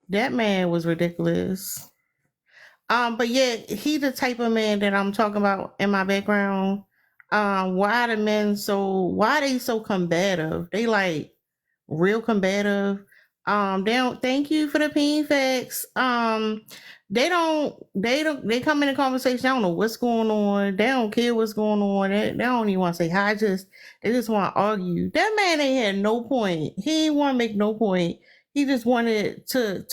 That man was ridiculous. But yeah, he the type of man that I'm talking about in my background. Why the men so why they so combative? They like real combative. They don't thank you for the pain facts. They come in a conversation, they don't know what's going on, they don't care what's going on, they don't even want to say hi, they just want to argue. That man ain't had no point. He ain't want to make no point. He just wanted to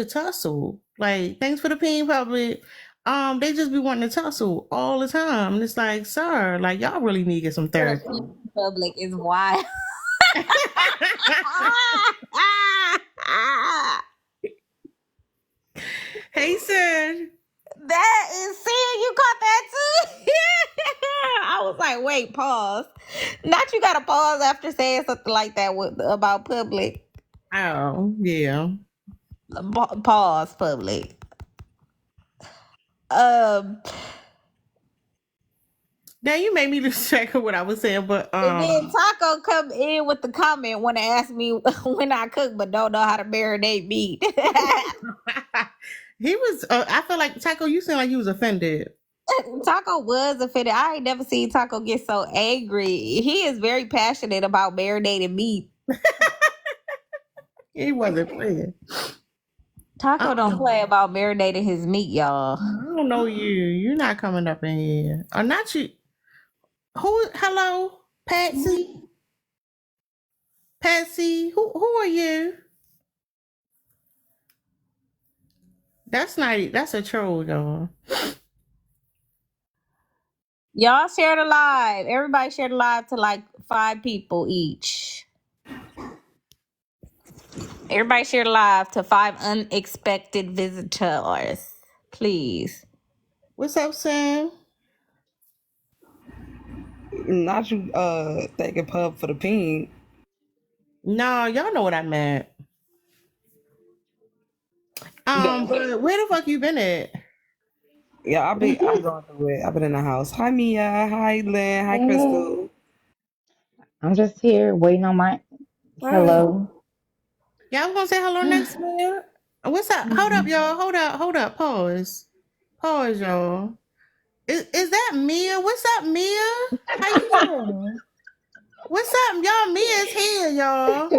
tussle. Like, thanks for the pain public. They just be wanting to tussle all the time. And it's like, sir, like y'all really need to get some therapy. Philippine public is wild. Hey, sir. That is seeing you caught that too. I was like, wait, pause. Not you gotta pause after saying something like that about public. Oh, yeah. Pause public. Um, Now you made me lose track of what I was saying, but and then Taco come in with the comment when to ask me when I cook, but don't know how to marinate meat. he was. I feel like Taco. You sound like you was offended. Taco was offended. I ain't never seen Taco get so angry. He is very passionate about marinating meat. He wasn't playing. Taco don't play about marinating his meat, y'all. I don't know you. You're not coming up in here. Or not you. Who? Hello, Patsy. Patsy. Who are you? That's not. That's a troll, y'all. Y'all share the live. Everybody share the live to like 5 people each. Everybody share the live to 5 unexpected visitors. Please. What's up, Sam? Not you thanking Pub for the ping. No, y'all know what I meant. No. But where the fuck you been at? Yeah, I'm going through it. I've been in the house. Hi Mia. Hi Lynn. Hi Hey, Crystal. I'm just here waiting on my Hi. hello. Y'all gonna say hello next minute? What's up? Hold up, y'all. Hold up. Pause. Pause, y'all. Is that Mia? What's up, Mia? How you doing? What's up, y'all? Mia's here, y'all.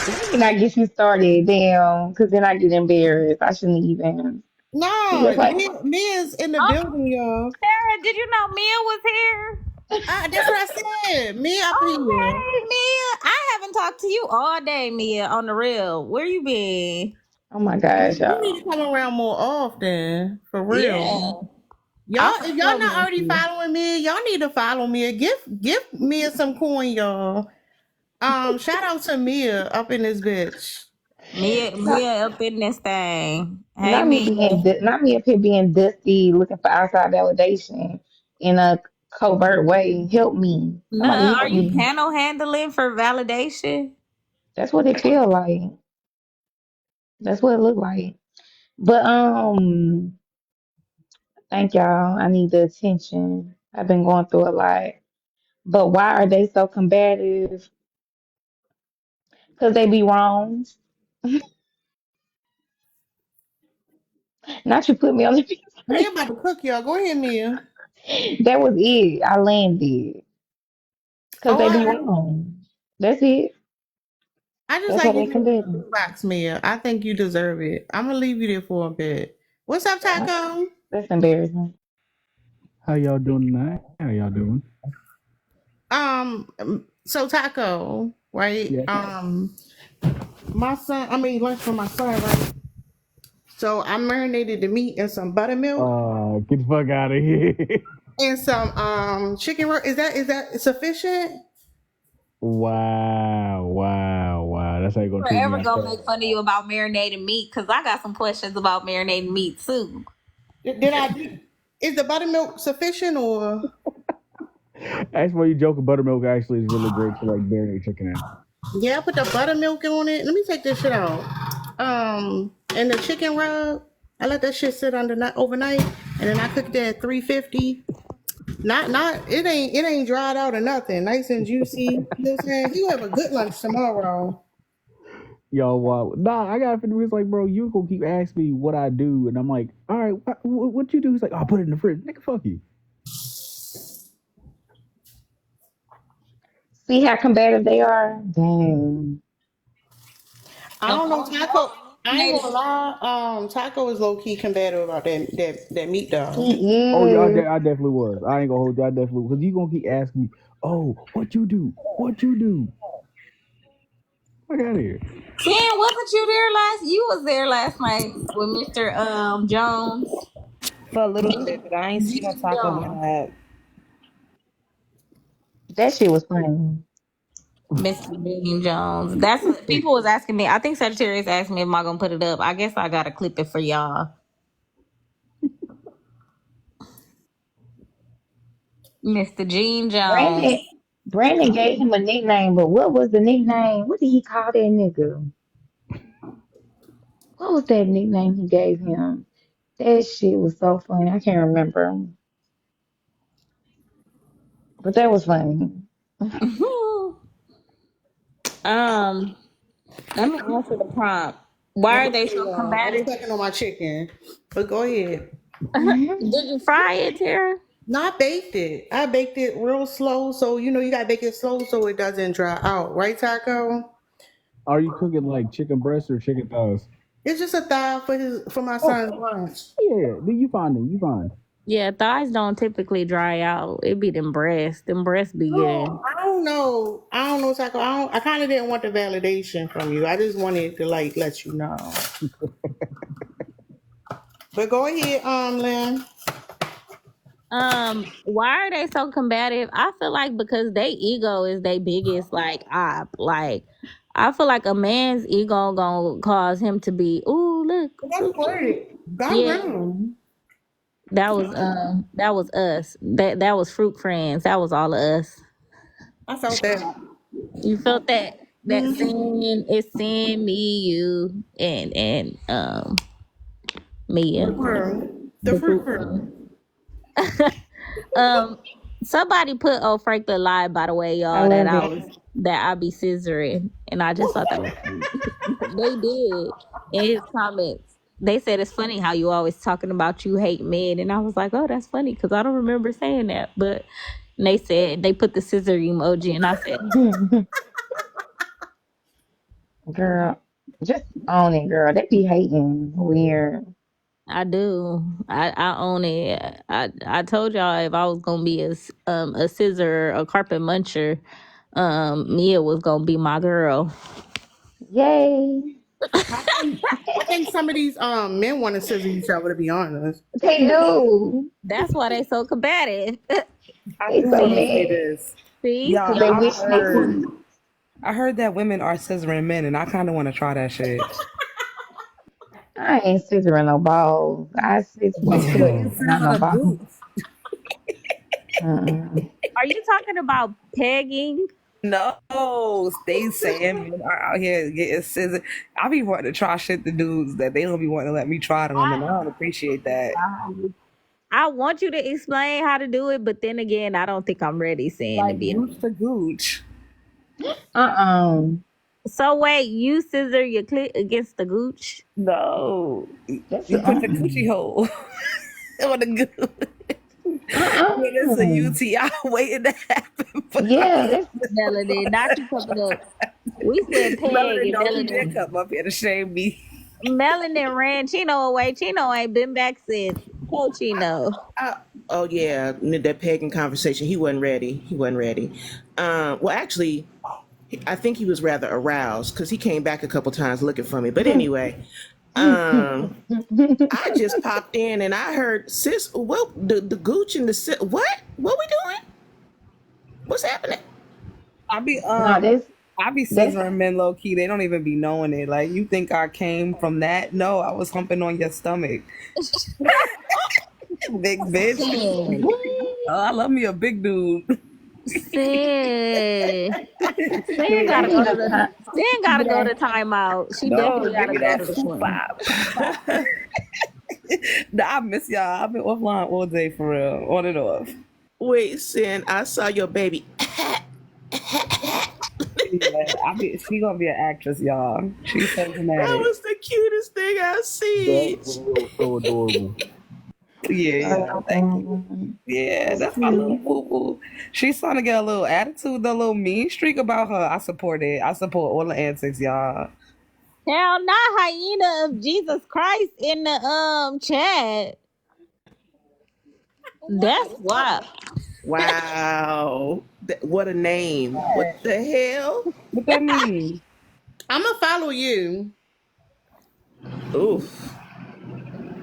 Let me not get you started, damn, because then I get embarrassed. I shouldn't even. She No, was like, Mia's in the Oh, building, y'all. Sarah, did you know Mia was here? That's what I said. Mia up here. Okay, Mia. I haven't talked to you all day, Mia, on the real. Where you been? oh my gosh, You need y'all. to come around more often, for real. Yeah. I Y'all, for if y'all sure not miss already you. following me, y'all need to follow me. Give Mia some coin, y'all. Shout out to Mia up in this bitch. Not, Mia up in this thing. Hey, not me Mia. not me up here being dusty, looking for outside validation in a covert way. Help me. Somebody Nuh-uh. Are help you me. panel handling for validation? That's what it feel like. That's what it look like. But thank y'all. I need the attention. I've been going through a lot. But why are they so combative? Because they be wrong. Not you put me on the Mia about to cook, y'all. Go ahead, Mia. That was it. I landed. Because Oh, they be wrong. That's it. I just That's like why you they in combative. the box, Mia. I think you deserve it. I'm gonna leave you there for a bit. What's up, Uh, Taco? That's embarrassing. How y'all doing tonight? How y'all doing? So Taco, right? Yeah. My son. I made lunch for my son, right? So I marinated the meat in some buttermilk Get the fuck out of here. and some chicken. Is that sufficient? Wow. That's how you gonna treat me Forever after. gonna make fun of you about marinating meat because I got some questions about marinating meat too. Did I? Is the buttermilk sufficient or? That's why you joking. Buttermilk actually is really great to like marinate chicken in. Yeah, I put the buttermilk on it. Let me take this shit out. And the chicken rub, I let that shit sit overnight, and then I cooked it at 350. Not it ain't dried out or nothing. Nice and juicy. You know what I'm saying? You have a good lunch tomorrow. Yo, wow. Nah, I got it. It's like, bro, you gonna keep asking me what I do, and I'm like, all right, what you do? He's like, I'll put it in the fridge. Nigga, fuck you. See how combative they are? Dang. I And don't know, Taco. I ain't made gonna lie. Taco is low key combative about that meat though. Oh yeah, He is. I definitely was. I ain't gonna hold you. I definitely because you gonna keep asking me, oh, what you do? What you do? Fuck out of here. Ken, wasn't you there last? You was there last night with Mr. Jones. For a little bit, but I ain't see no Gene taco went Jones. up. That shit was funny. Mr. Gene Jones. That's what people was asking me. I think Sagittarius asked me if I gonna put it up. I guess I gotta clip it for y'all. Mr. Gene Jones. Brandon Brandon gave him a nickname, but what was the nickname? What did he call that nigga? What was that nickname he gave him? That shit was so funny. I can't remember. But that was funny. um, let me answer the prompt. Why I'm are they sorry, so y'all. I'm combative? checking on my chicken, but go ahead. Did you fry it, Tara? No, I baked it. I baked it real slow, so you gotta bake it slow so it doesn't dry out, right, Taco? Are you cooking like chicken breast or chicken thighs? It's just a thigh for my Oh son's lunch. yeah, then you fine. Then you fine. Yeah, thighs don't typically dry out. It be them breasts. Them breasts be No, good. I don't know. I don't know, Taco. I kind of didn't want the validation from you. I just wanted to like let you know. But go ahead, Lynn. Why are they so combative? I feel like because they ego is their biggest like op. Like I feel like a man's ego gonna cause him to be, ooh, look, That's fruit cake. great. Calm Yeah, down. that was us. That was fruit friends. That was all of us. I felt that. You felt that Mm-hmm. sin, it's sin, me, you, and The Mia, crew. The the fruit fruit crew. friend. Um, somebody put "Oh Franklin lied," by the way, I y'all, love it. that I be scissoring, and I just thought that was funny. They did in his comments. They said it's funny how you always talking about you hate men, and I was like, oh, that's funny because I don't remember saying that. But and they said they put the scissor emoji, and I said Girl, just own it, girl. They be hating weird. I do. I own it. I told y'all if I was gonna be a scissor, a carpet muncher, Mia was gonna be my girl. Yay. I think some of these men want to scissor each other. To be honest, They do. That's why they so combative. I They do so want to say mad this. See, Y'all, because they y'all. wish they could. I heard that women are scissoring men, and I kind of want to try that shit. I ain't scissoring no balls. I scissor some You pussy, not scissor no the balls. boots. Mm-mm. Are you talking about pegging? No, they saying men are out here getting scissor. I be wanting to try shit to dudes that they don't be wanting to let me try to them, and I don't appreciate that. I want you to explain how to do it, but then again, I don't think I'm ready. Saying to Like be gooch to gooch. Uh-uh. so. Wait, you scissor your clit against the gooch? No, That's you put the coochie hole on the gooch. Yeah, that's a uh-uh. UTI waiting to happen. But Yeah, that's Melanin, not you coming up. We said peg Melanin, and don't you dare melanin. come up here to shame me. Melanin ran Chino away. Chino ain't been back since. Poor Chino. Oh yeah, that pagan conversation. He wasn't ready. He wasn't ready. Well, actually, I think he was rather aroused because he came back a couple times looking for me. But anyway, I just popped in and I heard sis. Well, the gooch and the sis. What we doing? What's happening? I be no, I be that's scissoring men low key. They don't even be knowing it. Like you think I came from that? No, I was humping on your stomach, big bitch. Sin. what? Oh, I love me a big dude. Sin. Give Sin me I gotta that. go need to a the time. Sin Give gotta me go to that. timeout. She No, definitely give gotta me go that to the food swing. vibe. Nah, I miss y'all. I've been offline all day for real, on and off. Wait, Sin, I saw your baby. She gonna be an actress, y'all. She's so That dramatic. was the cutest thing I've That seen. was so adorable. Yeah, thank you. Yeah, That's that's my little cute. boo boo. She's starting to get a little attitude, a little mean streak about her. I support it. I support all the antics, y'all. Hell, not hyena of Jesus Christ in the chat. That's wild. Wow. What a name. What the hell? What that mean? I'm gonna follow you. Oof.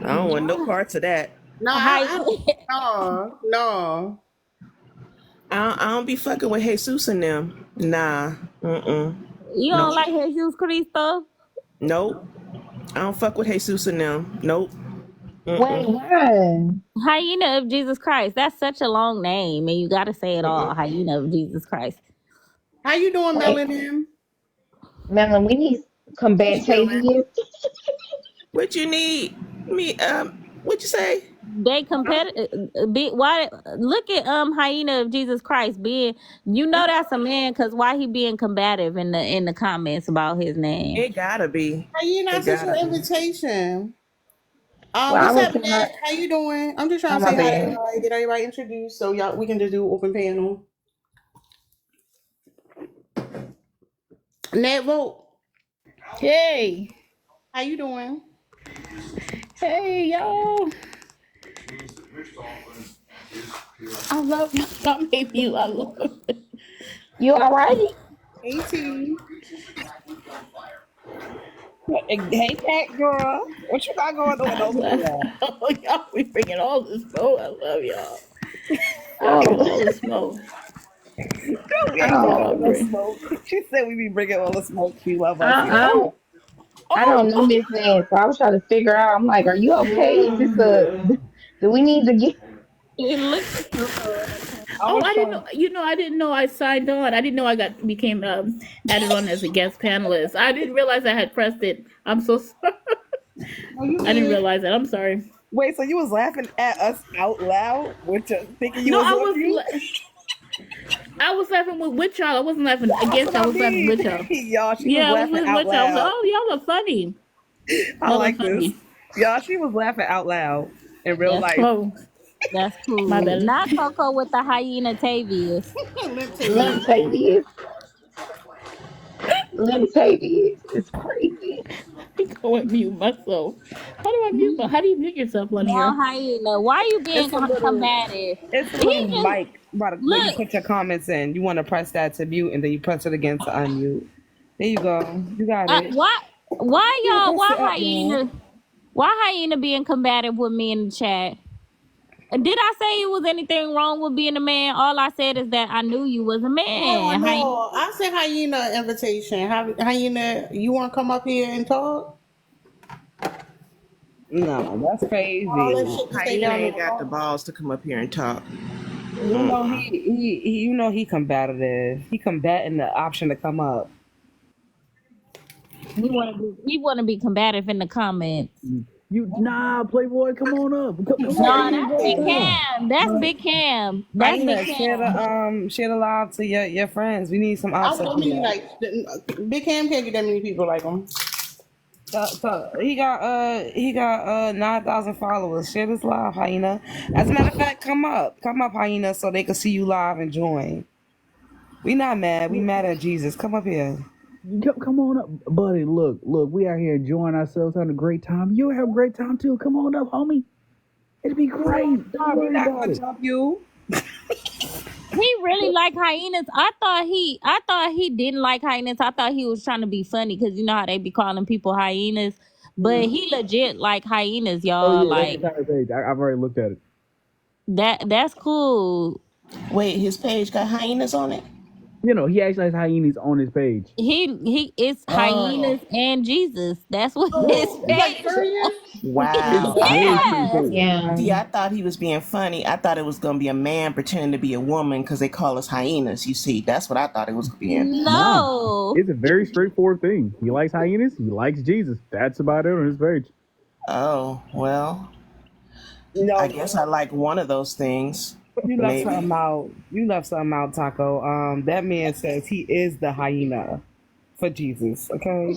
I don't want no parts of that. No, Hyena. no. I don't be fucking with Jesus and them. Nah. Mm-mm. You don't Nope. like Jesus Cristo? Nope. I don't fuck with Jesus and them. Nope. Wait, Mm-mm. why? Hyena of Jesus Christ. That's such a long name, and you got to say it all. Mm-mm. Hyena of Jesus Christ. How you doing, Wait, Melanin? Melon, we need What you doing? combatavious. What you need? Me, what you say? They competitive. Be why? Look at hyena of Jesus Christ being. You know that's a man because why he being combative in the comments about his name. It gotta be. How you not It sent your gotta be. invitation? Well, I What's was up, trying. Nat? How you doing? I'm just trying Oh, to my say hi to bad. everybody, get everybody introduced, so y'all we can just do open panel. Nat, vote. Hey, How you doing? hey, y'all. I love you. Don't make me love you. You all right? AT. Hey, cat girl, what you got going on I over love there? oh, y'all. We bringing all the smoke. I love y'all. Y'all bringing Oh, all the smoke. We ain't That's bringing all oh. I all the bring. smoke. She said we be bringing all the smoke. She love us. I, Yeah. I Oh, don't. I oh, don't know Miss Nan, so I was trying to figure out. I'm like, are you okay? Is this a? Do we need to get? It looks. I Oh, was I didn't trying. know. I didn't know I signed on. I didn't know I became added on as a guest panelist. I didn't realize I had pressed it. I'm so sorry. No, you I didn't good. realize that. I'm sorry. Wait, so you was laughing at us out loud, thinking you No, was on mute? I was laughing with y'all. I wasn't laughing That's against what y'all. I I was laughing mean. with y'all. Y'all, she was Yeah, I was laughing out with y'all. I was like, loud. oh, y'all are funny. I Y'all are like this. funny. Y'all, she was laughing out loud in real That's life. Oh, that's my cool. bad. Not Coco with the hyena Tavius. Lip Limitavious. Limitavious. It's crazy. Go and mute myself. How do I mute? How do you mute yourself on Now here? hyena. Why you being combative? It's a He little just mic where you look. put your comments in. You want to press that to mute, and then you press it again to unmute. There you go. You got it. Why? Why You y'all? press it up, man. Why hyena being combative with me in the chat? Did I say it was anything wrong with being a man? All I said is that I knew you was a Oh man. no, I sent Hyena an invitation. Hyena, you want to come up here and talk? No, that's All that crazy. shit to stay Hyena down in ain't the got the bottom. balls to come up here and talk. You know you know he combative. He combating the option to come up. He wanna be combative in the comments. Playboy, come on up. Come Where on No, up. you that's It's Big about been? time. Cam. That's Big Cam. That's Big Hyena, Cam. share the live to your friends. We need some I ops up want me here. like Big Cam can't get that many people like him. So he got 9,000 followers. Share this live, Hyena. As a matter of fact, come up, Hyena, so they can see you live and join. We not mad. We mad at Jesus. Come up here. Come on up, buddy. Look. We out here enjoying ourselves, having a great time. You have a great time too. Come on up, homie. It'll be great. Don't We worry not about gonna it. jump you. He really like hyenas. I thought he didn't like hyenas. I thought he was trying to be funny because you know how they be calling people hyenas. But he legit like hyenas, Oh y'all. yeah, that's the Like entire page. I've already looked at it. that's cool. Wait, his page got hyenas on it? He actually has hyenas on his page. He it's Oh, hyenas and Jesus. That's what his No, You like page. serious? it's wow. very Yeah. straightforward. See, Yeah. I thought he was being funny. I thought it was going to be a man pretending to be a woman because they call us hyenas. You see, that's what I thought it was being. Nah, No. it's a very straightforward thing. He likes hyenas. He likes Jesus. That's about it on his page. Oh, well, I No, guess I like one of those things. You left Maybe. something out. You left something out, Taco. That man says he is the hyena for Jesus. Okay.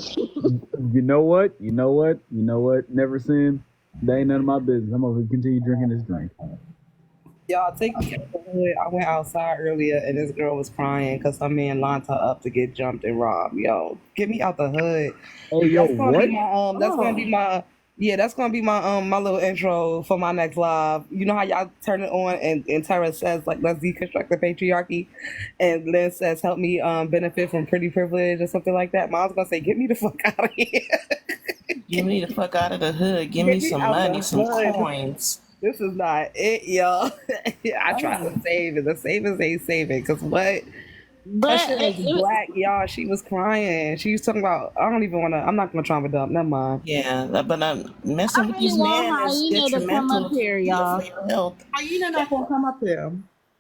You know what? You know what? You know what? Never sin. That ain't none of my business. I'm gonna continue drinking this drink. Y'all take me out the hood. I went outside earlier and this girl was crying because some man lined her up to get jumped and robbed. Yo, get me out the hood. Hey, yo, That's gonna be what? my that's gonna be Oh, my yeah, that's gonna be my little intro for my next live. You know how y'all turn it on and Tara says like let's deconstruct the patriarchy and Lynn says help me benefit from pretty privilege or something like that. Mom's gonna say, get me the fuck out of here. Get me the fuck out of the hood. Give me Get me some out money, the some hood. coins. This is not it, y'all. I try to Oh. save it. The savings ain't saving. Cause what? Her But shit is black, y'all. She was crying. She was talking about. I don't even want to. I'm not gonna trauma dump. Never mind. Yeah, but I messing with really these want men is Hyena to come up detrimental here, for y'all. your health. hyena not gonna come up there.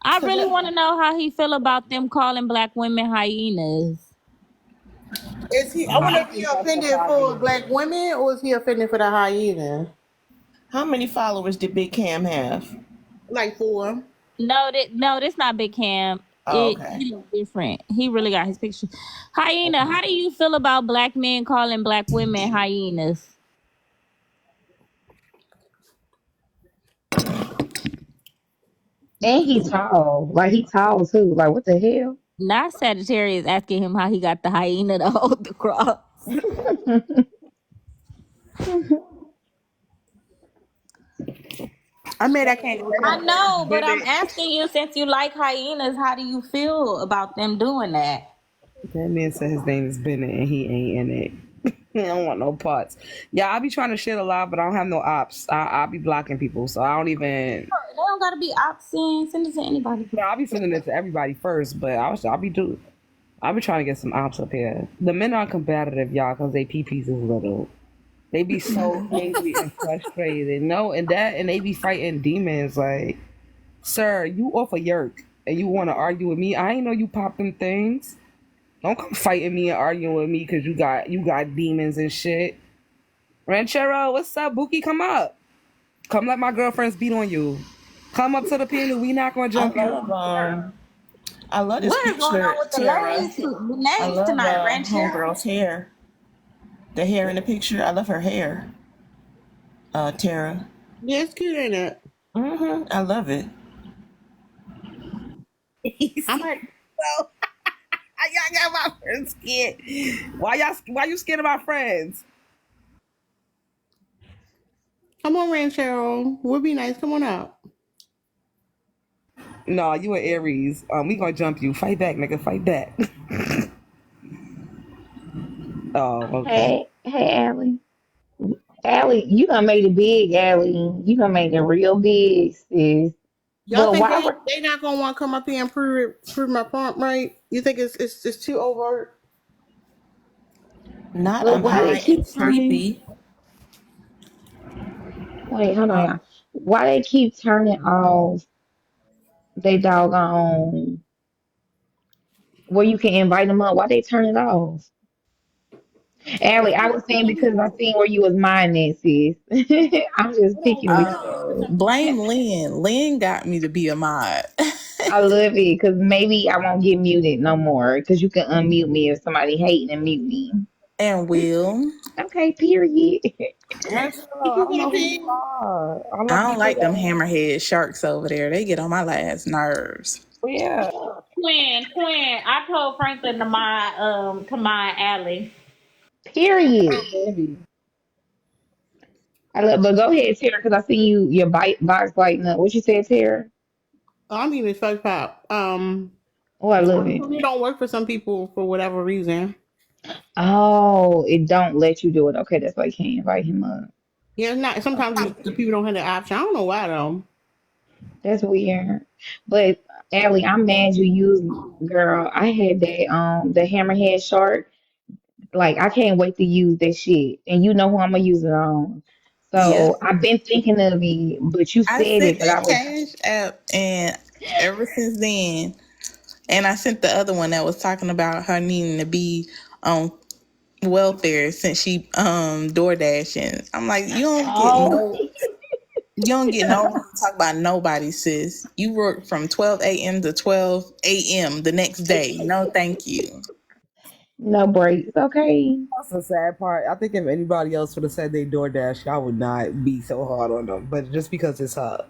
I really want to know how he feel about them calling black women hyenas. Is he? I I wonder don't if he think that's offended surprising for me. black women or is he offended for the hyena? How many followers did Big Cam have? Like for No, that's not Big Cam. Oh, He okay. look different. He really got his picture. Hyena, how do you feel about black men calling black women hyenas? And he tall. Like he tall too. Like what the hell? Not Sagittarius asking him how he got the hyena to hold the cross. I mean I can't go I to know, but I'm Bennett. asking you since you like hyenas, how do you feel about them doing that? That man said his name is Bennett and he ain't in it. He don't want no parts. Yeah, I be trying to shit a lot, but I don't have no ops. I be blocking people, so I don't even. They don't gotta be options. Send it to anybody. No, I'll be sending it to everybody first, but I'll be trying to get some ops up here. The men are combative, y'all, because they PPs is little. They be so angry and frustrated. No, and they be fighting demons. Like, sir, you off a yerk and you want to argue with me? I ain't know you pop them things. Don't come fighting me and arguing with me because you got demons and shit. Ranchero, what's up, Bookie? Come up. Come let my girlfriends beat on you. Come up to the panel. We not gonna I jump you. love I love this What is going on picture, with the Tara. ladies, the I names love tonight, Rancher? homegirl's hair. The hair in the picture. I love her hair. Tara. yeah, it's cute, ain't it? I love it. I might So, y'all got my friends scared. Why you scared of my friends? come on, Ranchero. We'll be nice. Come on up. No, you an Aries. We gonna jump you. Fight back, nigga. Fight back. Oh, okay. Hey, Allie. Allie, you done made it big, Allie. You done made it real big, sis. Y'all But think why they were they not gonna want to come up here and prove my point, right? You think it's too overt? Not but I'm why they high and keep turning sleepy. wait, hold on, Uh, y'all. Why they keep turning off they doggone where you can invite them up? Why they turn it off? Allie, I was saying because I seen where you was minding, sis. I'm just picking with you. Blame Lynn. Lynn got me to be a mod. I love it because maybe I won't get muted no more because you can unmute me if somebody hating and mute me. And Will. Okay, period. Ranchero, I You don't gonna know who you pee? are. All I I can don't say like them is, hammerhead sharks over there. They get on my last nerves. oh, yeah. Twin. I told Franklin to my alley. Period. Oh, baby. I love, but go ahead, Tara, because I see your box lighting up. What you said, Tara? Oh, I'm eating fudge pop. Oh, I love it. It don't work for some people for whatever reason. Oh, it don't let you do it. Okay, that's why you can't invite him up. Yeah, it's not. Sometimes the people don't have the option. I don't know why though. That's weird. But Allie, I'm mad you used girl. I had that the hammerhead shark. Like I can't wait to use that shit. And you know who I'm gonna use it on. Yeah. So I've been thinking of it, but you I said it, sent but I that was cash app and ever since then, and I sent the other one that was talking about her needing to be on welfare since she door dashing. I'm like, you don't get oh no You don't get no room to talk about nobody, sis. You work from 12 a.m. to 12 a.m. the next day. No, thank you. No breaks, okay? That's the sad part. I think if anybody else would have said they DoorDash, I would not be so hard on them. But just because it's her,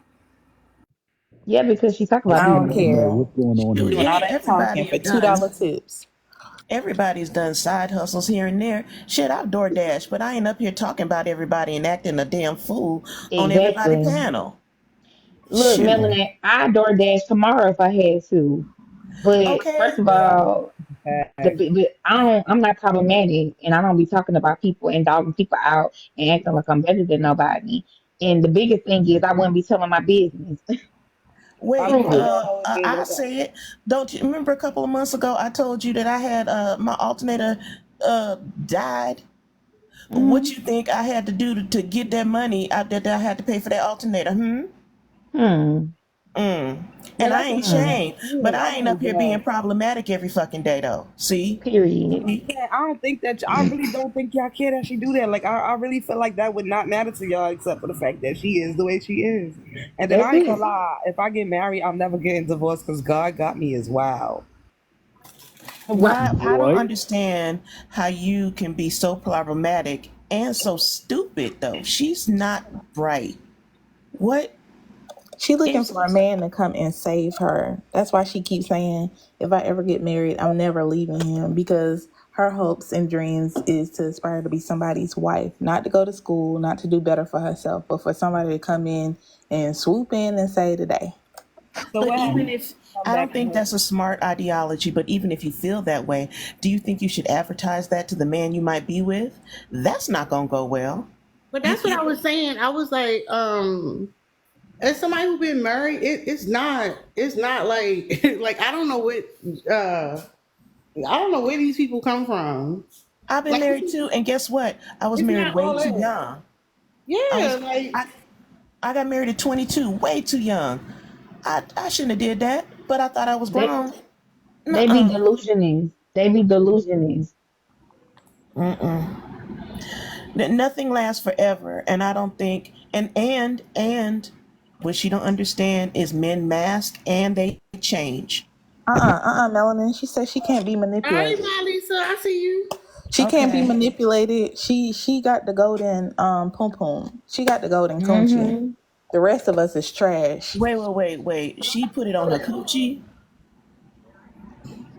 Yeah, because she talk I about don't people. Right, care. what's going on Shoot, here? Doing all yeah, that talking for $2 tips. everybody's done side hustles here and there. Shit, I've DoorDash, but I ain't up here talking about everybody and acting a damn fool on everybody Exactly. panel. Look, Shoot. Melanie, I DoorDash tomorrow if I had to. But first Okay. of all, Facts. I'm not problematic, and I don't be talking about people and dogging people out and acting like I'm better than nobody. And the biggest thing is I wouldn't be telling my business. Bobby Wait, Brown Period. always being I like that. say it. Don't you remember a couple of months ago I told you that I had my alternator died? What Hmm. you think I had to do to get that money out that I had to pay for that alternator? Hmm. Hmm. Mm. Yeah, And I that's ain't a Hmm. ashamed, but thing. I I ain't up want here being that. problematic every fucking day though. See? Period. See? Yeah, I don't think that. I really don't think y'all care that she do that. Like, I really feel like that would not matter to y'all except for the fact that she is the way she is. And then That's I ain't gonna it. lie. If I get married, I'm never getting divorced because God got me as wow. What? I don't What? understand how you can be so problematic and so stupid though. She's not bright. What She looking is for a man to come and save her. That's why she keeps saying, if I ever get married, I'm never leaving him, because her hopes and dreams is to aspire to be somebody's wife, not to go to school, not to do better for herself, but for somebody to come in and swoop in and say today. So but what even happened? if Come I back don't and think that's a smart ideology, but even if you feel that way, do you think you should advertise that to the man you might be with? That's not gonna go well. But You that's what can't. I was saying. I was like, as somebody who been married, it's not like like uh I don't know where these people come from. I've been Like married too, and guess what? I was it's married not way all too that. young. I Yeah, was like I I got married at 22, way too young. I shouldn't have did that, but I thought I was They grown. they be Nuh-uh. delusionist. They be delusionist. Nothing lasts forever, and I don't think and what she don't understand is men mask and they change. Melanin. She said she can't be hey manipulated. my Lisa, I see you. She can't be Okay. manipulated. She got the golden pum pum. She got the golden coochie. Hmm. The rest of us is trash. Wait. She put it on her coochie.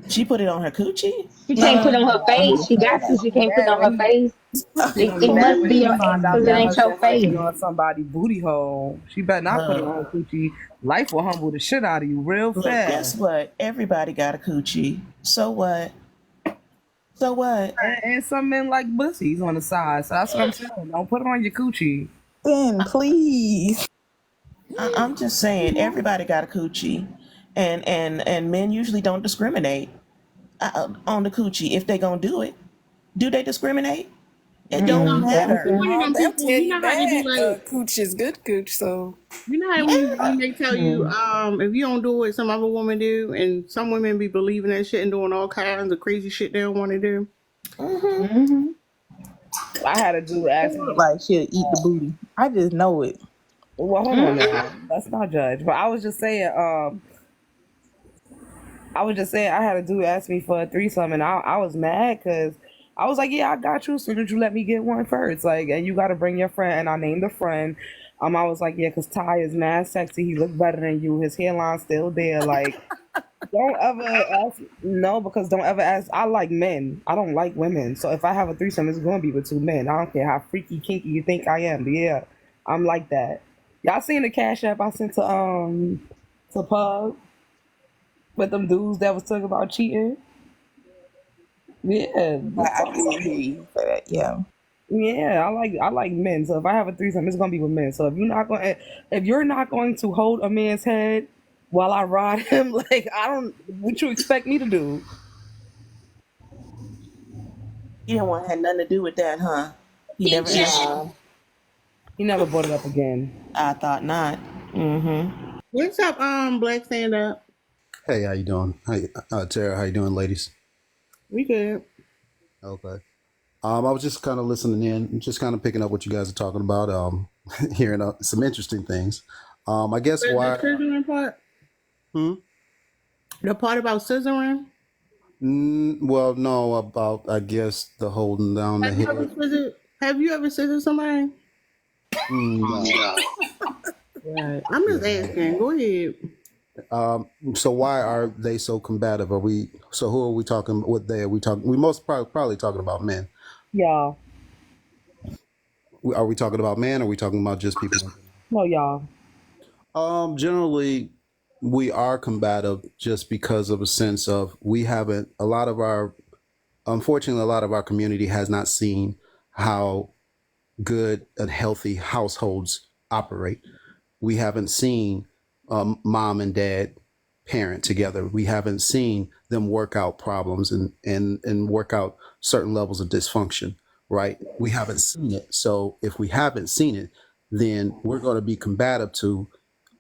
She put it on her coochie. She No, can't no, put no, on her no. face. She got to. She be can't put mad on her when face. she It, gonna be it mad must when be she on find out because it that ain't her your shit might be face. on somebody's booty hole. She better not put it on her coochie. Life will humble the shit out of you real Look, guess fast. what? Everybody got a coochie. So what? So what? And some men like pussies on the side. So that's what I'm saying. Don't put it on your coochie. Ben, please. I'm just saying, everybody got a coochie, and men usually don't discriminate on the coochie if they gonna do it. Do they discriminate? It don't Mm-mm. They don't matter. You care. one of Oh, them they'll people. tell You you know how they be that like. cooch is good cooch. So You know how when you Yeah. young they tell you, Hmm. if you don't do what some other woman do, and some women be believing that shit and doing all kinds of crazy shit they don't want to do. Hmm. Hmm. I had a dude It ask look me, like she'll eat the booty. I just know it. well, hold on Hmm. now. Let's not judge. But I was just saying I had a dude ask me for a threesome, and I was mad because I was like, yeah, I got you. So did you let me get one first? Like, and you got to bring your friend. And I named a friend. I was like, yeah, because Ty is mad sexy. He look better than you. His hairline's still there. Like, don't ever ask. No, because don't ever ask. I like men. I don't like women. So if I have a threesome, it's going to be with two men. I don't care how freaky, kinky you think I am. But yeah, I'm like that. Y'all seen the cash app I sent to Pug with them dudes that was talking about cheating? Yeah, I did hear you say that. Yeah. yeah. I like men. So if I have a threesome, it's gonna be with men. So if you're not going to hold a man's head while I ride him, like I don't, what you expect me to do? He didn't want had nothing to do with that, huh? He never asked you. Nah, he never brought it up again. I thought not. Mm-hmm. What's up, Black Stand Up? Hey, how you doing? Hey, Tara, how you doing, ladies? We good. Okay. I was just kind of listening in, just kind of picking up what you guys are talking about. hearing some interesting things. I guess The why. scissoring part? Hmm? The part about scissoring? Well, no, about I guess the holding down the Have you ever head. scissored? Have you ever scissored somebody? No. Right. I'm just asking. Go ahead. So why are they so combative? Are we? So who are we talking? What they are we talking? We most probably talking about men. Y'all. Are we talking about men? Or are we talking about just people? No, y'all. Generally, we are combative just because of a sense of we haven't. A lot of our, unfortunately, a lot of our community has not seen how good and healthy households operate. We haven't seen mom and dad parent together. We haven't seen them work out problems and work out certain levels of dysfunction, right? We haven't seen it. So if we haven't seen it, then we're going to be combative to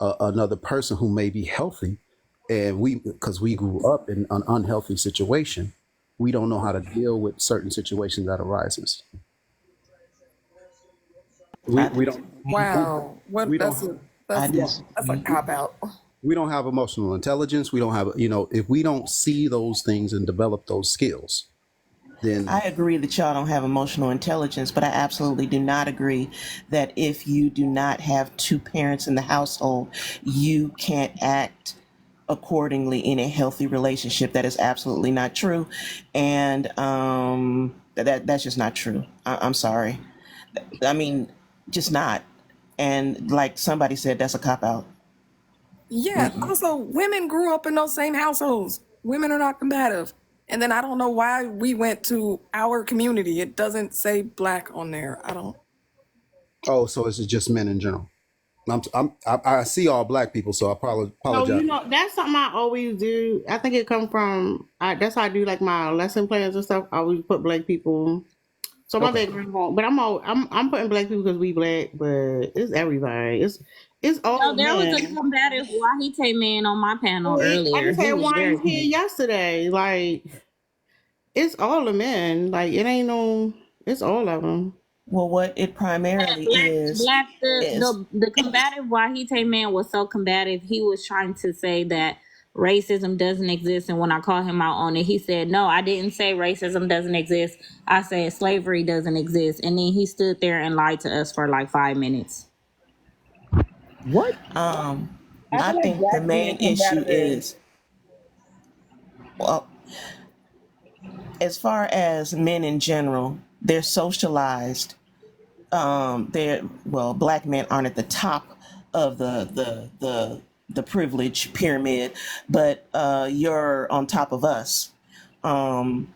another person who may be healthy. And because we grew up in an unhealthy situation, we don't know how to deal with certain situations that arises. I We don't disagree. Wow. What we don't I that's a disagree. cop out. we don't have emotional intelligence. We don't have, if we don't see those things and develop those skills, I then agree that y'all don't have emotional intelligence, but I absolutely do not agree that if you do not have two parents in the household, you can't act accordingly in a healthy relationship. That is absolutely not true, and that's just not true. I'm sorry. I mean, just not. And like somebody said, that's a cop out. Yeah. Mm-mm. Also, women grew up in those same households. Women are not combative. And then I don't know why we went to our community. It doesn't say black on there. I don't. oh, so it's just men in general. I see all black people, so I probably So apologize. that's something I always do. I think it come from. That's how I do like my lesson plans and stuff. I always put black people. So my Okay. background, but I'm putting black people because we black, but it's everybody. It's No, all there was a men. combative Wahite man on my panel I earlier. just He had was very one here combative. yesterday. Like it's all the men. Like it ain't no. It's all of them. Well, what it primarily Black is the combative Wahite man was so combative. He was trying to say that racism doesn't exist, and when I called him out on it, he said, "No, I didn't say racism doesn't exist. I said slavery doesn't exist." And then he stood there and lied to us for like 5 minutes. What? um I I feel like think the blacks main being issue combative. is, well, as far as men in general, they're socialized. They're, well, black men aren't at the top of the privilege pyramid, but you're on top of us. Um,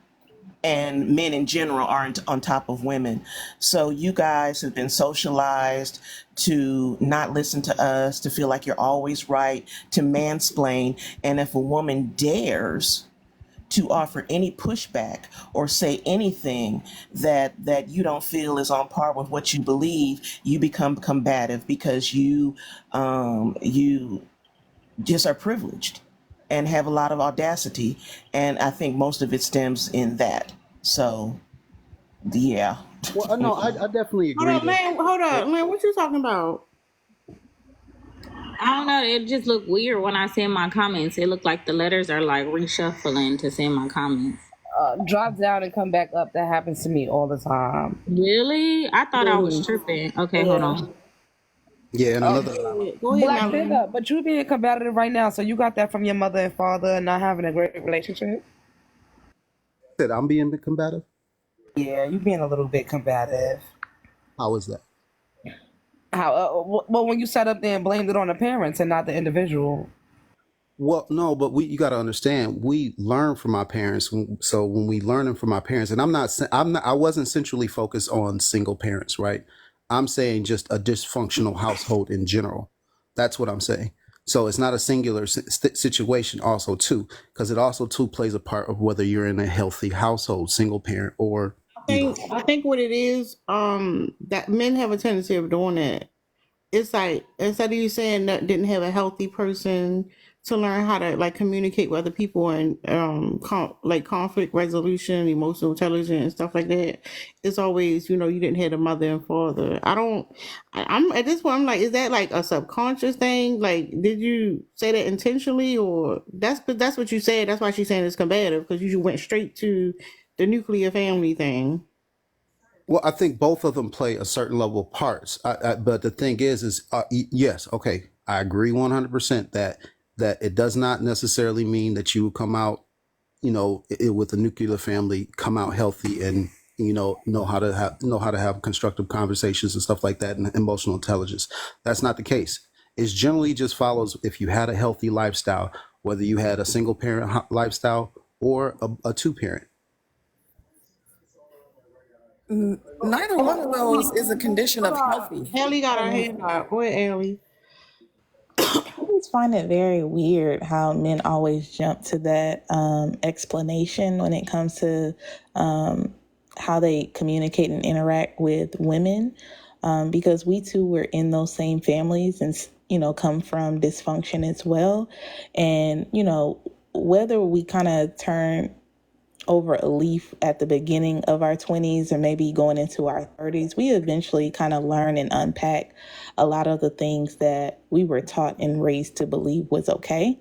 and men in general aren't on top of women. So you guys have been socialized to not listen to us, to feel like you're always right, to mansplain. And if a woman dares to offer any pushback or say anything that you don't feel is on par with what you believe, you become combative because you just are privileged and have a lot of audacity, and I think most of it stems in that. So yeah. Well, no, I definitely Hold agree up, that. man. Hold up, man. What you talking about? I don't know. It just looked weird when I send my comments. It looked like the letters are like reshuffling to send my comments. Drop down and come back up. That happens to me all the time. Really? I thought I was Mhm. tripping. Okay, hold Yeah. on. Yeah, and Oh, another. go ahead, Black Melanie. nigga, but you being combative right now, so you got that from your mother and father and not having a great relationship? Said I'm being combative. Yeah, you being a little bit combative. How is that? How? Well, when you sat up there and blamed it on the parents and not the individual. Well, no, but you got to understand. We learn from our parents. So when we learning from our parents, and I wasn't centrally focused on single parents, right? I'm saying just a dysfunctional household in general. That's what I'm saying. So it's not a singular situation. Also, too, because it also too plays a part of whether you're in a healthy household, single parent, or I you know. think what it is, that men have a tendency of doing that. it's like instead of you saying that didn't have a healthy person to learn how to like communicate with other people and like conflict resolution, emotional intelligence and stuff like that, it's always, you know, you didn't have a mother and father. I'm at this point I'm like, is that like a subconscious thing? Like, did you say that intentionally, or that's what you said, that's why she's saying it's combative, because you went straight to the nuclear family thing. Well, I think both of them play a certain level of parts. But the thing is yes, okay, I agree 100% that it does not necessarily mean that you will come out, you know, with a nuclear family, come out healthy and know how to have constructive conversations and stuff like that, and emotional intelligence. That's not the case. It generally just follows if you had a healthy lifestyle, whether you had a single parent lifestyle or a two parent. Neither one of those is a condition of healthy. Haley got her hand up. Go ahead, Haley. I just find it very weird how men always jump to that explanation when it comes to how they communicate and interact with women, because we too were in those same families and come from dysfunction as well, and whether we kind of turn over a leaf at the beginning of our 20s or maybe going into our 30s, we eventually kind of learn and unpack a lot of the things that we were taught and raised to believe was okay.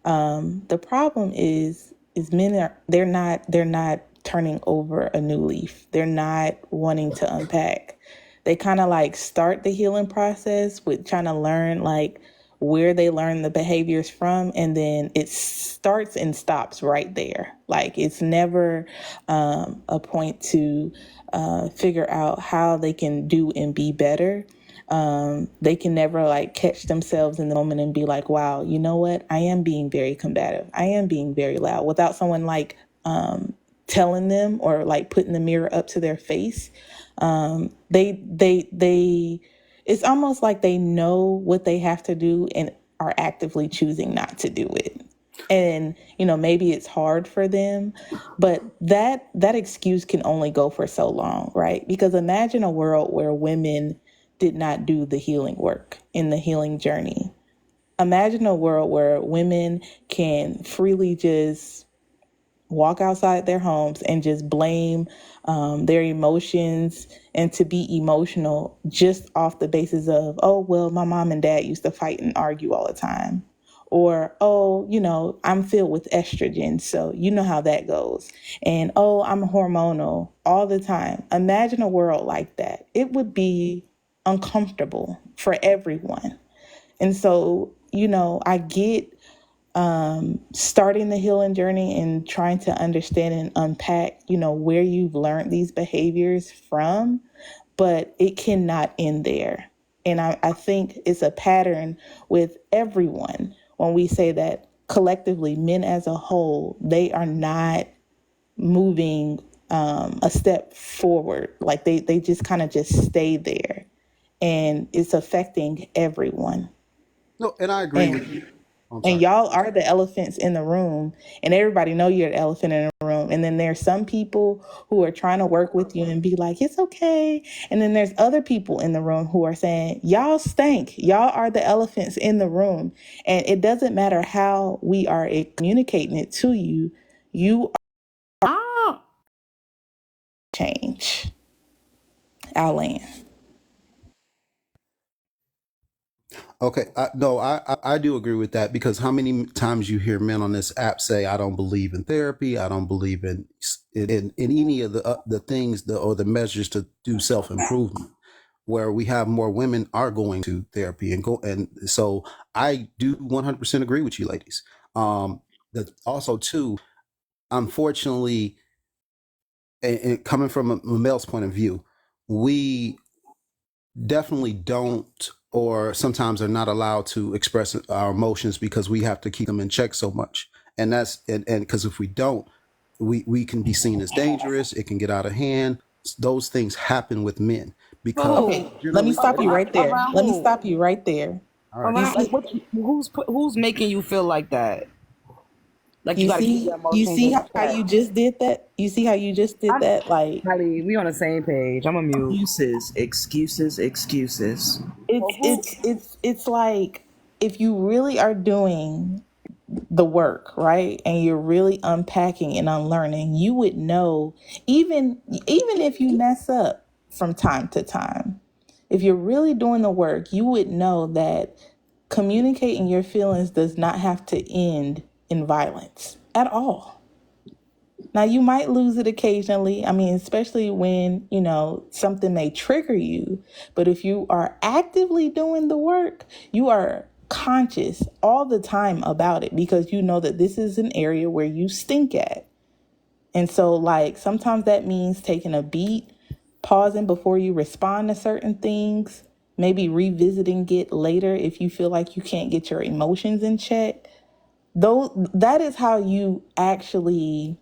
The problem is men are they're not turning over a new leaf. They're not wanting to unpack. They kind of like start the healing process with trying to learn like where they learn the behaviors from, and then it starts and stops right there. Like it's never a point to figure out how they can do and be better. They can never like catch themselves in the moment and be like, wow, you know what, I am being very combative, I am being very loud, without someone like telling them or like putting the mirror up to their face. They it's almost like they know what they have to do and are actively choosing not to do it. And maybe it's hard for them, but that excuse can only go for so long, right? Because imagine a world where women did not do the healing work in the healing journey. Imagine a world where women can freely just walk outside their homes and just blame their emotions and to be emotional just off the basis of, oh, well, my mom and dad used to fight and argue all the time. Or, oh, I'm filled with estrogen, so you know how that goes. And, oh, I'm hormonal all the time. Imagine a world like that. It would be uncomfortable for everyone. And so, I get starting the healing journey and trying to understand and unpack, where you've learned these behaviors from, but it cannot end there. And I think it's a pattern with everyone when we say that collectively, men as a whole, they are not moving a step forward. Like they just kind of just stay there, and it's affecting everyone. No, and I agree with you. I'm And sorry. y'all are the elephants in the room, and everybody know you're the elephant in the room. And then there's some people who are trying to work with you and be like, it's okay. And then there's other people in the room who are saying, y'all stink. Y'all are the elephants in the room. And it doesn't matter how we are communicating it to you. You Ah, change our land. Okay, no, I do agree with that, because how many times you hear men on this app say, "I don't believe in therapy. I don't believe in any of the things or the measures to do self improvement." Where we have more women are going to therapy and so I do 100% agree with you, ladies. That also too, unfortunately, and coming from a male's point of view, we definitely don't, or sometimes are not allowed to express our emotions because we have to keep them in check so much. And that's and because if we don't, we can be seen as dangerous. It can get out of hand. Those things happen with men because Who? Okay, let me generally stop you speaking. right there. Around Let me who? stop you right there. All right. You Around see, like who's making you feel like that? Like you You got to keep see, your emotions in how check. you just did that. You see how you just did I'm that. Like Kelly, we on the same page. I'm a mute. Excuses. So who? it's like if you really are doing the work, right? And you're really unpacking and unlearning, you would know even if you mess up from time to time. If you're really doing the work, you would know that communicating your feelings does not have to end in violence at all. Now, you might lose it occasionally. I mean, especially when, something may trigger you. But if you are actively doing the work, you are conscious all the time about it because you know that this is an area where you stink at. And so, like, sometimes that means taking a beat, pausing before you respond to certain things, maybe revisiting it later if you feel like you can't get your emotions in check. Though that is how you actually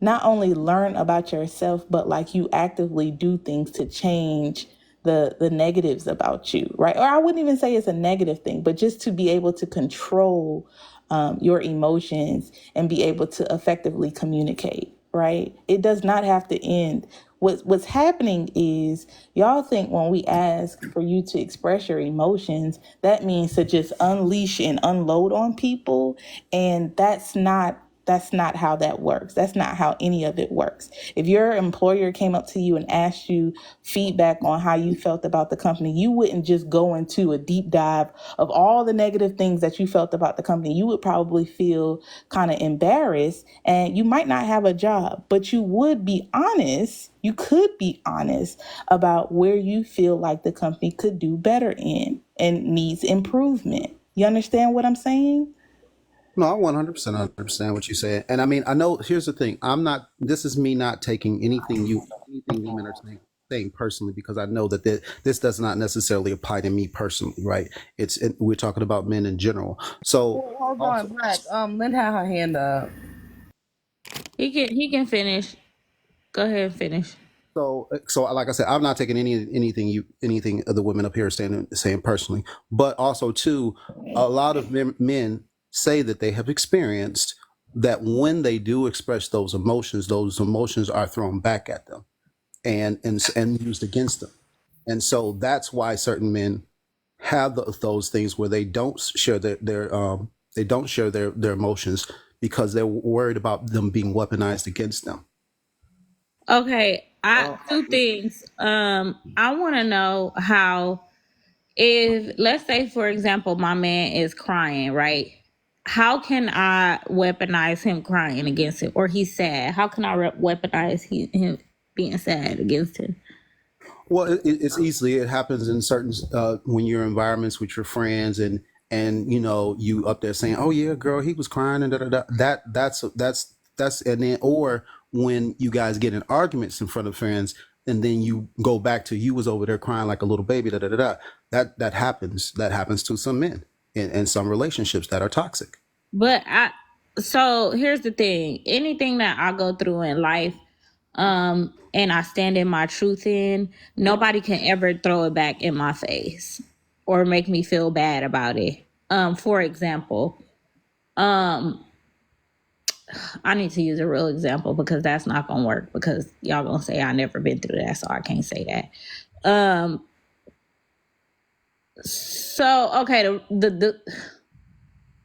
not only learn about yourself, but like you actively do things to change the negatives about you, right? Or I wouldn't even say it's a negative thing, but just to be able to control your emotions and be able to effectively communicate, right? It does not have to end. What's happening is y'all think when we ask for you to express your emotions, that means to just unleash and unload on people, and that's not how that works. That's not how any of it works. If your employer came up to you and asked you feedback on how you felt about the company, you wouldn't just go into a deep dive of all the negative things that you felt about the company. You would probably feel kind of embarrassed and you might not have a job, but you would be honest. You could be honest about where you feel like the company could do better in and needs improvement. You understand what I'm saying? No, I 100% understand what you said. And I mean, I know, here's the thing. This is me not taking anything women are saying personally, because I know that this does not necessarily apply to me personally, right? We're talking about men in general. So Oh, hold on, also, Black. Lynn had her hand up. He can finish. Go ahead and finish. so like I said, I'm not taking anything of the women up here saying personally, but also too, a lot of men say that they have experienced that when they do express those emotions are thrown back at them and used against them, and so that's why certain men have those things where they don't share their emotions, because they're worried about them being weaponized against them. Okay, I two things. I want to know how, if let's say for example my man is crying, right? How can I weaponize him crying against it, or he's sad? How can I weaponize him being sad against him? Well, it happens in certain when you're in environments with your friends, and you up there saying, "Oh yeah, girl, he was crying," and da da da. That's and then, or when you guys get in arguments in front of friends, and then you go back to, you was over there crying like a little baby, da da da da. That happens to some men in some relationships that are toxic. But so here's the thing. Anything that I go through in life, and I stand in my truth in, nobody can ever throw it back in my face or make me feel bad about it. For example, um, I need to use a real example because that's not gonna work, because y'all gonna say I never been through that, so I can't say that. So okay, the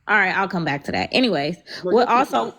all right, I'll come back to that. Anyways, what also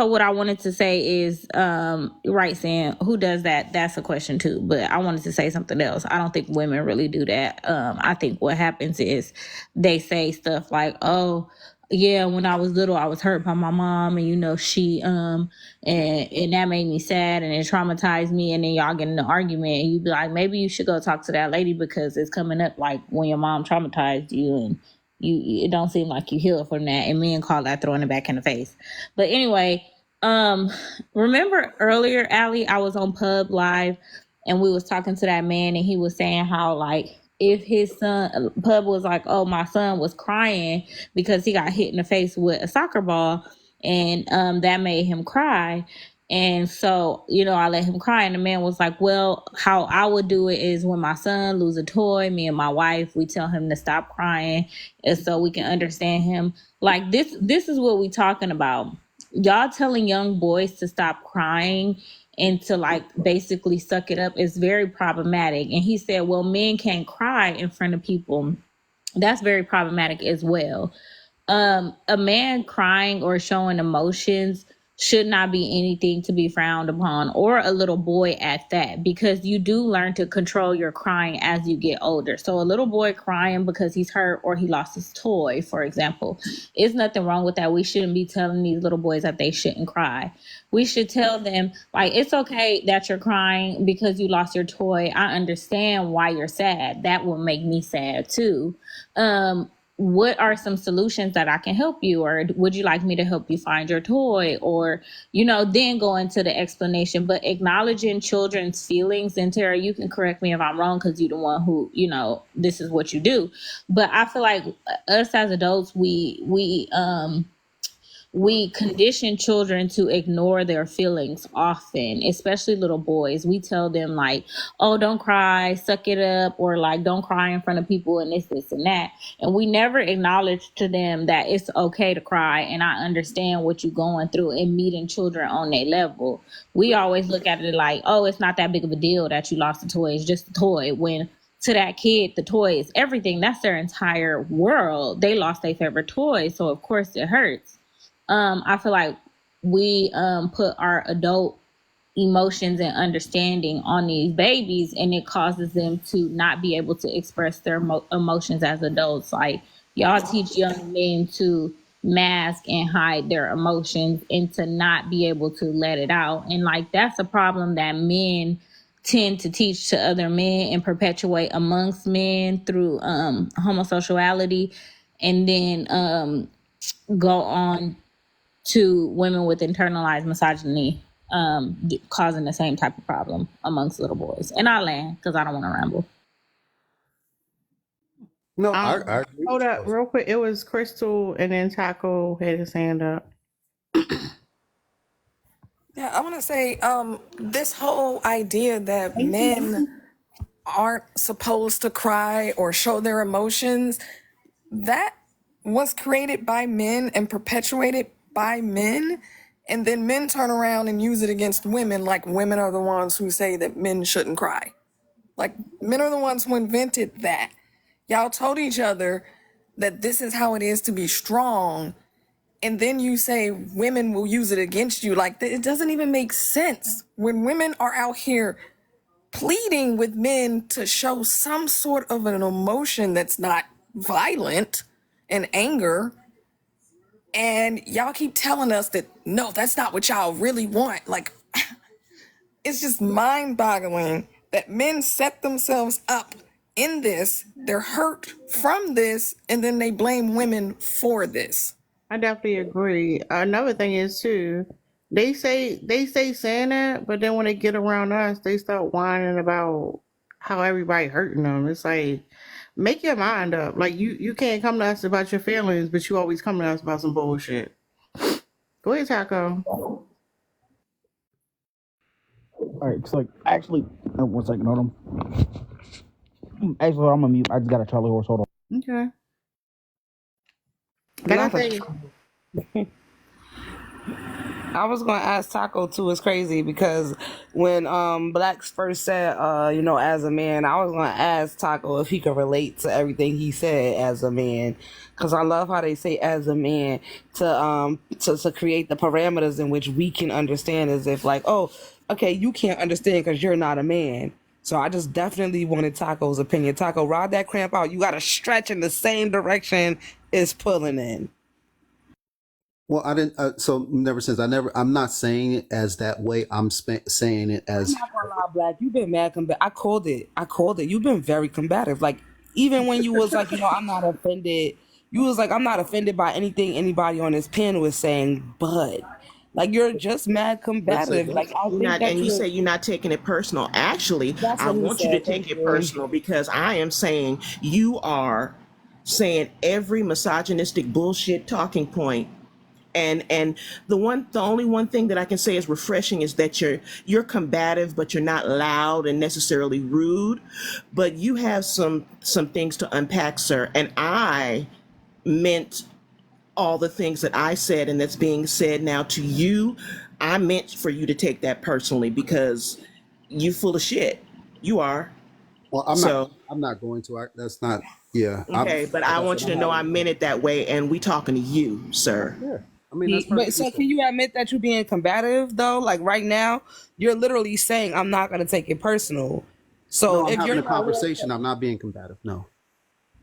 what I wanted to say is, right, saying who does that, that's a question too, but I wanted to say something else. I don't think women really do that. I think what happens is they say stuff like, oh yeah, when I was little I was hurt by my mom, and she and that made me sad and it traumatized me, and then y'all get in an argument and you be like, maybe you should go talk to that lady because it's coming up like when your mom traumatized you, and it don't seem like you healed from that, and men call that throwing it back in the face. But anyway, remember earlier, Allie, I was on Pub Live and we was talking to that man, and he was saying how, like, if his son, Pub was like, oh, my son was crying because he got hit in the face with a soccer ball, and that made him cry. And so, I let him cry. And the man was like, well, how I would do it is when my son lose a toy, me and my wife, we tell him to stop crying, and so we can understand him. Like, this is what we talking about. Y'all telling young boys to stop crying and to, like, basically suck it up is very problematic. And he said, well, men can't cry in front of people. That's very problematic as well. A man crying or showing emotions should not be anything to be frowned upon, or a little boy at that, because you do learn to control your crying as you get older. So a little boy crying because he's hurt or he lost his toy, for example, is nothing wrong with that. We shouldn't be telling these little boys that they shouldn't cry. We should tell them, like, it's okay that you're crying because you lost your toy. I understand why you're sad. That will make me sad too. What are some solutions that I can help you, or would you like me to help you find your toy, or then go into the explanation. But acknowledging children's feelings, and Tara, you can correct me if I'm wrong because you're the one who this is what you do, but I feel like us as adults, we condition children to ignore their feelings often, especially little boys. We tell them, like, oh, don't cry, suck it up, or like, don't cry in front of people, and this and that. And we never acknowledge to them that it's okay to cry, and I understand what you're going through, and meeting children on their level. We always look at it like, oh, it's not that big of a deal that you lost a toy. It's just a toy. When to that kid, the toy is everything. That's their entire world. They lost their favorite toy, so of course it hurts. I feel like we put our adult emotions and understanding on these babies, and it causes them to not be able to express their emotions as adults. Like, y'all teach young men to mask and hide their emotions and to not be able to let it out. And like, that's a problem that men tend to teach to other men and perpetuate amongst men through homosexuality, and then go on to women with internalized misogyny, causing the same type of problem amongst little boys. And I land because I don't want to ramble. No, I agree Hold with you up, both. real quick. It was Crystal, and then Taco had his hand up. Yeah, I want to say this whole idea that men aren't supposed to cry or show their emotions, that was created by men and perpetuated by men. And then men turn around and use it against women, like women are the ones who say that men shouldn't cry. Like, men are the ones who invented that. Y'all told each other that this is how it is to be strong, and then you say women will use it against you. Like, it doesn't even make sense. When women are out here pleading with men to show some sort of an emotion that's not violent and anger, and y'all keep telling us that no, that's not what y'all really want. Like, it's just mind-boggling that men set themselves up in this, they're hurt from this, and then they blame women for this. I definitely agree. Another thing is too, they say saying that, but then when they get around us, they start whining about how everybody hurting them. It's like, make your mind up. Like, you can't come to us about your feelings, but you always come to us about some bullshit. Go ahead, Taco. All right, so like, actually, 1 second, hold on. Actually, I'm gonna mute. I just got a Charlie horse. Hold on. Okay. Like I Not a- say, I was gonna ask Taco too. It's crazy because when Blacks first said as a man, I was gonna ask Taco if he could relate to everything he said as a man, because I love how they say as a man to create the parameters in which we can understand, as if like, oh, okay, you can't understand because you're not a man. So I just definitely wanted Taco's opinion. Taco, ride that cramp out. You got to stretch in the same direction it's pulling in. Well, I didn't. So never since I'm not saying it as that way. I'm saying it I'm as not gonna lie, Black. You've been mad combative. I called it. You've been very combative. Like, even when you was like, I'm not offended. You was like, I'm not offended by anything anybody on this panel is saying, but like, you're just mad combative. Listen, Like, I you're think not, that and you say you're not taking it personal. Actually, that's I what he want you to said. take Thank it you. personal because I am saying you are saying every misogynistic bullshit talking point And the only one thing that I can say is refreshing is that you're combative, but you're not loud and necessarily rude, but you have some things to unpack, sir. And I meant all the things that I said and that's being said now to you. I meant for you to take that personally because you full of shit. You are. Well, I'm not. So I'm not going to. That's not. Yeah. okay, but Like I I said, want you I'm to know having I a good. meant it that way, and we talking to you, Oh sir. yeah. I mean, that's But perfectly so fair. can you admit that you're being combative though? Like right now, you're literally saying I'm not gonna take it personal. So No, I'm if you're having a not willing conversation. I'm not being combative. No.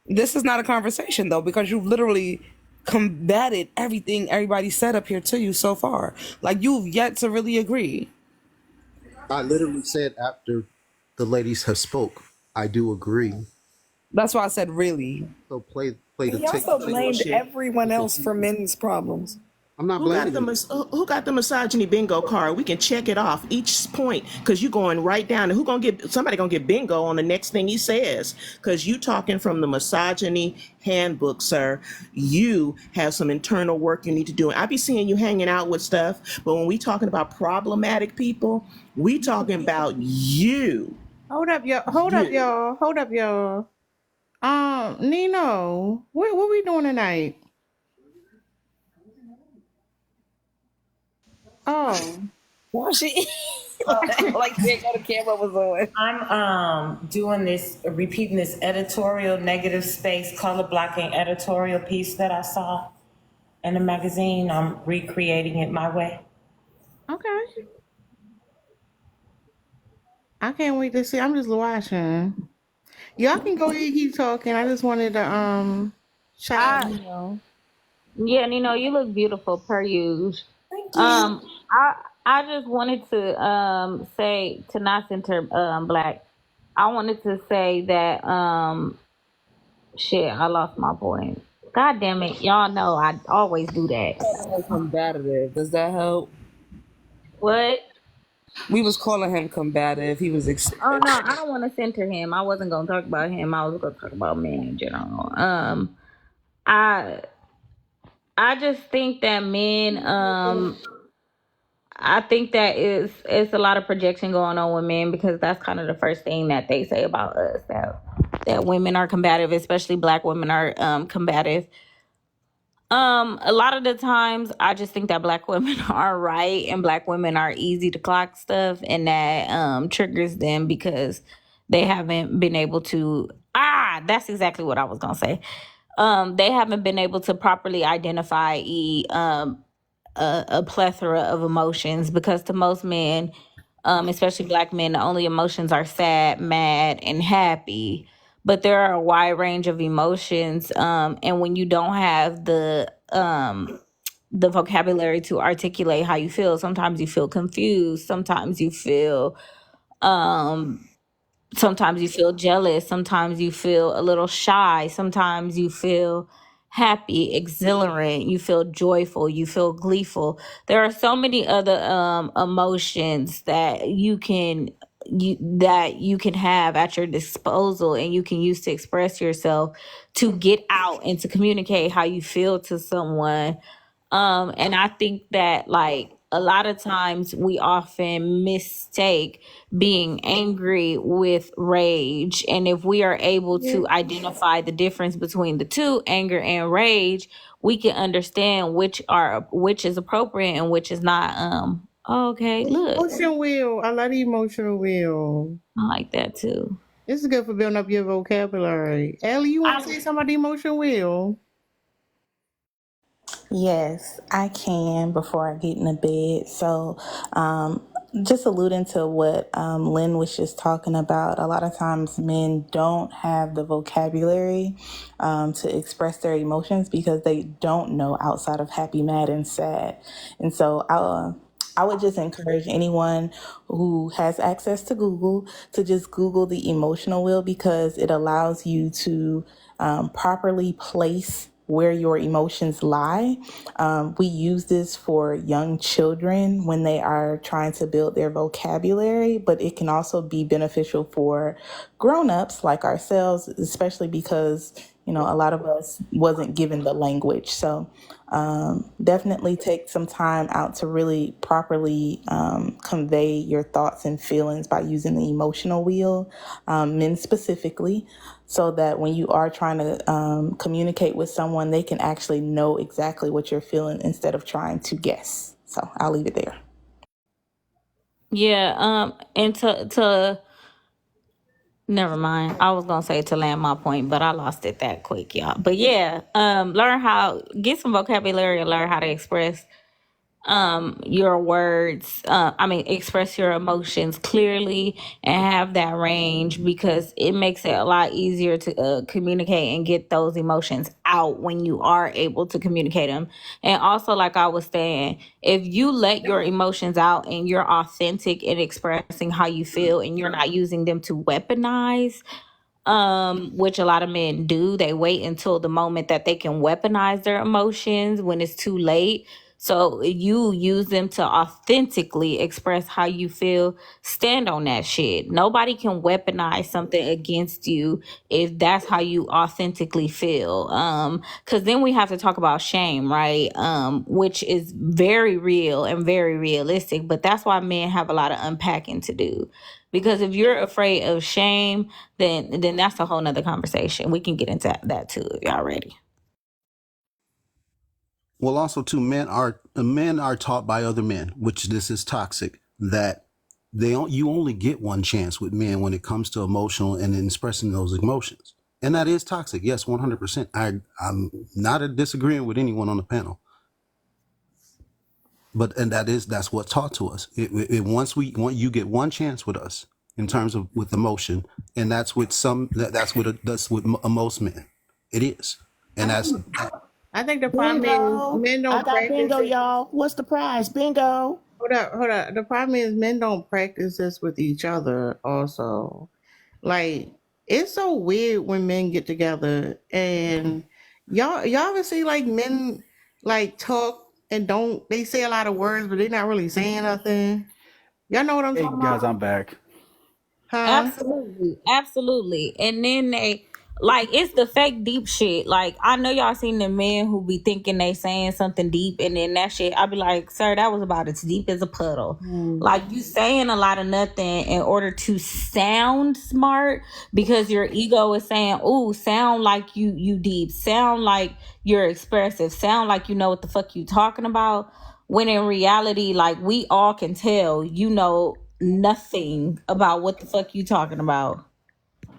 this is not a conversation though, because you've literally combated everything everybody said up here to you so far. Like you've yet to really agree. I literally said after the ladies have spoke, I do agree. That's why I said really. So play the He tape. also Some blamed bullshit. everyone else for men's problems. I'm not Who got blaming the you. who got the misogyny bingo card? We can check it off each point because you going right down. And who gonna get somebody gonna get bingo on the next thing he says? Because you talking from the misogyny handbook, sir. You have some internal work you need to do. And I be seeing you hanging out with stuff, but when we talking about problematic people, we talking about you. Hold up, y'all. Hold up, You. y'all. Hold up, y'all. Nino, what we doing tonight? Oh, Why she like they go the camera was on? I'm doing this, repeating this editorial negative space color blocking editorial piece that I saw in the magazine. I'm recreating it my way. okay. I can't wait to see. I'm just watching. Y'all can go ahead and keep talking. I just wanted to shout out I Nino. Yeah, you look beautiful per usual. Thank you. I just wanted to say to not center black. I wanted to say that shit. I lost my point. God damn it, y'all know I always do that. Calling him combative. Does that help? What? We was calling him combative. He was Oh no, I don't want to center him. I wasn't gonna talk about him. I was gonna talk about men in general. I I just think that men I think that is it's a lot of projection going on with men because that's kind of the first thing that they say about us that women are combative, especially black women are combative. A lot of the times I just think that black women are right and black women are easy to clock stuff and that triggers them because they haven't been able to that's exactly what I was gonna say. They haven't been able to properly identify a plethora of emotions because to most men, especially black men, the only emotions are sad, mad, and happy. But there are a wide range of emotions, and when you don't have the vocabulary to articulate how you feel, sometimes you feel confused, um, sometimes you feel jealous, sometimes you feel a little shy, sometimes you feel happy, exhilarant, you feel joyful, you feel gleeful. There are so many other emotions that you can have at your disposal and you can use to express yourself, to get out and to communicate how you feel to someone. And I think that like a lot of times we often mistake being angry with rage. And if we are able to identify the difference between the two, anger and rage, we can understand which is appropriate and which is not. Okay, look, Emotion wheel. I love the emotional wheel. I like that too. This is good for building up your vocabulary. Ellie, you want to say something about the emotion wheel? Yes, I can before I get in the bed. So, just alluding to what Lynn was just talking about, a lot of times men don't have the vocabulary to express their emotions because they don't know outside of happy, mad, and sad. And so, I would just encourage anyone who has access to Google to just Google the emotional wheel because it allows you to properly place where your emotions lie. We use this for young children when they are trying to build their vocabulary, but it can also be beneficial for grown-ups like ourselves, especially because A lot of us wasn't given the language. So definitely take some time out to really properly convey your thoughts and feelings by using the emotional wheel, men specifically, so that when you are trying to communicate with someone, they can actually know exactly what you're feeling instead of trying to guess. So I'll leave it there. Yeah, and to never mind. I was gonna say to land my point, but I lost it that quick, y'all. But yeah, learn how get some vocabulary and learn how to express your words, express your emotions clearly and have that range, because it makes it a lot easier to communicate and get those emotions out when you are able to communicate them. And also, like I was saying, if you let your emotions out and you're authentic in expressing how you feel and you're not using them to weaponize, which a lot of men do. They wait until the moment that they can weaponize their emotions when it's too late. So you use them to authentically express how you feel. Stand on that shit. Nobody can weaponize something against you if that's how you authentically feel. Because then we have to talk about shame, right? Which is very real and very realistic. But that's why men have a lot of unpacking to do. Because if you're afraid of shame, then that's a whole nother conversation. We can get into that too if y'all ready. Well, also too, men are taught by other men, which this is toxic. That you only get one chance with men when it comes to emotional and expressing those emotions, and that is toxic. Yes, 100%. I'm not disagreeing with anyone on the panel, but and that's what's taught to us. Once you get one chance with us in terms of with emotion, and that's with most men. It is, and that's. I think the problem is Bingo. men I don't got practice bingo, it. y'all. What's the prize? Bingo. Hold up. The problem is men don't practice this with each other also. Like, it's so weird when men get together and y'all ever see like men like talk and don't they say a lot of words but they're not really saying nothing. Y'all know what I'm Hey talking guys, about? I'm back. Huh? Absolutely, absolutely. And then they like it's the fake deep shit. Like I know y'all seen the men who be thinking they saying something deep, and then that shit, I be like, sir, that was about as deep as a puddle. Like you saying a lot of nothing in order to sound smart because your ego is saying, "Ooh, sound like you deep, sound like you're expressive, sound like you know what the fuck you talking about." When in reality, like we all can tell, you know nothing about what the fuck you talking about.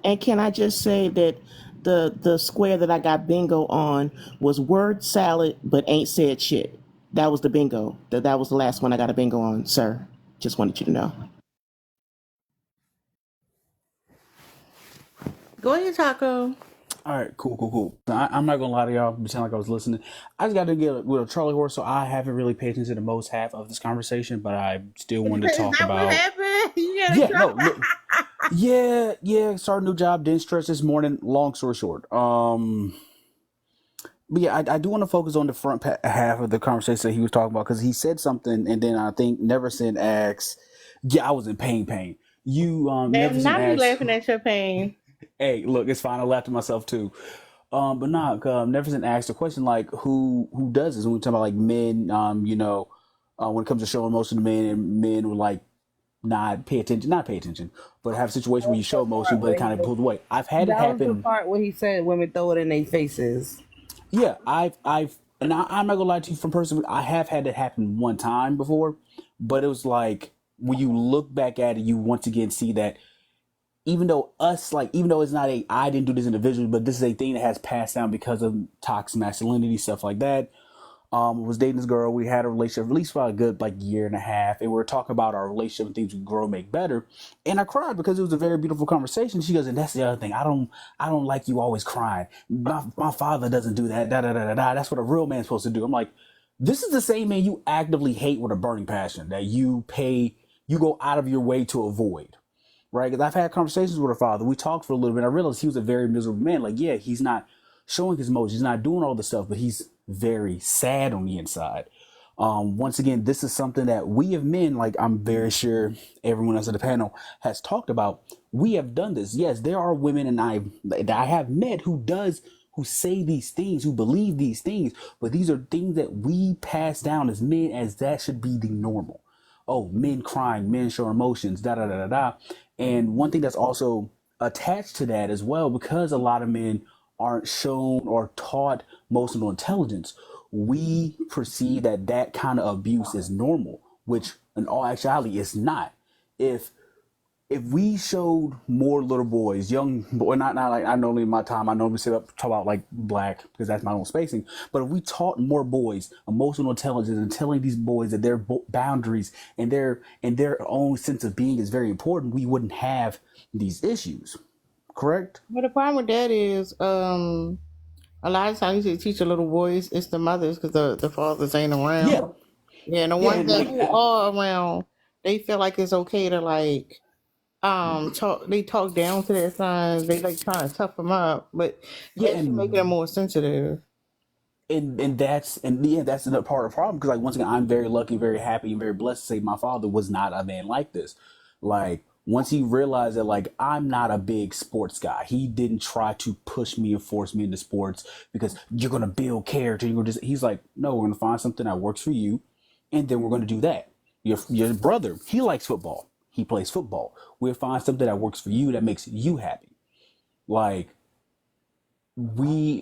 And can I just say that the square that I got bingo on was word salad, but ain't said shit. That was the bingo. That was the last one I got a bingo on, sir. Just wanted you to know. Go ahead, Taco. All right, cool. I'm not gonna lie to y'all. It sound like I was listening. I just got to get with a Charlie horse, so I haven't really paid attention to the most half of this conversation. But I still wanted to Is talk that what about. happened? You gotta Yeah, no, try. look, yeah. Start a new job. Didn't stress this morning. Long story short, but yeah, I do want to focus on the front half of the conversation that he was talking about because he said something, and then I think Neverson asks, "Yeah, I was in pain." You And Neverson now you asks, laughing at your pain. "Hey, look, it's fine. I laughed at myself too." But nah, Neverson asked a question like, "Who does this?" When we talk about like men, when it comes to showing emotion to men, and men would like not pay attention, but have a situation where you show emotion, but it kind of pulls away. I've had it That was the happen. part where he said women throw it in their faces. Yeah, I'm not gonna lie to you from person. I have had it happen one time before, but it was like when you look back at it, you once again see that even though it's not I didn't do this individually, but this is a thing that has passed down because of toxic masculinity, stuff like that. Was dating this girl. We had a relationship at least for a good like year and a half, and we were talking about our relationship and things we grow, make better. And I cried because it was a very beautiful conversation. She goes, and that's the other thing. I don't like you always crying. My father doesn't do that. Da da da da da. That's what a real man's supposed to do. I'm like, this is the same man you actively hate with a burning passion that you go out of your way to avoid, right? Because I've had conversations with her father. We talked for a little bit. I realized he was a very miserable man. Like, yeah, he's not showing his emotions, he's not doing all this stuff, but he's very sad on the inside. Once again, this is something that we have men, like I'm very sure everyone else at the panel has talked about. We have done this. Yes, there are women, and that I have met who say these things, who believe these things, but these are things that we pass down as men as that should be the normal. Oh, men crying, men show emotions, da da da da da. And one thing that's also attached to that as well, because a lot of men aren't shown or taught emotional intelligence, we perceive that that kind of abuse is normal, which in all actuality is not. If we showed more little boys, young boy, not like I normally in my time, I normally talk about like black because that's my own spacing. But if we taught more boys emotional intelligence and telling these boys that their boundaries and their own sense of being is very important, we wouldn't have these issues. Correct? But the problem with that is, a lot of times you teach the little boys, it's the mothers because the fathers ain't Yeah, around. Yeah, and the yeah, ones and that like who are around, they feel like it's okay to like talk. They talk down to their sons. They like trying to tough them up, but yeah, that should make them and more sensitive. and yeah, that's another part of the problem because like once again I'm very lucky, very happy, and very blessed to say my father was not a man like this. Like once he realized that like I'm not a big sports guy, he didn't try to push me and force me into sports because you're gonna build character. You're gonna just he's like, no, we're gonna find something that works for you, and then we're gonna do that. Your brother, he likes football. He plays football. We'll find something that works for you that makes you happy. Like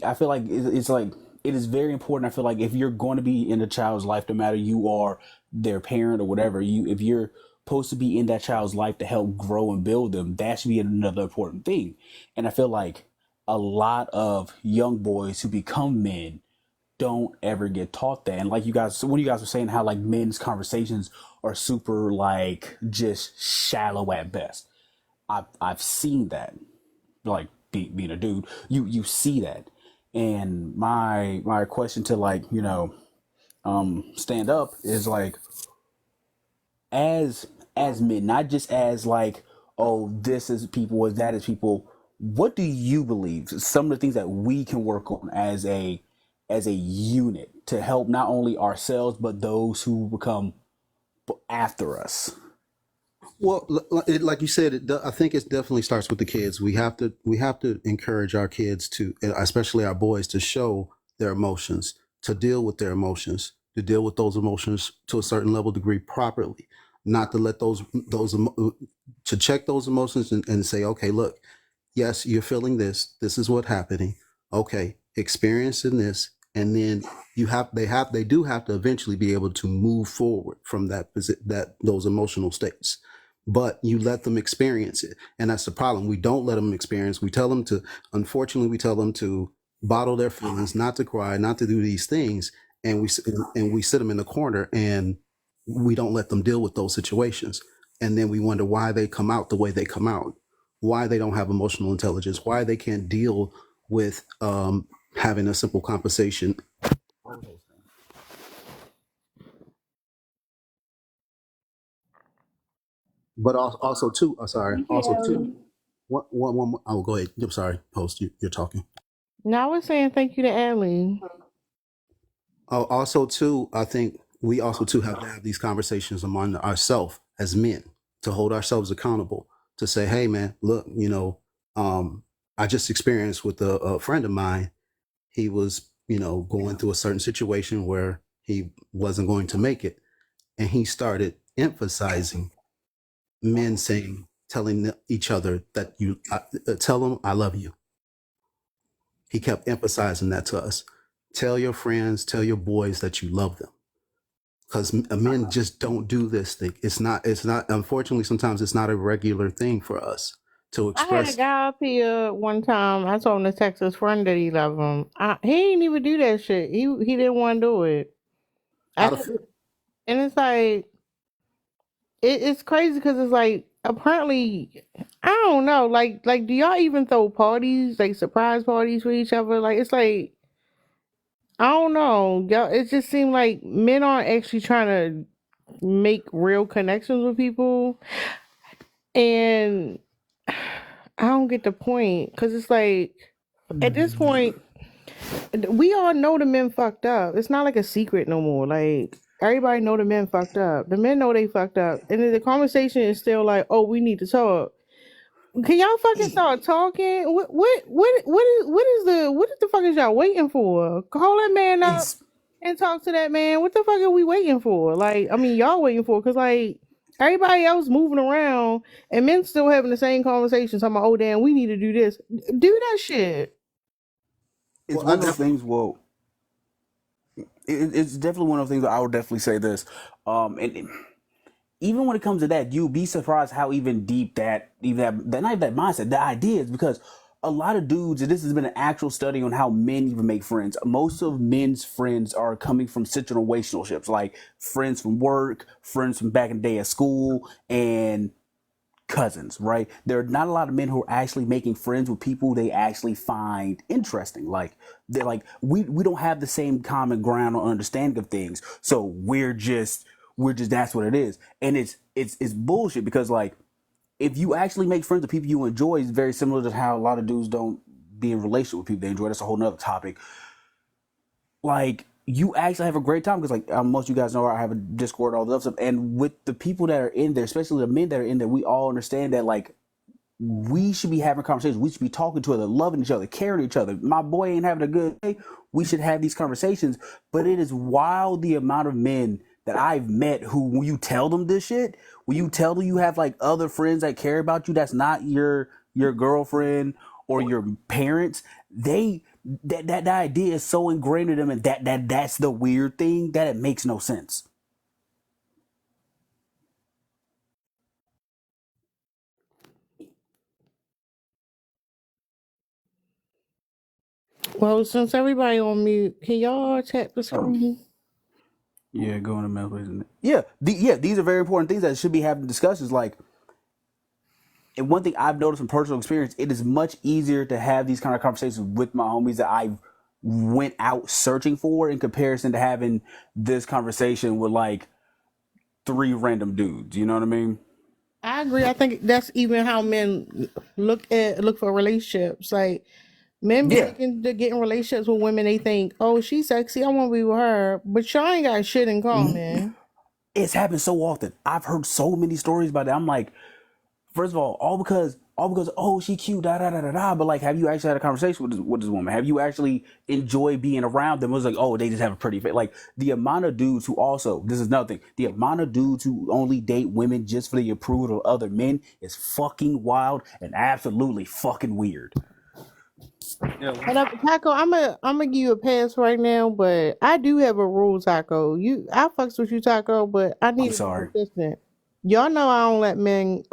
I feel like it's like it is very important. I feel like if you're going to be in a child's life, no matter you are their parent or whatever, if you're supposed to be in that child's life to help grow and build them, that should be another important thing. And I feel like a lot of young boys who become men don't ever get taught that. And like you guys, so when you guys were saying how like men's conversations are super like just shallow at best, I've seen that like being a dude, you see that. And my question to like stand up is like as men, not just as like oh this is people or that is people. What do you believe? Some of the things that we can work on as a unit to help not only ourselves but those who become after us. Well, like you said, I think it definitely starts with the kids. We have to encourage our kids to, especially our boys, to show their emotions, to deal with their emotions, to deal with those emotions to a certain level degree properly, not to let to check those emotions and say, okay, look, yes, you're feeling this. This is what's happening. Okay, experiencing this, and then they do have to eventually be able to move forward from those emotional states. But you let them experience it, and that's the problem. We don't let them experience. We tell them to. Unfortunately, we tell them to bottle their feelings, not to cry, not to do these things, and we sit them in the corner, and we don't let them deal with those situations, and then we wonder why they come out the way they come out, why they don't have emotional intelligence, why they can't deal with having a simple conversation. But also too, sorry, Thank you, also Ellie. too, one more, oh, go ahead. I'm sorry, Post, you're talking. Now I was saying thank you to Ellie. Oh, also too, I think we also too have to have these conversations among ourselves as men, to hold ourselves accountable, to say, hey man, look, I just experienced with a friend of mine. He was, going through a certain situation where he wasn't going to make it, and he started emphasizing men saying, telling each other that tell them I love you. He kept emphasizing that to us. Tell your friends, tell your boys that you love them, because men just don't do this thing. It's not, unfortunately, sometimes it's not a regular thing for us to I had a express. guy up here one time. I told him to text his friend that he loved him. He didn't even do that shit. He didn't want to do it. I Out of said, fear. and it's like it's crazy because it's like apparently I don't know. Like do y'all even throw parties like surprise parties for each other? Like it's like I don't know. Y'all, it just seemed like men aren't actually trying to make real connections with people, and I don't get the point because it's like at this point we all know the men fucked up. It's not like a secret no more. Like everybody know the men fucked up. The men know they fucked up, and then the conversation is still like, oh, we need to talk. Can y'all fucking start talking? What is the fuck is y'all waiting for? Call that man up It's and talk to that man. What the fuck are we waiting for? Like, I mean, y'all waiting for because like everybody else moving around and men still having the same conversations. Talking about, oh damn, we need to do this. Do that shit. it's Well, I one of those definitely. things. Well, it's definitely one of those things. That I would definitely say this. And even when it comes to that, you'll be surprised how even deep that even that not even that mindset, the idea is because a lot of dudes, and this has been an actual study on how men even make friends. Most of men's friends are coming from situationships, like friends from work, friends from back in the day at school, and cousins, right? There are not a lot of men who are actually making friends with people they actually find interesting. Like they're like we don't have the same common ground or understanding of things, so we're just that's what it is, and it's bullshit because like if you actually make friends with people you enjoy, it's very similar to how a lot of dudes don't be in relationship with people they enjoy. That's a whole nother topic. Like you actually have a great time because like most of you guys know I have a Discord, all the stuff, and with the people that are in there, especially the men that are in there, we all understand that like we should be having conversations. We should be talking to each other, loving each other, caring each other. My boy ain't having a good day. We should have these conversations. But it is wild the amount of men that I've met who, when you tell them this shit, when you tell them you have like other friends that care about you, that's not your girlfriend or your parents, that idea is so ingrained in them, and that's the weird thing that it makes no sense. Well, since everybody on mute, can y'all tap the screen? Yeah, going to Melbourne. These are very important things that should be having discussions. Like, and one thing I've noticed from personal experience, it is much easier to have these kind of conversations with my homies that I went out searching for in comparison to having this conversation with like three random dudes. You know what I mean? I agree. I think that's even how men look for relationships. Like men be Yeah, looking to get in relationships with women. They think, oh, she's sexy. I want to be with her, but y'all ain't got shit in common. it's happened so often. I've heard so many stories about that. I'm like, first of all because oh she cute da. But like, have you actually had a conversation with this woman? Have you actually enjoyed being around them? It was like, oh, they just have a pretty face. Like the amount of dudes who also, this is nothing, the amount of dudes who only date women just for the approval of other men is fucking wild and absolutely fucking weird. And Taco, I'm gonna give you a pass right now, but I do have a rule, Taco. I fucks with you, Taco, but I need I'm to be sorry. consistent. Y'all know I don't let men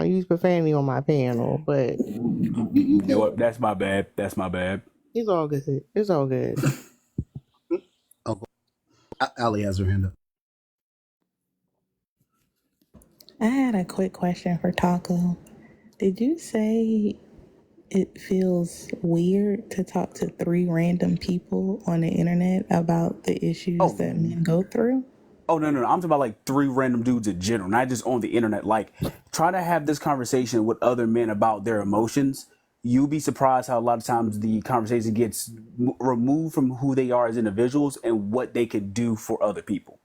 use profanity on my panel, but you You know can. what? That's my bad. That's my bad. It's all good. It's all good. Oh, Ali has her hand up. I had a quick question for Taco. Did you say it feels weird to talk to three random people on the internet about the issues Oh, that men go through? Oh no. I'm talking about like three random dudes in general, not just on the internet. Like try to have this conversation with other men about their emotions. You'll be surprised how a lot of times the conversation gets removed from who they are as individuals and what they can do for other people.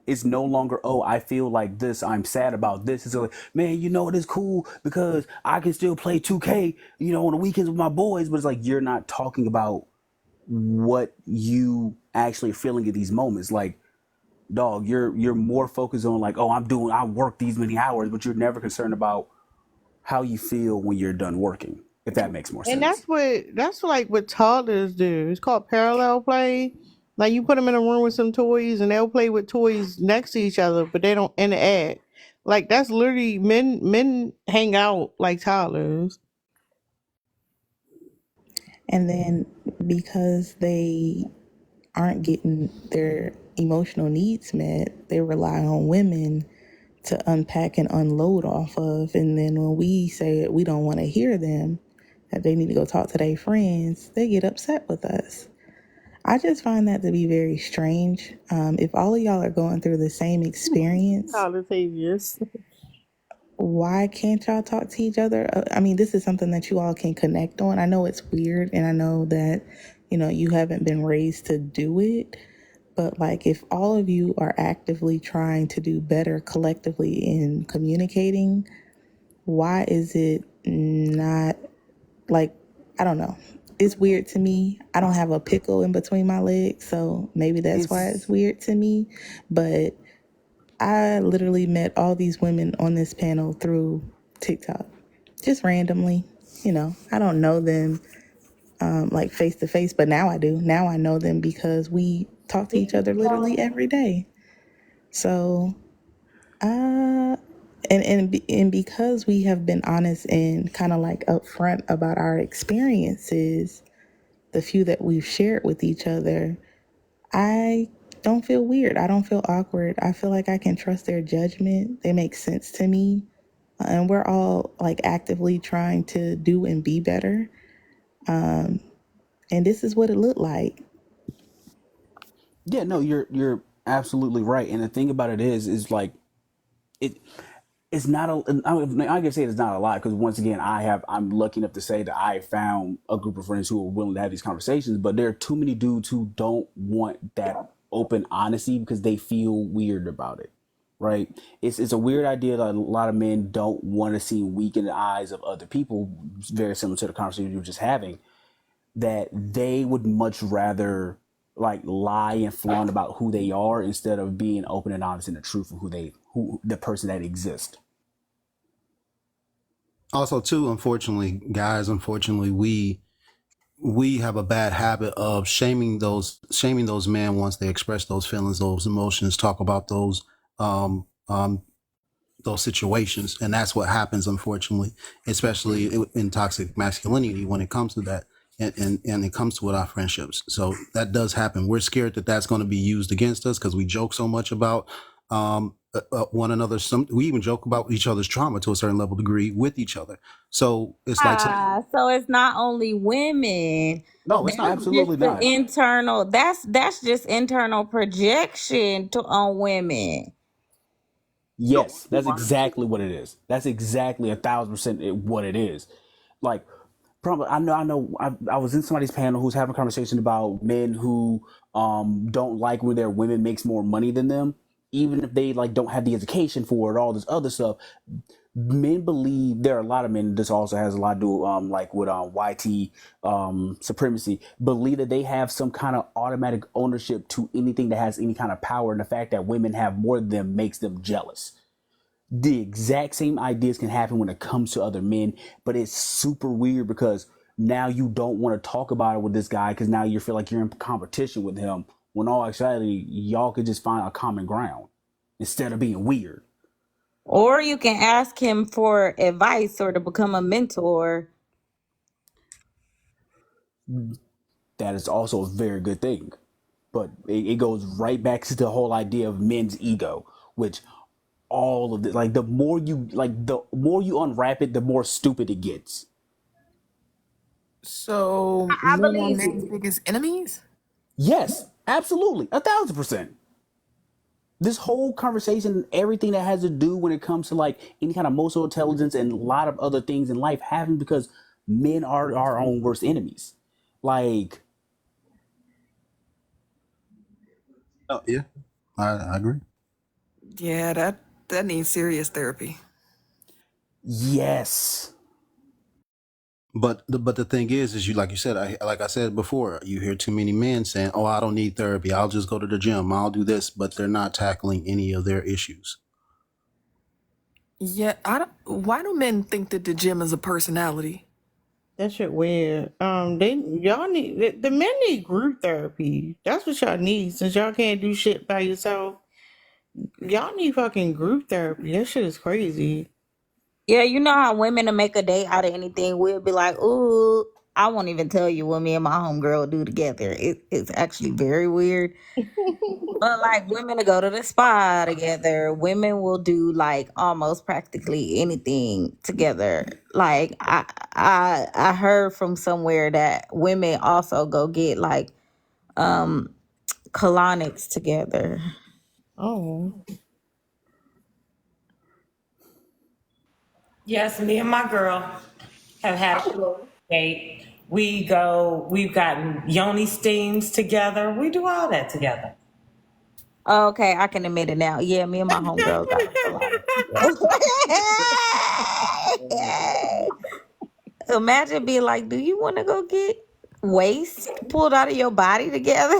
It's no longer, oh, I feel like this, I'm sad about this. It's like, man, you know it is cool because I can still play 2K, on the weekends with my boys. But it's like you're not talking about what you actually are feeling at these moments. Like, dog, you're more focused on like, oh, I work these many hours, but you're never concerned about how you feel when you're done working, if that makes more And sense. that's like what toddlers do. It's called parallel play. Like you put them in a room with some toys, and they'll play with toys next to each other, but they don't interact. Like that's literally men hang out like toddlers. And then because they aren't getting their emotional needs met, they rely on women to unpack and unload off of. And then when we say that we don't want to hear them, that they need to go talk to their friends, they get upset with us. I just find that to be very strange. If all of y'all are going through the same experience, Toddlers. why can't y'all talk to each other? I mean, this is something that you all can connect on. I know it's weird, and I know that, you haven't been raised to do it. But like, if all of you are actively trying to do better collectively in communicating, why is it not like, I don't know. It's weird to me. I don't have a pickle in between my legs, so maybe that's why it's It's weird to me. But I literally met all these women on this panel through TikTok, just randomly. I don't know them like face to face, but now I do. Now I know them because we talk to each other literally every day. So, and because we have been honest and kind of like upfront about our experiences, the few that we've shared with each other, I don't feel weird. I don't feel awkward. I feel like I can trust their judgment. They make sense to me. And we're all like actively trying to do and be better. And this is what it looked like. yeah, no, you're absolutely right. And the thing about it is like it it's not a I can say it's not a lot because once again I'm lucky enough to say that I found a group of friends who are willing to have these conversations, but there are too many dudes who don't want that open honesty because they feel weird about it. Right? It's a weird idea that a lot of men don't want to seem weak in the eyes of other people, very similar to the conversation you were just having, that they would much rather like lie and flaunt about who they are instead of being open and honest in the truth of who the person that exists. Also, too, unfortunately, guys, unfortunately, we have a bad habit of shaming those men once they express those feelings, those emotions, talk about those situations, and that's what happens, unfortunately, especially in toxic masculinity when it comes to that, and it comes to with our friendships. So that does happen. We're scared that that's going to be used against us because we joke so much about one another. We even joke about each other's trauma to a certain level degree with each other. So it's like So it's not only women. No, it's not That's absolutely just the not. internal. That's just internal projection on women. Yes, that's exactly what it is. That's exactly 1,000% what it is. Like, probably, I was in somebody's panel who's having a conversation about men who don't like when their women makes more money than them, even if they like don't have the education for it, all this other stuff. Men believe there are a lot of men. This also has a lot to do, like with YT supremacy. Believe that they have some kind of automatic ownership to anything that has any kind of power, and the fact that women have more than them makes them jealous. The exact same ideas can happen when it comes to other men, but it's super weird because now you don't want to talk about it with this guy because now you feel like you're in competition with him. When all actually y'all could just find a common ground instead of being weird. Or you can ask him for advice or to become a mentor. That is also a very good thing. But it goes right back to the whole idea of men's ego, which all of this, like the more you unwrap it, the more stupid it gets. So I men are believe men's you. biggest enemies? Yes, absolutely, 1,000%. This whole conversation, everything that has to do when it comes to like any kind of emotional intelligence and a lot of other things in life happen because men are our own worst enemies. Like, oh yeah, I agree. Yeah, that needs serious therapy. yes, But the thing is you like you said, like I said before, you hear too many men saying, "Oh, I don't need therapy. I'll just go to the gym. I'll do this," but they're not tackling any of their issues. Yeah, I don't. Why do men think that the gym is a personality? That shit weird. Y'all need the men need group therapy. That's what y'all need. Since y'all can't do shit by yourself, y'all need fucking group therapy. That shit is crazy. Yeah, you know how women to make a day out of anything, we'll be like, ooh, I won't even tell you what me and my homegirl do together. It's actually very weird. But like women to go to the spa together, women will do like almost practically anything together. Like I heard from somewhere that women also go get like colonics together. Oh, Yes, me and my girl have had a date. We've gotten yoni steams together. We do all that together. Okay, I can admit it now. Yeah, me and my homegirl got colonics together. Imagine being like, do you want to go get waste pulled out of your body together?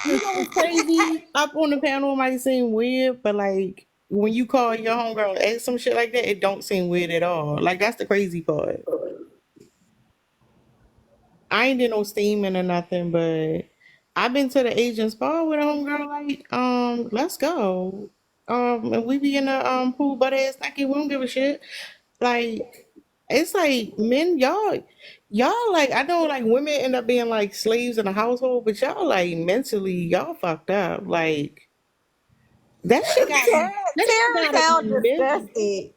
You know what's crazy? Up on the panel might seem weird, but like when you call your homegirl and ask some shit like that, it don't seem weird at all. Like that's the crazy part. I ain't did no steaming or nothing, but I've been to the Asian spa with a homegirl like, let's go. And we be in the pool butt ass naked, we don't give a shit. Like it's like men, y'all like I know like women end up being like slaves in the household, but y'all like mentally y'all fucked up. Like that shit got Tara, that shit Tara gotta sound be miserable. disgusted.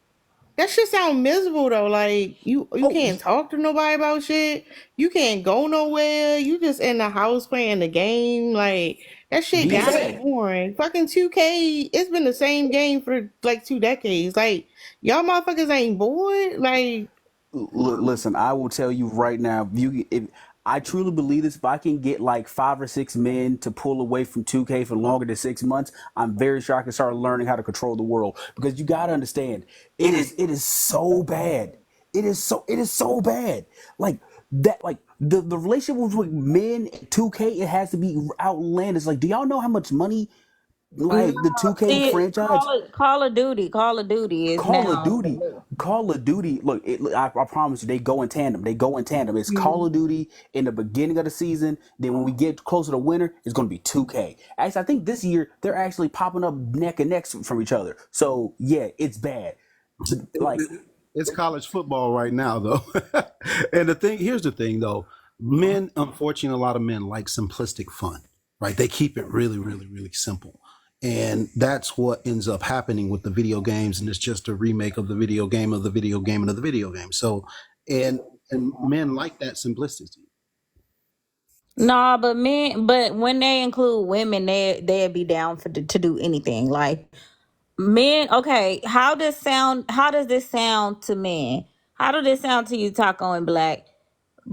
That shit sound miserable though. Like you Oh, can't talk to nobody about shit. You can't go nowhere. You just in the house playing the game. Like that shit Being gotta be sad. boring. Fucking 2K. It's been the same game for like 2 decades. Like y'all motherfuckers ain't bored. Like Listen, I will tell you right now. If I truly believe this, if I can get like 5 or 6 men to pull away from 2K for longer than 6 months, I'm very sure I can start learning how to control the world. Because you gotta understand, it is so bad. It is so bad. Like that. Like the relationship with men 2K, it has to be outlandish. Like, do y'all know how much money No, like the 2K see, franchise? Call of Duty. Call of Duty is Call of now the Duty, new. Call of Duty. Look, I promise you, they go in tandem. They go in tandem. It's Call of Duty in the beginning of the season. Then when we get closer to winter, it's going to be 2K. Actually, I think this year they're actually popping up neck and neck from each other. So yeah, it's bad. Like it's college football right now, though. And here's the thing, though. Men, unfortunately, a lot of men like simplistic fun, right? They keep it really, really, really simple. And that's what ends up happening with the video games. And it's just a remake of the video game of the video game and of the video game. So, and, and men like that simplicity. Nah, but when they include women, they'd be down to do anything. Like men, okay. How does this sound to men? How does this sound to you, Taco and Black?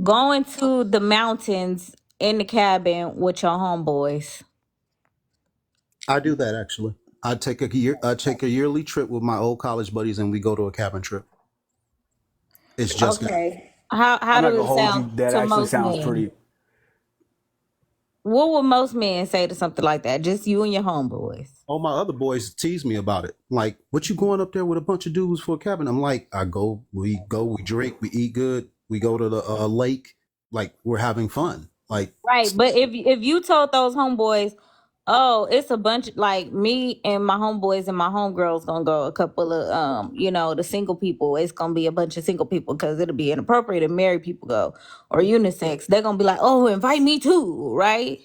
Going to the mountains in the cabin with your homeboys. I do that actually. I take a yearly trip with my old college buddies and we go to a cabin trip. It's just Okay. How I'm not does gonna it hold sound you. That to actually most sounds men? pretty. What would most men say to something like that? Just you and your homeboys. all my other boys tease me about it. Like, what you going up there with a bunch of dudes for a cabin? I'm like, we drink, we eat good, we go to the lake, like we're having fun. Like, Right, but if you told those homeboys, oh, it's a bunch like me and my homeboys and my homegirls gonna go, a couple of the single people, it's gonna be a bunch of single people because it'll be inappropriate if married people go or unisex. They're gonna be like, oh, invite me too, right?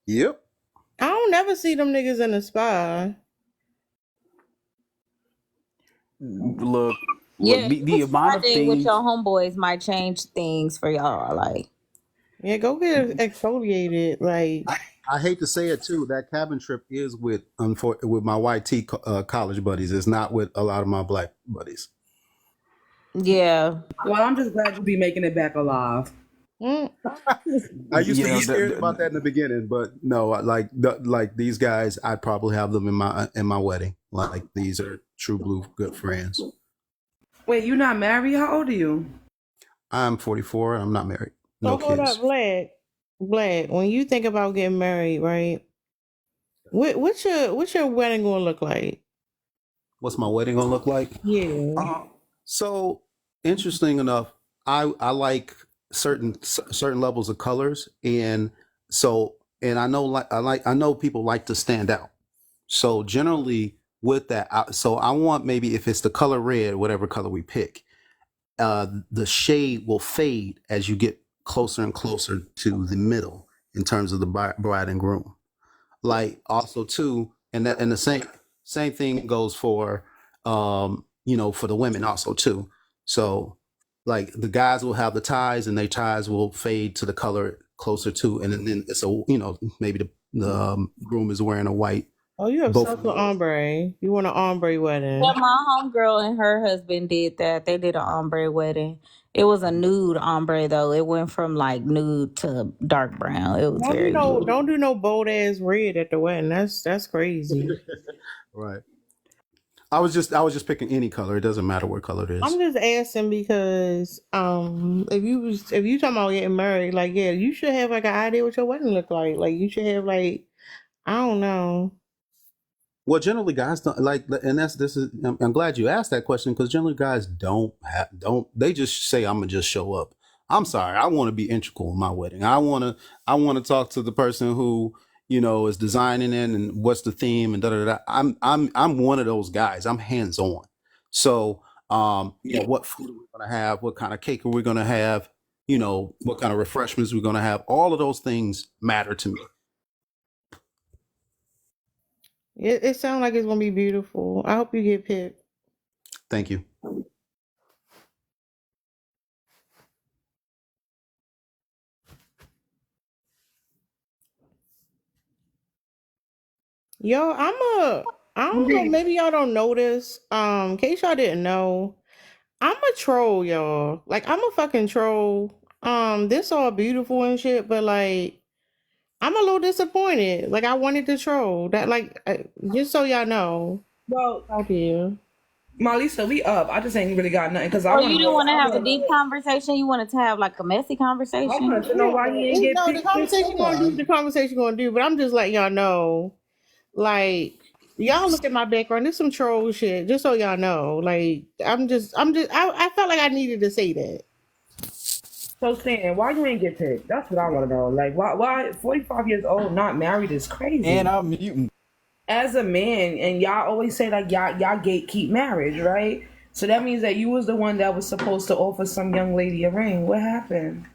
yep, I don't never see them niggas in the spa. Look. Yeah, The you amount spot of day with your things. homeboys might change things for y'all. Like, Yeah, go get exfoliated. Like I hate to say it too. That cabin trip is with my YT college buddies. It's not with a lot of my black buddies. yeah. Well, I'm just glad you be making it back alive. mm, I used You to be know, scared about that in the beginning, but no, like these guys, I'd probably have them in my wedding. Like these are true blue good friends. Wait, you not married? How old are you? I'm 44 and I'm not married, so no hold up, kids. Black. When you think about getting married, right? What's your wedding gonna look like? What's my wedding gonna look like? Yeah. So interesting enough, I like certain levels of colors, and so and I know people like to stand out. So generally with that, so I want maybe if it's the color red, whatever color we pick, the shade will fade as you get closer and closer to the middle in terms of the bride and groom. Like also too, and the same thing goes for for the women also too. So like the guys will have the ties and their ties will fade to the color closer to, and then it's maybe the groom is wearing a white. Oh, you Both obsessed with ombre. You want an ombre Yeah, wedding. my homegirl and her husband did that. They did an ombre wedding. It was a nude ombre though. It went from like nude to dark brown. It was very cute. Don't do no bold ass red at the wedding. That's crazy. right. I was just picking any color. It doesn't matter what color it I'm is. just asking because if you talking about getting married, like yeah, you should have like an idea what your wedding look like. Like you should have like I don't know. Well, generally guys don't like, and this is. I'm glad you asked that question because generally guys don't they just say I'm gonna just show up. I'm sorry, I want to be integral in my wedding. I want to talk to the person who is designing it and what's the theme and da da da. I'm one of those guys. I'm hands on. So what food are we gonna have? What kind of cake are we gonna have? What kind of refreshments we're gonna have? All of those things matter to me. It sounds like it's gonna be beautiful. I hope you get picked. Thank you. Yo, I don't know, maybe y'all don't know this. In case y'all didn't know, I'm a troll, y'all. Like I'm a fucking troll. This all beautiful and shit, but like I'm a little disappointed. Like I wanted to troll. That like just so y'all know. Well, Out here. Malisa, we up. I just ain't really got nothing because I Or want you to didn't know. want to have a deep conversation? You wanted to have like a messy I conversation? wanted to know why he ain't get No, the picked this conversation gonna do time. what the conversation gonna do, but I'm just letting y'all know. Like y'all look at my background. There's some troll shit. Just so y'all know. Like I felt like I needed to say that. So Stan, why you ain't get picked? That's what I want to know. Like why 45 years old not married is And crazy. I'm mutant. As a man, and y'all always say like y'all gatekeep marriage, right? So that means that you was the one that was supposed to offer some young lady a ring. What happened?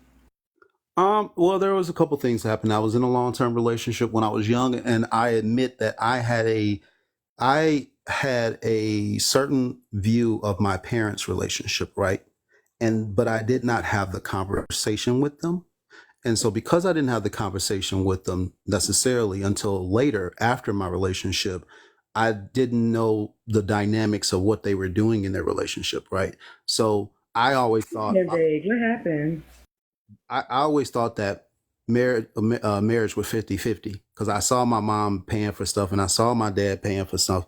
Well, there was a couple things that happened. I was in a long-term relationship when I was young, and I admit that I had a certain view of my parents' relationship, right? But I did not have the conversation with them. And so because I didn't have the conversation with them necessarily until later after my relationship, I didn't know the dynamics of what they were doing in their relationship, right? So I always thought They're vague. What happened? I always thought that marriage was 50-50 because I saw my mom paying for stuff and I saw my dad paying for stuff,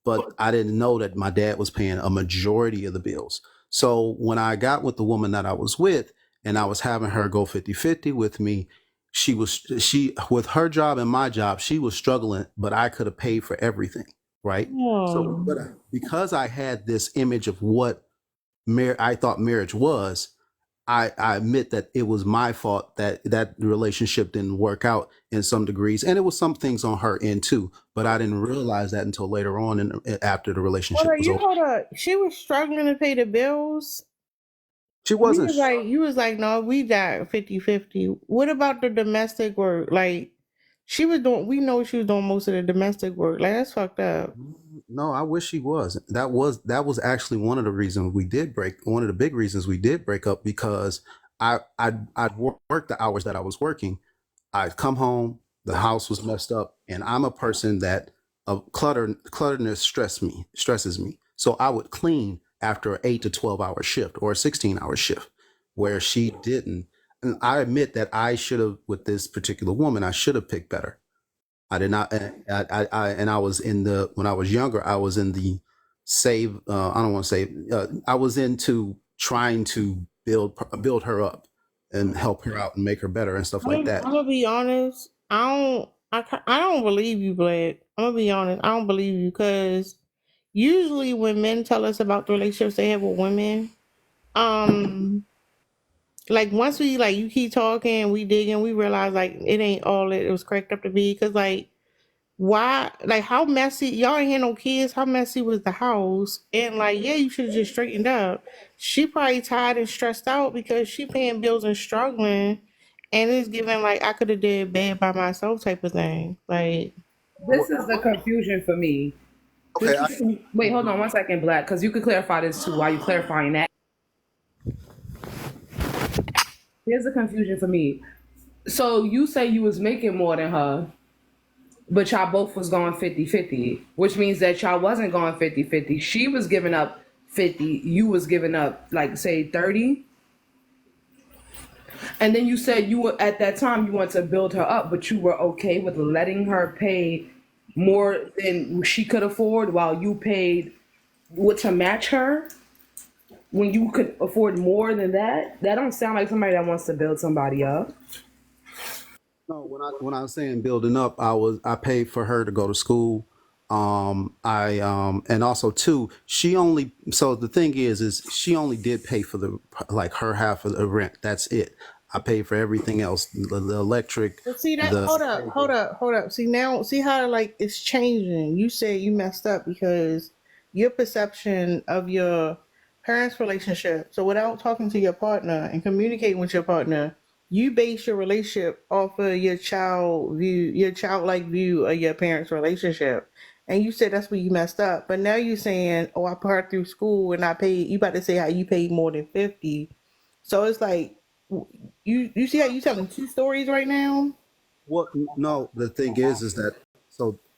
but I didn't know that my dad was paying a majority of the bills. So when I got with the woman that I was with and I was having her go 50-50 with me, she with her job and my job, she was struggling, but I could have paid for everything, right? So Oh. because I had this image of what I thought marriage was, I admit that it was my fault that that relationship didn't work out in some degrees, and it was some things on her end too. But I didn't realize that until later on, and after the relationship was over. Hold up. She was struggling to pay the bills. She wasn't. You was like, no, we got 50-50. What about the domestic work? Like she was doing we know she was doing most of the domestic work. Like that's fucked up. No, I wish she was. That was actually one of the reasons we did break. One of the big reasons we did break up because I'd work the hours that I was working. I'd come home, the house was messed up, and I'm a person that clutterness stresses me. So I would clean after an 8 to 12 hour shift or a 16-hour shift, where she didn't. And I admit that I should have, with this particular woman, I should have picked better. I did not, and I was in the when I was younger, I was in the save. I don't want to say. I was into trying to build her up and help her out and make her better and stuff like that. I'm gonna be honest. I don't believe you, Black. I'm gonna be honest. I don't believe you because usually when men tell us about the relationships they have with women, um, like once we like you keep talking, we digging, we realize like it ain't all it was cracked up to be. Cause like why, like how messy y'all ain't had no kids? How messy was the house? And like yeah, you should have just straightened up. She probably tired and stressed out because she paying bills and struggling, and it's giving like I could have did bad by myself type of thing. Like This is the confusion for me. Okay, Wait, hold on one second, Black, because you could clarify this too while you clarifying that. Here's the confusion for me. So you say you was making more than her, but y'all both was going 50-50, which means that y'all wasn't going 50-50. She was giving up 50, you was giving up like say 30. And then you said you were at that time you wanted to build her up, but you were okay with letting her pay more than she could afford while you paid to match her when you could afford more than that. That don't sound like somebody that wants to build somebody up. No, when I was saying building up, I paid for her to go to school. I and also too, she only so the thing is she only did pay for the like her half of the rent. That's it. I paid for everything else, the electric, But see that the hold up. See now, see how like it's changing. You say you messed up because your perception of your parents' relationship. So without talking to your partner and communicating with your partner, you base your relationship off of your child view, your childlike view of your parents' relationship. And you said that's where you messed up. But now you're saying, oh, I put her through school and I paid. You about to say how you paid more than 50. So it's like you see how you telling two stories right now? what? No, the thing is that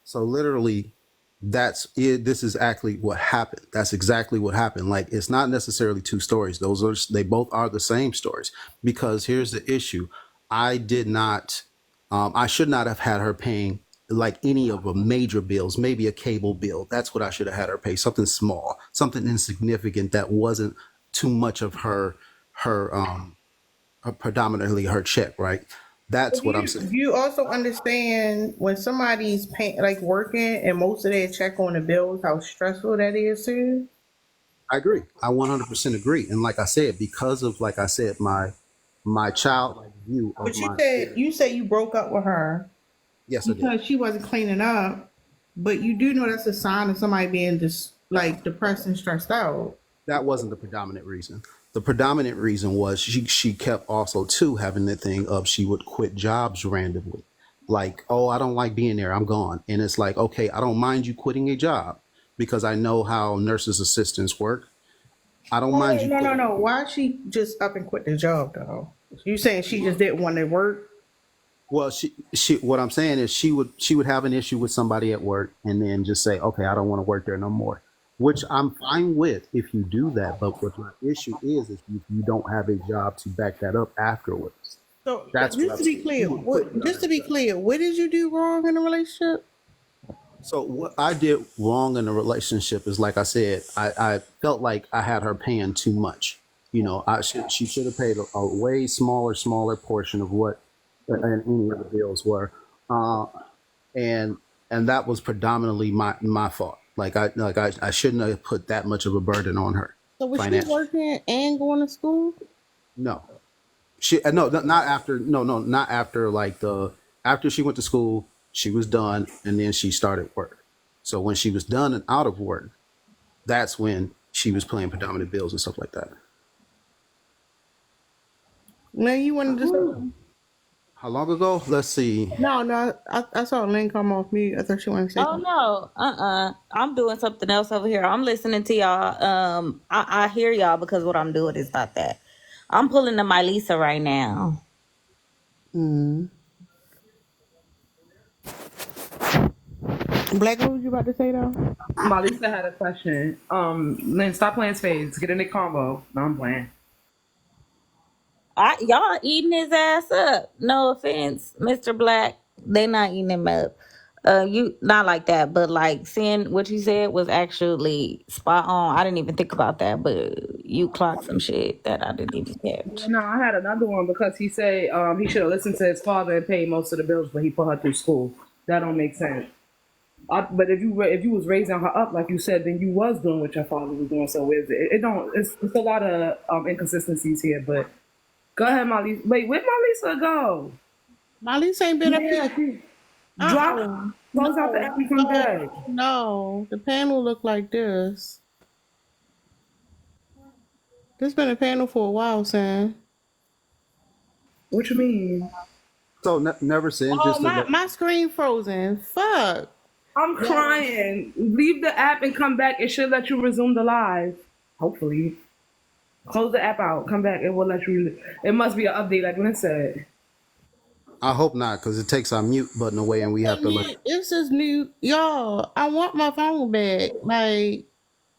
so literally, that's it. This is actually what happened. That's exactly what happened. Like it's not necessarily two stories. Those are they both are the same stories. Because here's the issue: I did not. I should not have had her paying like any of the major bills. Maybe a cable bill. That's what I should have had her pay. Something small, something insignificant that wasn't too much of her predominantly her check. Right. Do That's what I'm you, saying. do you also understand when somebody's paying, like working, and most of their check on the bills, how stressful that is too? I agree. I 100% agree. And like I said, because of like I said, my childlike view of But you my said parents. you say you broke up with her Yes, I did. because she wasn't cleaning up, but you do know that's a sign of somebody being just like depressed and stressed out. That wasn't the predominant reason. The predominant reason was she kept also too having the thing of she would quit jobs randomly. Like, oh, I don't like being there. I'm gone. And it's like, okay, I don't mind you quitting a job because I know how nurses assistants work. I don't Oh mind wait, you no, no, quitting. no. Why she just up and quit the job though? You saying she just didn't want to work? Well, she what I'm saying is she would have an issue with somebody at work and then just say, okay, I don't want to work there no more. Which I'm fine with if you do that, but what my issue is if you don't have a job to back that up afterwards. So That's what just I'm to be saying. She clear, would quit without having a job. what did you do wrong in a relationship? So what I did wrong in the relationship is, like I said, I felt like I had her paying too much. She should have paid a way smaller portion of what and any of the bills were. Uh, and that was predominantly my fault. I shouldn't have put that much of a burden on her So was she financially. working and going to school? No, she no not after not after like the after she went to school she was done and then she started work. So when she was done and out of work, that's when she was paying predominant bills and stuff like that. No, you wanted to say How long ago? Let's see. no, no. I saw Lynn come off mute. I thought she wanted to say Oh something. no, I'm doing something else over here. I'm listening to y'all. I hear y'all because what I'm doing is not that. I'm pulling the Lisa right now. Mm. Black, what was you about to say though? Malisa had a question. Lynn, stop playing spades. Get in the combo. No, I'm playing. Y'all eating his ass up. No offense, Mr. Black. They not eating him up. You not like that, but like seeing what you said was actually spot on. I didn't even think about that, but you clocked some shit that I didn't even Yeah, catch. no, I had another one because he said he should have listened to his father and paid most of the bills, but he put her through school. That don't make sense. But if you was raising her up like you said, then you was doing what your father was doing. So it don't. It's a lot of inconsistencies here. But go ahead, Molly. Wait, where'd Malisa go? Molly's ain't been up Yeah, here. she drop. Uh-uh. Close out the No, app and come no, back. no. The panel looked like this. This been a panel for a while, Sam. What you mean? So never sin, Oh, just to let. my screen frozen. Fuck. I'm crying. Leave the app and come back. It should let you resume the live. Hopefully. Close the app out. Come back. It will let you. It must be an update, like Lynn said. I hope not, because it takes our mute button away and we have to like. It's this new y'all. I want my phone back. Like,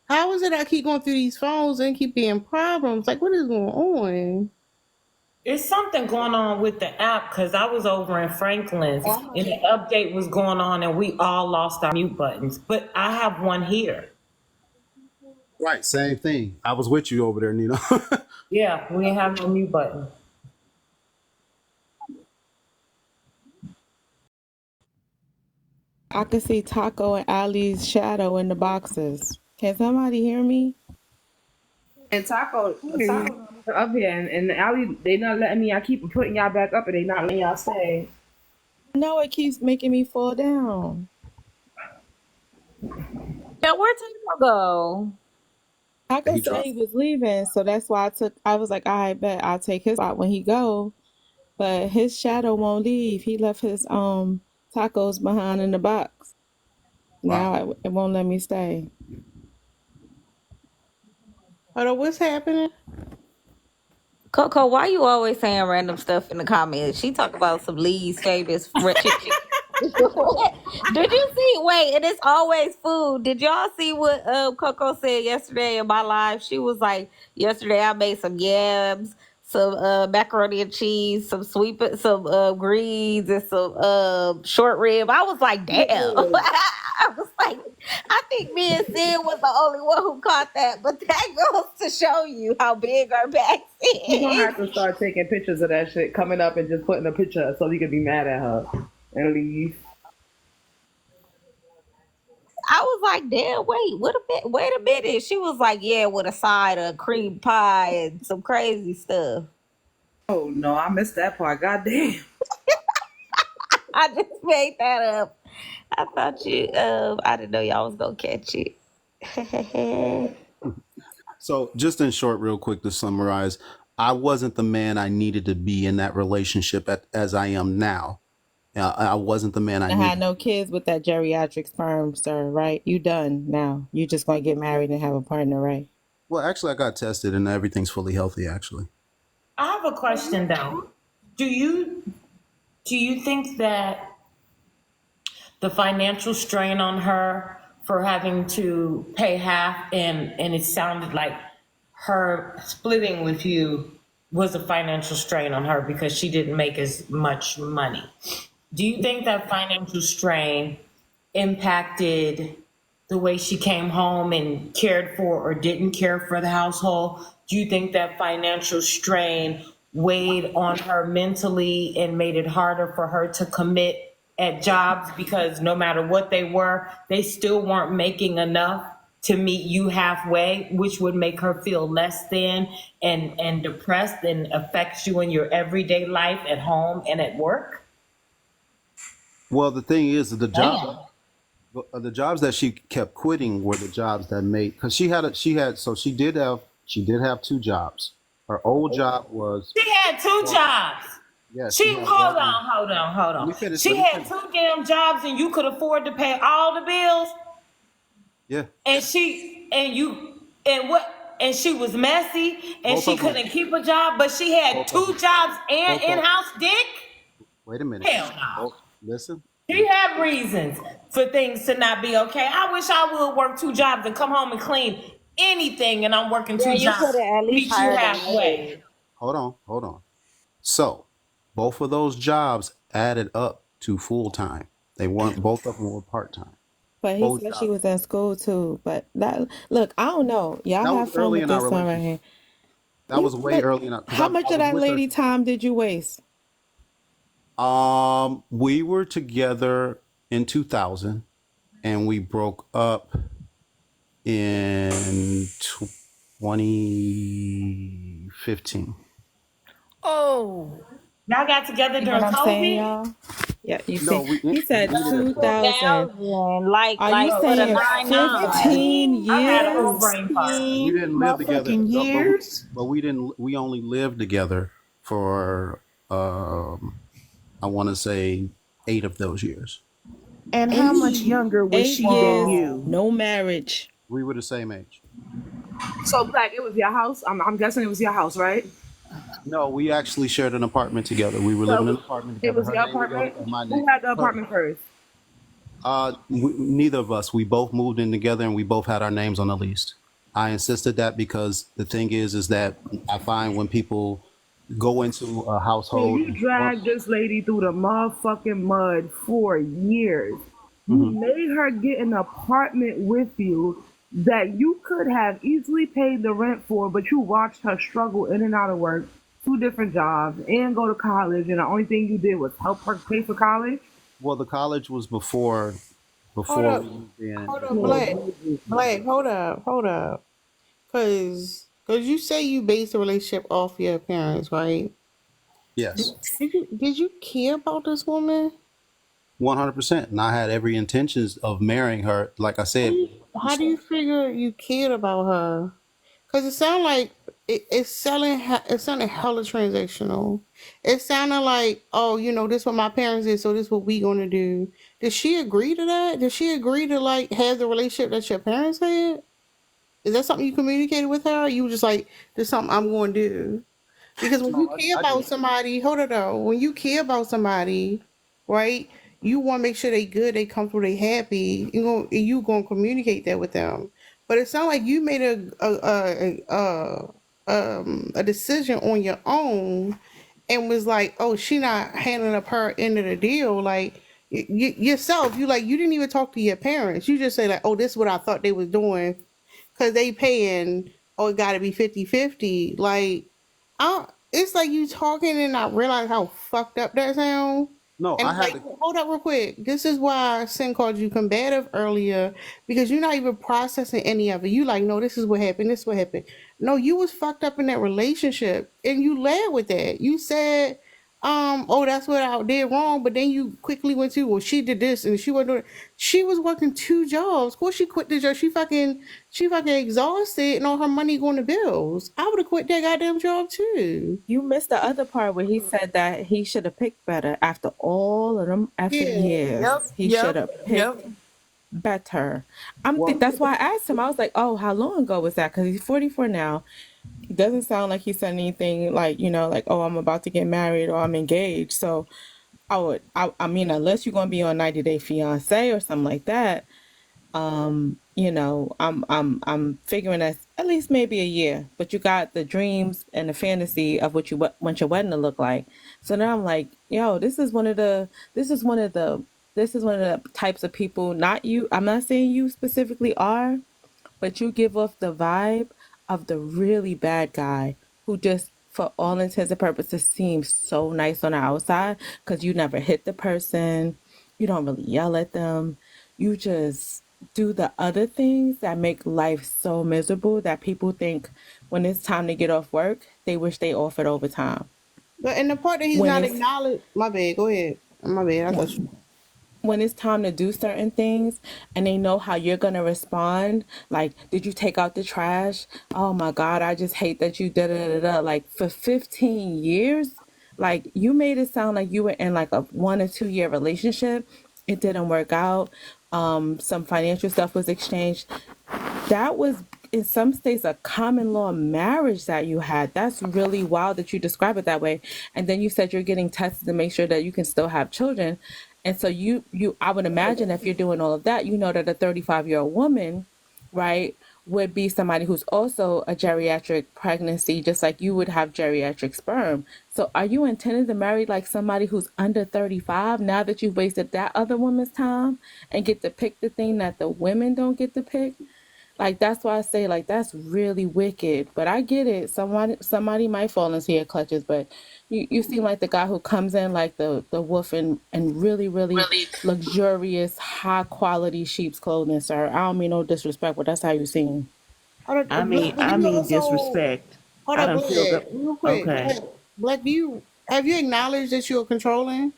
how is it I keep going through these phones and keep being problems? Like, what is going on? It's something going on with the app because I was over in Franklin's and the update was going on and we all lost our mute buttons. But I have one here. Right, same thing. I was with you over there, Nina. Yeah, we didn't have no mute button. I could see Taco and Ali's shadow in the boxes. Can somebody hear me? And Taco up here, and Ali, they not letting me. I keep putting y'all back up, and they not letting y'all stay. No, it keeps making me fall down. Yeah, where'd Taco go? Taco He said he dropped. was leaving, so that's why I was like, I bet I'll take his spot when he go. But his shadow won't leave. He left his tacos behind in the box. Wow. Now it won't let me stay. Hold on, what's happening? Coco, why you always saying random stuff in the comments? She talk about some Lee's famous Did you see? Wait, and it's always food. Did y'all see what Coco said yesterday in my live? She was like, yesterday I made some yams, some macaroni and cheese, some greens, and some short rib. I was like, damn. I was like, I think me and Sid was the only one who caught that, but that goes to show you how big our backs You gonna is. have to start taking pictures of that shit coming up and just putting a picture so you can be mad at her and leave. I was like, damn, wait a minute. She was like, yeah, with a side of cream pie and some crazy stuff. Oh no, I missed that part. Goddamn. I just made that up. I thought I didn't know y'all was gonna catch it. So, just in short, real quick to summarize, I wasn't the man I needed to be in that relationship as I am now. I wasn't the man I I had needed. no kids with that geriatric sperm, sir, right? You done now. You just gonna get married and have a partner, right? Well, actually, I got tested and everything's fully healthy, actually. I have a question though. Do you think that the financial strain on her for having to pay half, and it sounded like her splitting with you was a financial strain on her because she didn't make as much money? Do you think that financial strain impacted the way she came home and cared for or didn't care for the household? Do you think that financial strain weighed on her mentally and made it harder for her to commit at jobs because no matter what they were, they still weren't making enough to meet you halfway, which would make her feel less than and depressed and affects you in your everyday life at home and at work? Well, the thing is, that Damn. the jobs that she kept quitting were the jobs that made, because she did have two jobs. Her old job was, She had two jobs. yes, she She had hold one. on, hold on, hold Let me on. finish. She Let me had finish. two damn jobs and you could afford to pay all the bills Yeah, and she was messy and both she of them. couldn't keep a job, but she had Both of two them. jobs and Both of. in-house dick? Wait a minute. Hell no. Both. Listen. She had reasons for things to not be okay. I wish I would work two jobs and come home and clean anything and I'm working Yeah, two you jobs. could have at least Meet you hired a halfway. maid. Hold on. Hold on. So, both of those jobs added up to full time. They weren't. Both of them were part time. But he Both said she jobs. was in school too. But that look, I don't know. Y'all That was have fun early with in our this one right relationship. here. That was way But early in our, because how much I of was that with her. lady time did you waste? We were together in 2000, and we broke up in 2015. Oh, Y'all got together See what during I'm saying, COVID? y'all? Yeah, you No, see. we He said ended at 2000. 2000, Are you like Oh for the saying shit. 99. 15 I had a whole years? brain fart. We 15 didn't live together, motherfucking years. but we didn't. We only lived together for I want to say 8 of those years. And how much 8, younger was 8 she than years, Whoa. you? no marriage. We were the same age. So Black, it was your house. I'm guessing it was your house, right? No, we actually shared an apartment together. We were living in an apartment It together. was Her your name was on apartment. and my name. Who had the Her. apartment first? Neither of us. We both moved in together, and we both had our names on the lease. I insisted that because the thing is that I find when people go into a So household you and dragged this lady through the motherfucking mud for years. You Mhm. made her get an apartment with you, that you could have easily paid the rent for, but you watched her struggle in and out of work, 2 different jobs, and go to college, and the only thing you did was help her pay for college. Well, the college was before Hold before up, we moved in. hold up, No, Black, Black, hold up, cause you say you based the relationship off your parents, right? Did, Yes, did you care about this woman? 100%. And I had every intentions of marrying her. Like I said, How do you figure you cared about her? Cause it sounded like it sounded hella transactional. It sounded like, oh, this what my parents did, so this what we gonna do. Did she agree to that? Did she agree to like have the relationship that your parents had? Is that something you communicated with her? Or you were just like, this is something I'm going to do? Because when you no, care I about did. somebody, hold it though. When you care about somebody, right? You want to make sure they good, they comfortable, they happy. You gonna communicate that with them. But it sounds like you made a decision on your own and was like, oh, she not handing up her end of the deal. Like yourself, you didn't even talk to your parents. You just say like, oh, this is what I thought they was doing because they paying, oh, it got to be 50-50. Like, it's like you talking and I realize how fucked up that sound. No, And I I'm had like, to. hold up real quick. This is why Sin called you combative earlier, because you're not even processing any of it. You like, no, this is what happened. This is what happened. No, you was fucked up in that relationship, and you led with that. You said, oh, that's what I did wrong, but then you quickly went to, well, she did this and she wasn't doing it. She was working 2 jobs. Of course, she quit the job. She fucking exhausted and all her money going to bills. I would have quit that goddamn job too. You missed the other part where he said that he should have picked better after all of them effing Yeah. years. Yep. He should Yep. have picked Yep. better. Well, That's why I asked him. I was like, "Oh, how long ago was that?" Because he's 44 now. He doesn't sound like he said anything like, like, "Oh, I'm about to get married or I'm engaged." So I mean, unless you're gonna be on 90 Day Fiance or something like that, I'm figuring that's at least maybe a year. But you got the dreams and the fantasy of what you want your wedding to look like. So now I'm like, yo, this is one of the types of people. Not you. I'm not saying you specifically are, but you give off the vibe of the really bad guy who just, for all intents and purposes, seems so nice on the outside because you never hit the person, you don't really yell at them, you just do the other things that make life so miserable that people think when it's time to get off work, they wish they offered overtime. But and the part that he's When not it's acknowledged, my bad. Go ahead. My bad. I thought you. when it's time to do certain things and they know how you're going to respond, like, did you take out the trash? Oh my God, I just hate that you da da da da. Like, for 15 years, like, you made it sound like you were in like a 1 or 2 year relationship. It didn't work out. Some financial stuff was exchanged. That was in some states a common law marriage that you had. That's really wild that you describe it that way. And then you said you're getting tested to make sure that you can still have children. And so I would imagine if you're doing all of that, you know that a 35-year-old woman, right, would be somebody who's also a geriatric pregnancy, just like you would have geriatric sperm. So are you intending to marry like somebody who's under 35 now that you've wasted that other woman's time and get to pick the thing that the women don't get to pick? Like, that's why I say, like, that's really wicked. But I get it. Somebody might fall into your clutches, but you seem like the guy who comes in like the wolf in really, really luxurious, high quality sheep's clothing, sir. I don't mean no disrespect, but that's how you seem. Hold I up, mean, Black. Do I you mean also disrespect. hold I up, done filled Black? up. Real quick, Okay. Black. Do you have you acknowledged that you're controlling?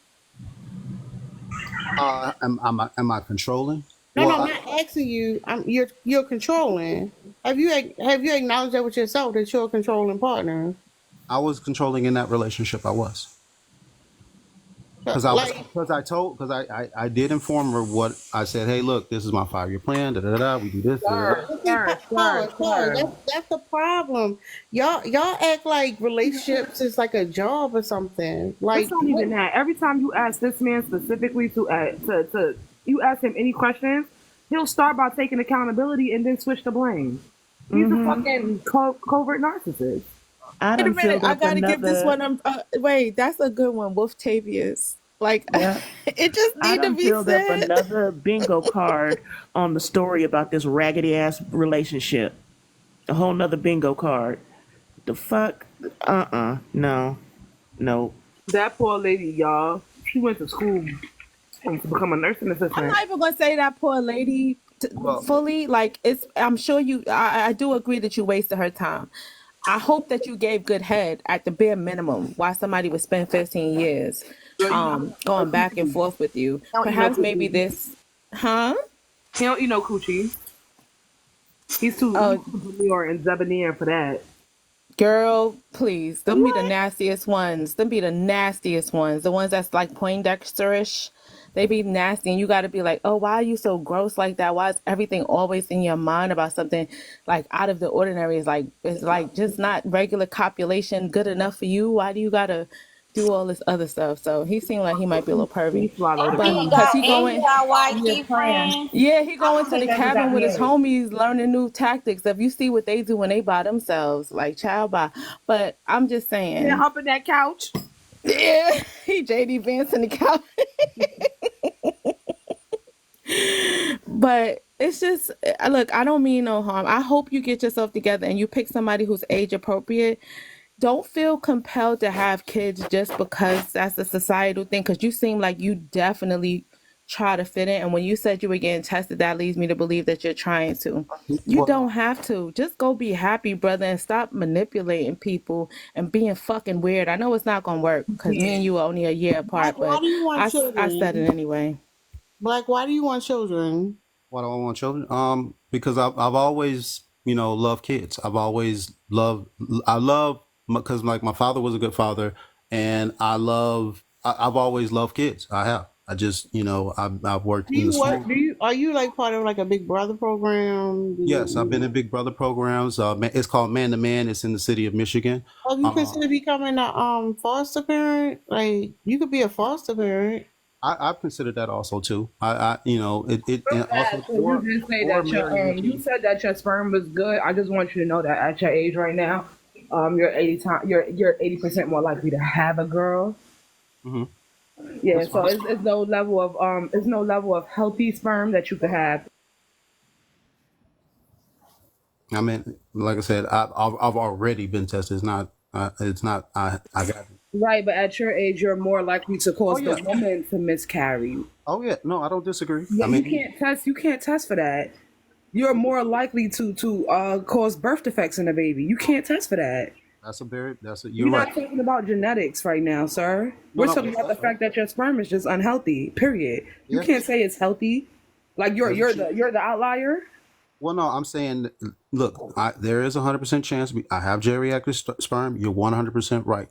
am I controlling? No, Well, no, I'm not asking you. You're controlling. Have you acknowledged that with yourself that you're a controlling partner? I was controlling in that relationship. I was. So, like, Because I did inform her what I said. Hey, look, this is my 5 year plan. Da da da. We do this. Da, da, da. okay, pause. That's the problem. Y'all act like relationships is like a job or something. It's Like, not even that. Every time you ask this man specifically to you ask him any questions, he'll start by taking accountability and then switch to blame. He's a fucking covert narcissist. I Wait a done minute, filled I up gotta give this another. one. Wait, that's a good one, Wolf Tavius. Like, Yeah. it just I need to done be filled up said. another bingo card on the story about this raggedy ass relationship. A whole nother bingo card. The fuck? No. No. That poor lady, y'all. She went to school to become a nursing I'm assistant. not even gonna say that poor lady Well, fully. Like, it's. I'm sure you. I do agree that you wasted her time. I hope that you gave good head at the bare minimum. Why somebody would spend 15 years, Girl, you know, going back and forth with you. he don't eat no Perhaps maybe coochie. this, huh? He don't eat no coochie. He's Oh, too demure and debonair for that. girl, please. Them be the What? nastiest ones. Them be the nastiest ones. The ones that's like Poindexterish. They be nasty, and you got to be like, oh, why are you so gross like that? Why is everything always in your mind about something like out of the ordinary? It's like just not regular copulation good enough for you. Why do you gotta do all this other stuff? So he seemed like he might be a little pervy, He swallowed a And but he pill. because got he and he going, got He a wifey plan. friends. yeah, he I going don't to think the they just cabin got with his married. homies, learning new tactics. If you see what they do when they by themselves, like child by. But I'm just Yeah, saying, humping that couch. yeah, he JD Vance in the cabin. But it's just, look, I don't mean no harm. I hope you get yourself together and you pick somebody who's age appropriate. Don't feel compelled to have kids just because that's a societal thing. Because you seem like you definitely try to fit in. And when you said you were getting tested, that leads me to believe that you're trying to. You well, don't have to. Just go be happy, brother, and stop manipulating people and being fucking weird. I know it's not going to work because me and you are only a year Black, apart, why but do you want I said it children? anyway. Black, why do you want children? why do I want children? Because I've always, loved kids. I love because like my father was a good father, and I've always loved kids. I have. I just, I've worked Do in the you school. work? Are you like part of like a Big Brother program? Yes, I've been in Big Brother programs. It's called Man to Man. It's in the city of Michigan. Have you Uh, considered becoming a foster parent? Like you could be a foster parent. I've considered that also too. It Real and also fast, so you just say or that marrying you into. said that your sperm was good. I just want you to know that at your age right now, you're 80% more likely to have a girl. Hmm. Yeah, That's so fine. it's no level of healthy sperm that you could have. I mean, like I said, I've already been tested. It's not. It's not. I got. Right, but at your age, you're more likely to Oh cause the yeah. woman to miscarry. Oh yeah. No, I don't disagree. Yeah, I mean, you can't test for that. You're more likely to cause birth defects in a baby. You can't test for that. You're We're right. not talking about genetics right now, sir. No, We're no. talking about the fact that your sperm is just unhealthy. Period. You Yeah. can't say it's healthy. Like you're the outlier. Well, no, I'm saying, look, there is 100% chance I have geriatric sperm. You're 100% right.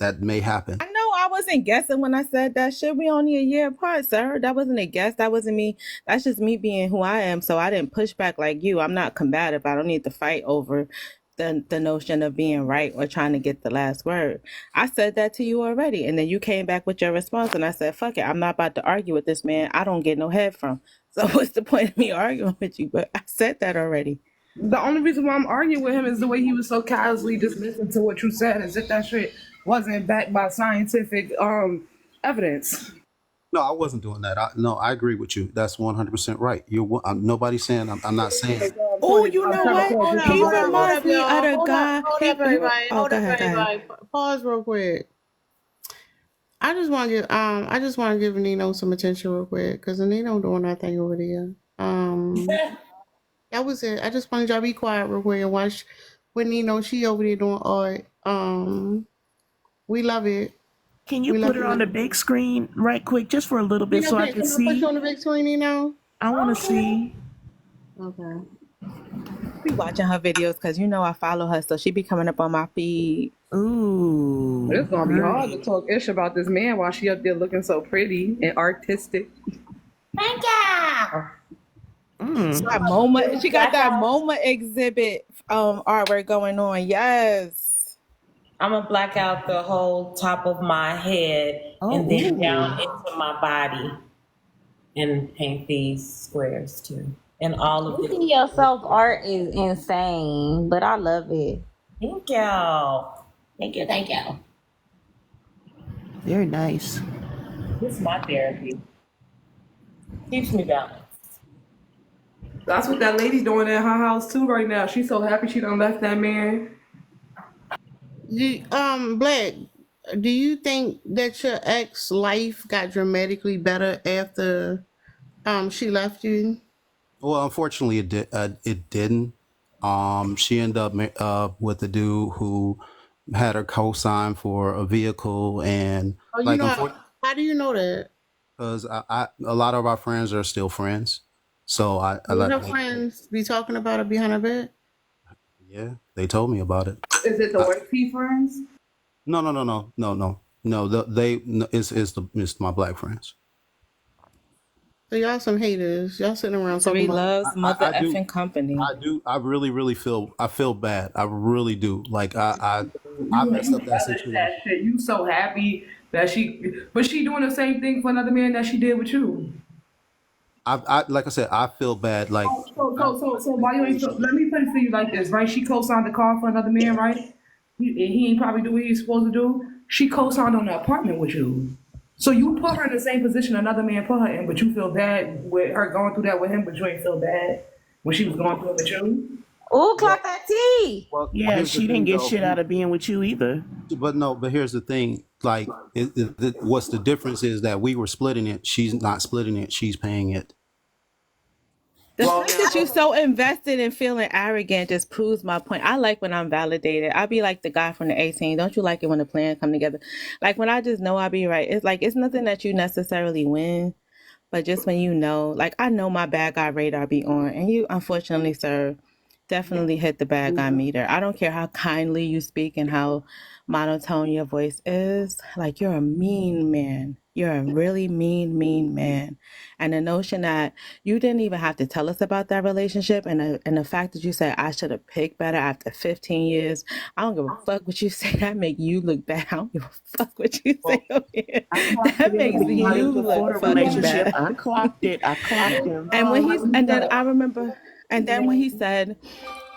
That may happen. I know I wasn't guessing when I said that shit. We only a year apart, sir. That wasn't a guess. That wasn't me. That's just me being who I am. So I didn't push back like you. I'm not combative. I don't need to fight over the notion of being right or trying to get the last word. I said that to you already. And then you came back with your response and I said, fuck it. I'm not about to argue with this man I don't get no head from. So what's the point of me arguing with you? But I said that already. The only reason why I'm arguing with him is the way he was so casually just listening to what you said, as if that shit wasn't backed by scientific evidence. No, I wasn't doing that. No, I agree with you. That's 100% right. Nobody's saying. I'm not saying. Oh, you know what? Hold up, He hold up, hold reminds up, me of y'all. the guy. Hold up, everybody. Oh, Hold go up, ahead, go ahead. everybody. Pause real quick. I just want to give Nino some attention real quick because Nino doing that thing over there. That was it. I just wanted y'all to be quiet real quick and watch when Nino she over there doing art. We love it. Can you We put love it it. on the big screen right quick, just for a little bit, Nino, so I can can I put you see? on the big screen, Nino? I want to see. Okay. Be watching her videos because you know I follow her, so she be coming up on my feed. Ooh, It's gonna be hard to great. talk ish about this man while she up there looking so pretty and artistic. Thank you. That MoMA, she got that MoMA exhibit artwork going on. Yes. I'm gonna black out the whole top of my head Oh, and then down ooh. into my body and paint these squares too. And all of Making the yourself art is insane, but I love it. thank you. Thank you, thank you. Very nice. This is my therapy. Keeps me balanced. That's what that lady doing at her house too right now. She's so happy she done left that man. Black, do you think that your ex life got dramatically better after she left you? Well, unfortunately, it did. It didn't. She ended up with a dude who had her co-sign for a vehicle, and Oh, you like, know unfortunately, how do you know that? because a lot of our friends are still friends, so I Would let. her friends be talking about it behind her back? Yeah, they told me about it. Is it the I, white tea friends? no, no, no, no, no, no, no. No, it's my black friends. So y'all some haters. Y'all sitting around talking Misery about. loves mother I do. effing company. I do. I really, really feel. I feel bad. I really do. Like I You messed up that embellish that situation. shit. You so happy that but she doing the same thing for another man that she did with you. Like I said, I feel bad. Like So why you ain't so? Let me put it to you like this, right? She co-signed the car for another man, right? He ain't probably do what he's supposed to do. She co-signed on the apartment with you. So you put her in the same position another man put her in, but you feel bad with her going through that with him, but you ain't feel bad when she was going through it with you. Ooh, well, clock that tea. well, Yeah, here's the she didn't thing get though. shit out of being with you either. But no, but here's the thing. Like, what's the difference is that we were splitting it. She's not splitting it. She's paying it. The fact that you're so invested in feeling arrogant just proves my point. I like when I'm validated. I be like the guy from the 18. Don't you like it when the plan come together? Like when I just know I be right. It's like it's nothing that you necessarily win, but just when you know, like I know my bad guy radar be on, and you unfortunately, sir, definitely hit the bad guy meter. I don't care how kindly you speak and how monotone your voice is. Like you're a mean man. You're a really mean man. And the notion that you didn't even have to tell us about that relationship, and the fact that you said I should have picked better after 15 years, I don't give a fuck what you say. That make you look bad. I don't give a fuck what you say over here. I clocked That it in the makes you beginning look before the fucking relationship. bad. I clocked it. I clocked him. And then I remember, and then when he said,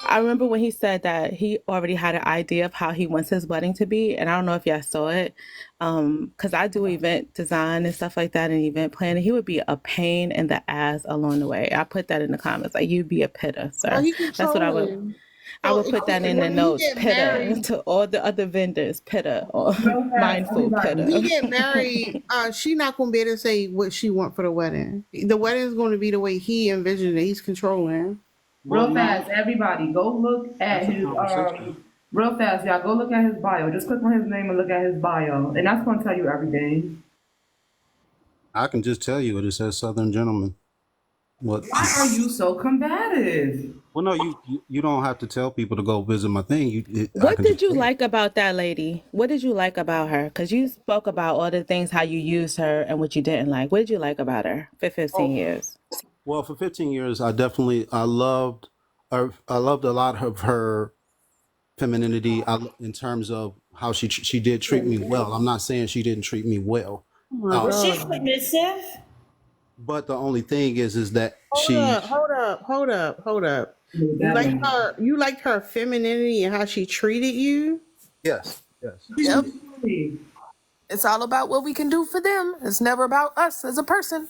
I remember when he said that he already had an idea of how he wants his wedding to be, and I don't know if y'all saw it, because I do event design and stuff like that and event planning. He would be a pain in the ass along the way. I put that in the comments, like you'd be a pitter, Oh, sir. he That's what I would. controlling. I So would put that in the when he notes, get pitter married, to all the other vendors, pitter or Real fast, mindful everybody. he pitter. get married, she not gonna be able to say what she want for the wedding. The wedding is going to be the way he envisioned it. He's controlling. Well, Real no, fast, everybody, go look at that's a his conversation. real fast, y'all. Go look at his bio. Just click on his name and look at his bio, and that's gonna tell you everything. I can just tell you it. It says Southern gentleman. What? Why are you so combative? Well, no, you don't have to tell people to go visit my thing. I What can just did you tell you. like about that lady? What did you like about her? Because you spoke about all the things, how you used her and what you didn't like. What did you like about her for 15 Oh, years? well, for 15 years, I loved her. I loved a lot of her femininity. In terms of how she did treat me well. I'm not saying she didn't treat me well. Oh my Uh, Was she god! submissive? but the only thing is that Hold up! Hold up! Hold up! Hold up! You That like man. her? You liked her femininity and how she treated you? yes, yes. Yep. It's all about what we can do for them. It's never about us as a person.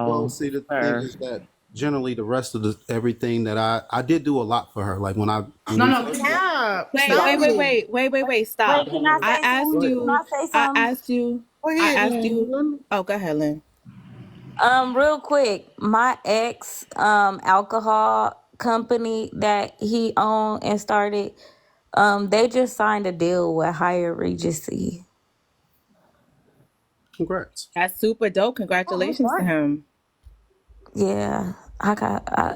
Well, Wow. see, the thing Sir. is that generally the rest of the everything that I did do a lot for her. Like when No, we no, first met. Stop! Wait, stop. wait, wait, Stop! wait, wait, wait, wait, Wait, stop. can I I say asked something? Can you, I say I something? asked you, Go I ahead, asked Lynn. you, oh, go ahead, Lynn. Real quick, my ex alcohol company that he owned and started, they just signed a deal with Higher Regency. Congrats. That's super dope. Oh, that's Congratulations to right. him. Yeah,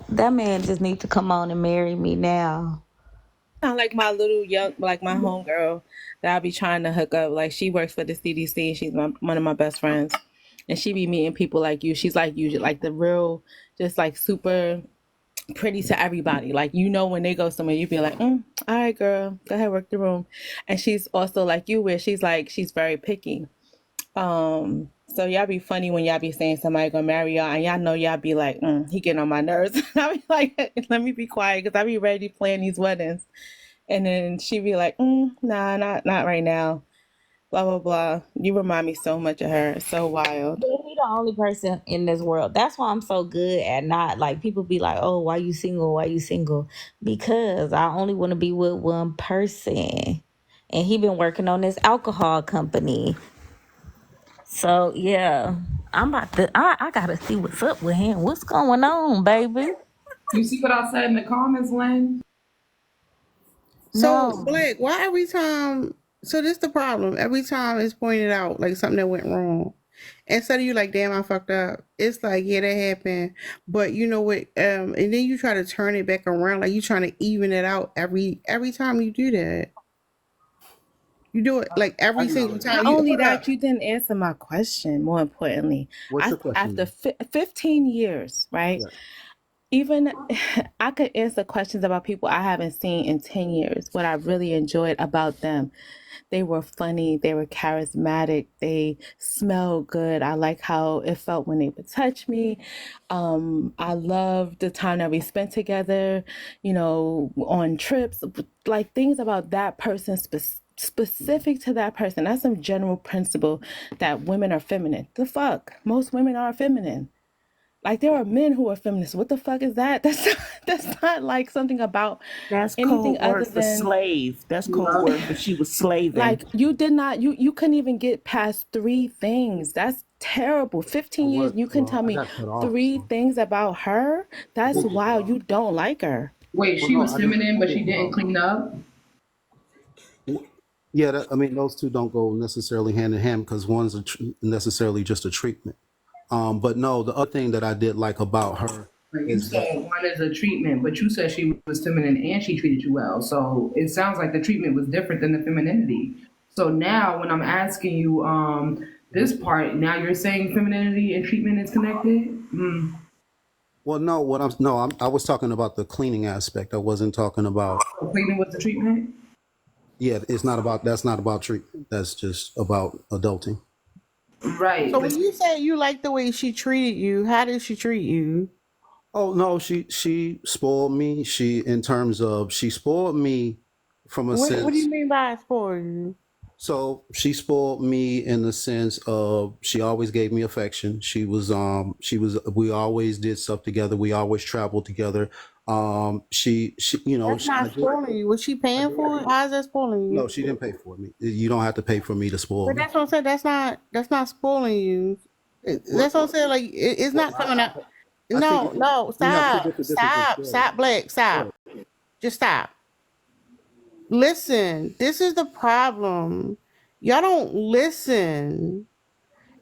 that man just need to come on and marry me now. Sound like my little young, like my homegirl that I be trying to hook up. Like she works for the CDC. She's one of my best friends, and she be meeting people like you. She's like you, like the real, just like super pretty to everybody. Like you know when they go somewhere, you be like, all right, girl, go ahead, work the room. And she's also like you, where she's like she's very picky. So y'all be funny when y'all be saying somebody gonna marry y'all, and y'all know y'all be like, he getting on my nerves. I be like, let me be quiet because I be ready to plan these weddings. And then she be like, nah, not right now. blah blah blah. You remind me so much of her. It's so wild. But he the only person in this world. That's why I'm so good at not like people be like, "Oh, why you single? Why you single?" Because I only want to be with one person, and he been working on this alcohol company. So yeah, I'm about to. I gotta see what's up with him. What's going on, baby? You see what I said in the comments, Lynn? So, No, Black, why every time? So this the problem. Every time it's pointed out like something that went wrong, instead of you like, damn, I fucked up. It's like, yeah, that happened, but you know what? And then you try to turn it back around, like you trying to even it out every time you do that. You do it like every single time. Not You only hold that, up. you didn't answer my question. More importantly, What's your question? after 15 years, right? Yeah. Even I could answer questions about people I haven't seen in 10 years. What I really enjoyed about them, they were funny, they were charismatic, they smelled good. I like how it felt when they would touch me. I loved the time that we spent together, you know, on trips, like things about that person specific to that person. That's some general principle that women are feminine. The fuck? Most women are feminine. Like there are men who are feminists. What the fuck is that? That's not like something about That's anything code other word for than slave. That's code word for she was slaving. like you did not you couldn't even get past three things. That's terrible. I 15 years was, you can well, tell I me got cut off. three So. things about her. I That's did get cut wild. off. You don't like her. Wait, Well, she no, was feminine, I but she did cut didn't off. clean up? Yeah, I mean, those two don't go necessarily hand in hand because one's necessarily just a treatment. But no, the other thing that I did like about her Like you is that, said, one is a treatment, but you said she was feminine and she treated you well. So it sounds like the treatment was different than the femininity. So now when I'm asking you this part, now you're saying femininity and treatment is connected? Mm. well, no, no, I was talking about the cleaning aspect. I wasn't talking about, So cleaning was the treatment? yeah, that's not about treatment. That's just about adulting. Right. So But when you say you like the way she treated you, how did she treat you? Oh no, she spoiled me. In terms of, she spoiled me from a What do you sense. mean by for you? So she spoiled me in the sense of, she always gave me affection. We always did stuff together. We always traveled together. She That's not spoiling you. Was she I paying did. for it? How's that spoiling No, you? she didn't pay for me. You don't have to pay for me to spoil But me. that's what I'm saying. That's not spoiling you. Well, That's what I'm saying. Like it's well, not coming out. I think No, no, we have two stop, different definitions. stop, stop, Black, Go ahead. stop. Just stop. Listen, this is the problem. Y'all don't listen.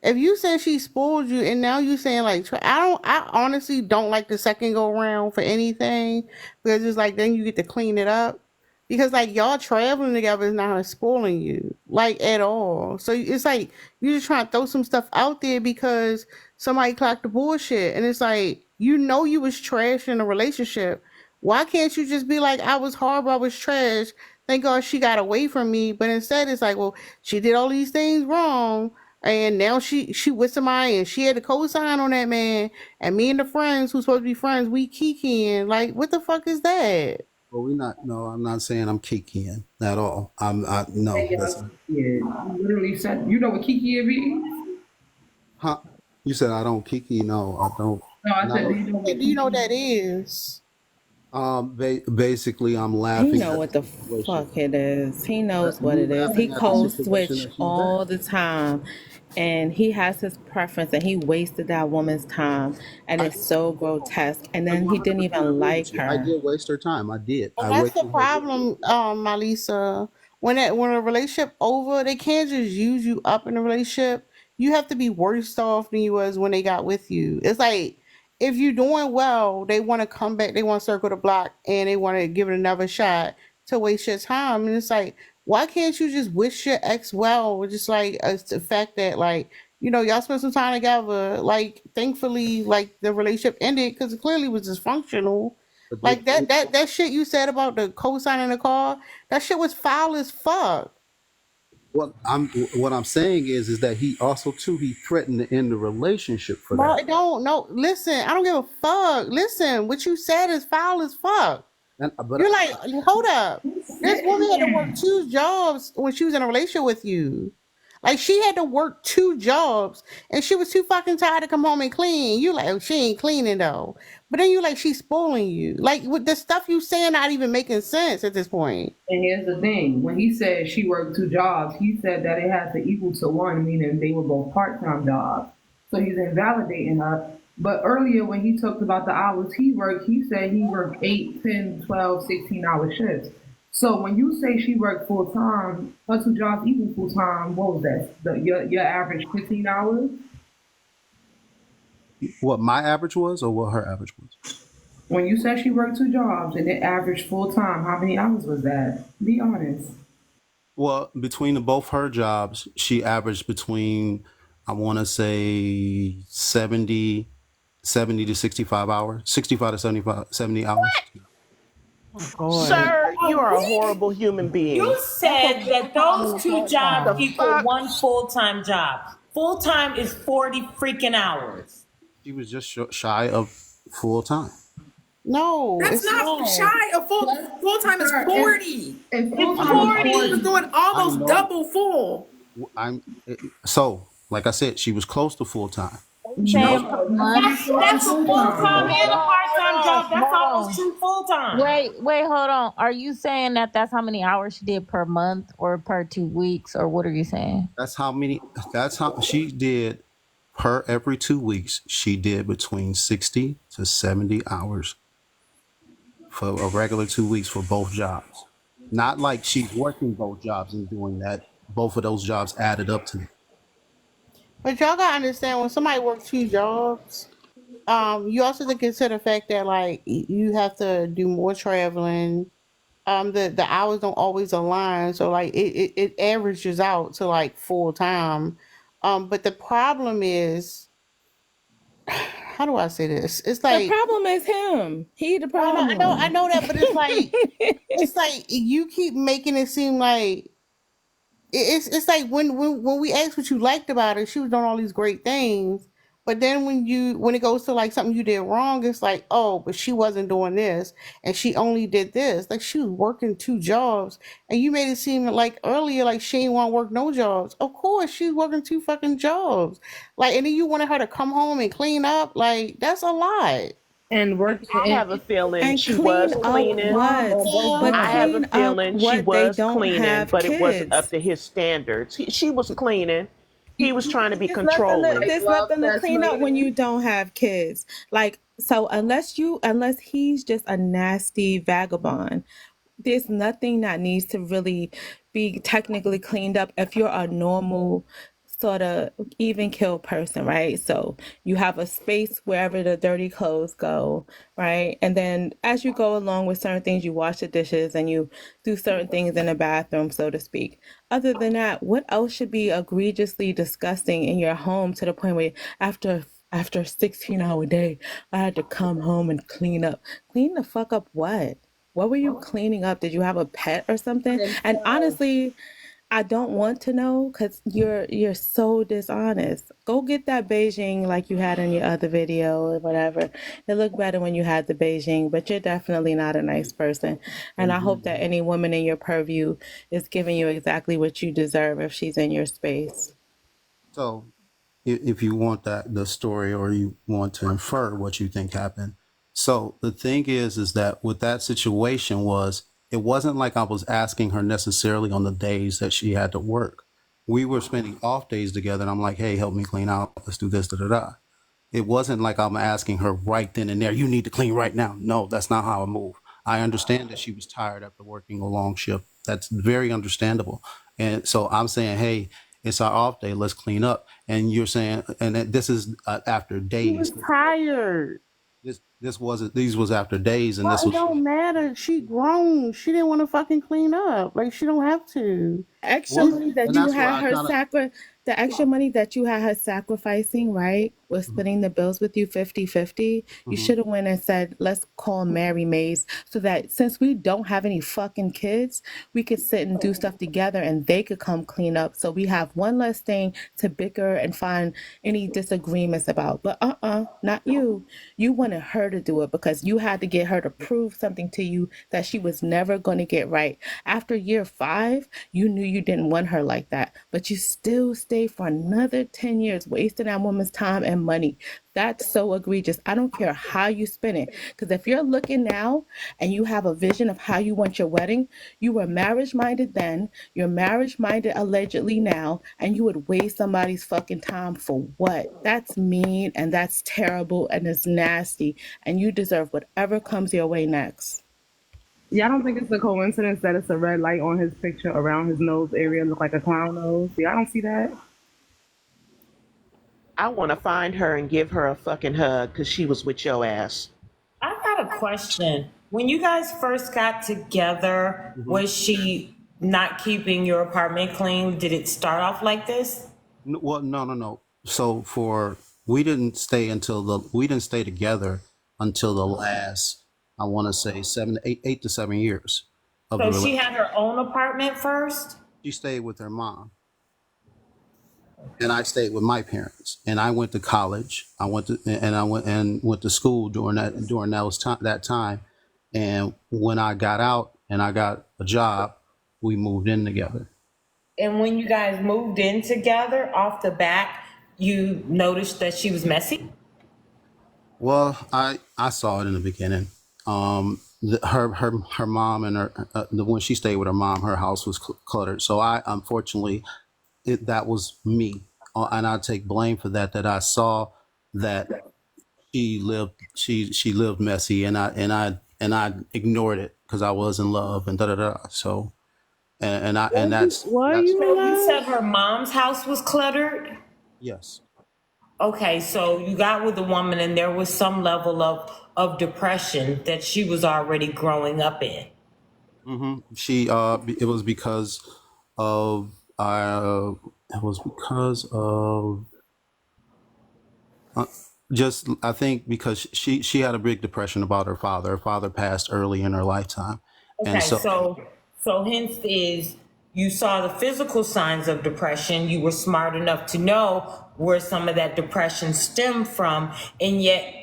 If you say she spoiled you and now you saying like I honestly don't like the second go round for anything because it's like then you get to clean it up because like y'all traveling together is not spoiling you like at all. So it's like you just trying to throw some stuff out there because somebody clocked the bullshit and it's like you know you was trash in a relationship. Why can't you just be like I was horrible, I was trash. Thank God she got away from me, but instead it's like, well, she did all these things wrong and now she with somebody and she had to co-sign on that man and me and the friends who's supposed to be friends we kikiing like what the fuck is that? Well, we not. No, I'm not saying I'm kikiing at all. No. hey, That's y'all, yeah, you literally said, you know what Kiki it means? huh. You said I don't kiki. No, I don't. No, I said, Not. do you know Hey, what do you know what Kiki that is? Basically, I'm He laughing know at what the the situation. fuck it is. He knows what You it is. He laughing at the code situation switch that she's all in. the time, and he has his preference, and he wasted that woman's time, and I it's so grotesque. And I then he didn't 100% even agree with like you. I her. did waste her time. I did. And I that's the wasted her. problem, Malisa. When a relationship over, they can't just use you up in a relationship. You have to be worse off than you was when they got with you. It's like if you're doing well, they want to come back, they want to circle the block, and they want to give it another shot to waste your time. And it's like, why can't you just wish your ex well? Just like the fact that like y'all spent some time together. Like thankfully, like the relationship ended because it clearly was dysfunctional But like that shit you said about the co-signing the car, that shit was foul as fuck. what I'm saying is that he also too, he threatened to end the relationship for Bro, that. it don't no listen, I don't give a fuck. Listen, what you said is foul as fuck. And You're like, hold up. This woman had to work saying? 2 jobs when she was in a relationship with you. Like she had to work 2 jobs and she was too fucking tired to come home and clean. You like, oh, she ain't cleaning though. But then you like, she's spoiling you. Like with the stuff you saying not even making sense at this point. And here's the thing: when he said she worked 2 jobs, he said that it has to equal to one, meaning they were both part-time jobs. So he's invalidating her. But earlier, when he talked about the hours he worked, he said he worked 8, 10, 12, 16-hour shifts. So when you say she worked full time, her 2 jobs equal full time. What was that? Your average 15 hours. What my average was, or what her average was? When you said she worked 2 jobs and it averaged full time, how many hours was that? Be honest. Well, between both her jobs, she averaged between, I want to say 70 to 65 hours, 65 to 75, 70 hours. Oh God. Sir, you are a horrible human being. You said that those two jobs The equal fuck? one full-time job. Full-time is 40 freaking hours. She was just shy of full time. No, That's it's not not. shy. A full time is 40. If full It's time is 40. She was 40, doing I almost know. double full. I'm so like I said, she was close to full time. She Saying wasn't. per no, she's month. close to That's a full full-time time. and a part-time job. That's Hold almost on. two full-time. Wait, hold on. Are you saying that that's how many hours she did per month or per 2 weeks, or what are you saying? That's how many. That's how she did per every 2 weeks. She did between 60 to 70 hours for a regular 2 weeks for both jobs. Not like she's working both jobs and doing that. Both of those jobs added up to. But y'all gotta understand when somebody works 2 jobs, you also have to consider the fact that like you have to do more traveling. The hours don't always align, so like it averages out to like full time. But the problem is, how do I say this? It's The like problem is him. He the I problem. know that, but it's like you keep making it seem like it's like when we asked what you liked about her, she was doing all these great things. But then when it goes to like something you did wrong, it's like, oh, but she wasn't doing this and she only did this. Like she was working 2 jobs and you made it seem like earlier like she ain't want to work no jobs. Of course, she's working 2 fucking jobs. Like and then you wanted her to come home and clean up. Like that's a lot. And work I have a and, feeling And she clean was up cleaning. what? on both But I have jobs. a clean up feeling she what they was don't cleaning, have but it wasn't up kids. to his standards. She was cleaning. He was trying to be controlling. Like There's love nothing to that's clean up when later. you don't have kids. Like so unless he's just a nasty vagabond, there's nothing that needs to really be technically cleaned up if you're a normal sort of even kill person, right? So you have a space wherever the dirty clothes go, right? And then as you go along with certain things, you wash the dishes and you do certain things in the bathroom, so to speak. Other than that, what else should be egregiously disgusting in your home to the point where after a 16-hour day, I had to come home and clean up. Clean the fuck up what? What were you cleaning up? Did you have a pet or something? And honestly, I don't want to know because you're so dishonest. Go get that Beijing like you had in your other video or whatever. It looked better when you had the Beijing, but you're definitely not a nice person. And I hope that any woman in your purview is giving you exactly what you deserve if she's in your space. So if you want the story, or you want to infer what you think happened. So the thing is that with that situation was, it wasn't like I was asking her necessarily on the days that she had to work. We were spending off days together, and I'm like, hey, help me clean out. Let's do this, da da da. It wasn't like I'm asking her right then and there, you need to clean right now. No, that's not how I move. I understand that she was tired after working a long shift. That's very understandable. And so I'm saying, hey, it's our off day. Let's clean up. And you're saying, and this is after She was days. tired. This wasn't. These was after days, and this Well, it was. don't matter. She grown. She didn't want to fucking clean up. Like she don't have to. Extra Well, money that and you that's where had I her kind of. the extra money that you had her sacrificing, right, was splitting the bills with you 50-50. You Mhm. should have went and said, let's call Mary Mays so that since we don't have any fucking kids, we could sit and do stuff together and they could come clean up so we have one less thing to bicker and find any disagreements about. But not you. You wanted her her to do it because you had to get her to prove something to you that she was never going to get right. After year 5, you knew you didn't want her like that, but you still stayed for another 10 years, wasting that woman's time and money. That's so egregious. I don't care how you spin it. Because if you're looking now and you have a vision of how you want your wedding, you were marriage minded then, you're marriage minded allegedly now, and you would waste somebody's fucking time for what? That's mean and that's terrible and it's nasty. And you deserve whatever comes your way next. Yeah, I don't think it's a coincidence that it's a red light on his picture around his nose area, look like a clown nose. Yeah, I don't see that. I want to find her and give her a fucking hug because she was with your ass. I got a question. When you guys first got together, Mhm. was she not keeping your apartment clean? Did it start off like this? Well, no. So we didn't stay together until the last, I want to say 8 to 7 years of the So she relationship. had her own apartment first? She stayed with her mom, and I stayed with my parents. And I went to college. I went to school that time. And when I got out and I got a job, we moved in together. And when you guys moved in together, off the bat, you noticed that she was messy? Well, I saw it in the beginning. Her mom and when she stayed with her mom, her house was cluttered. So I unfortunately that was me, and I take blame for that. That I saw that she lived messy, and I ignored it because I was in love and da da da. So and Why that's you So you love? said her mom's house was cluttered? yes. Okay, so you got with a woman and there was some level of depression that she was already growing up in. She it was because of it was because of just I think because she had a big depression about her father. Her father passed early in her lifetime, and Okay, so so hence is you saw the physical signs of depression. You were smart enough to know where some of that depression stemmed from, and yet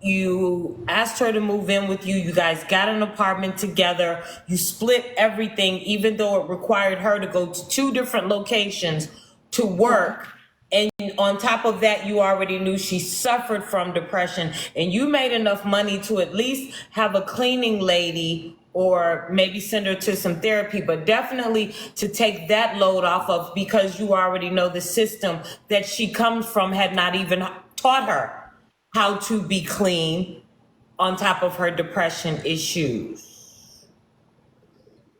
you asked her to move in with you. You guys got an apartment together. You split everything, even though it required her to go to 2 different locations to work. And on top of that, you already knew she suffered from depression, and you made enough money to at least have a cleaning lady or maybe send her to some therapy, but definitely to take that load off of, because you already know the system that she comes from had not even taught her how to be clean on top of her depression issues.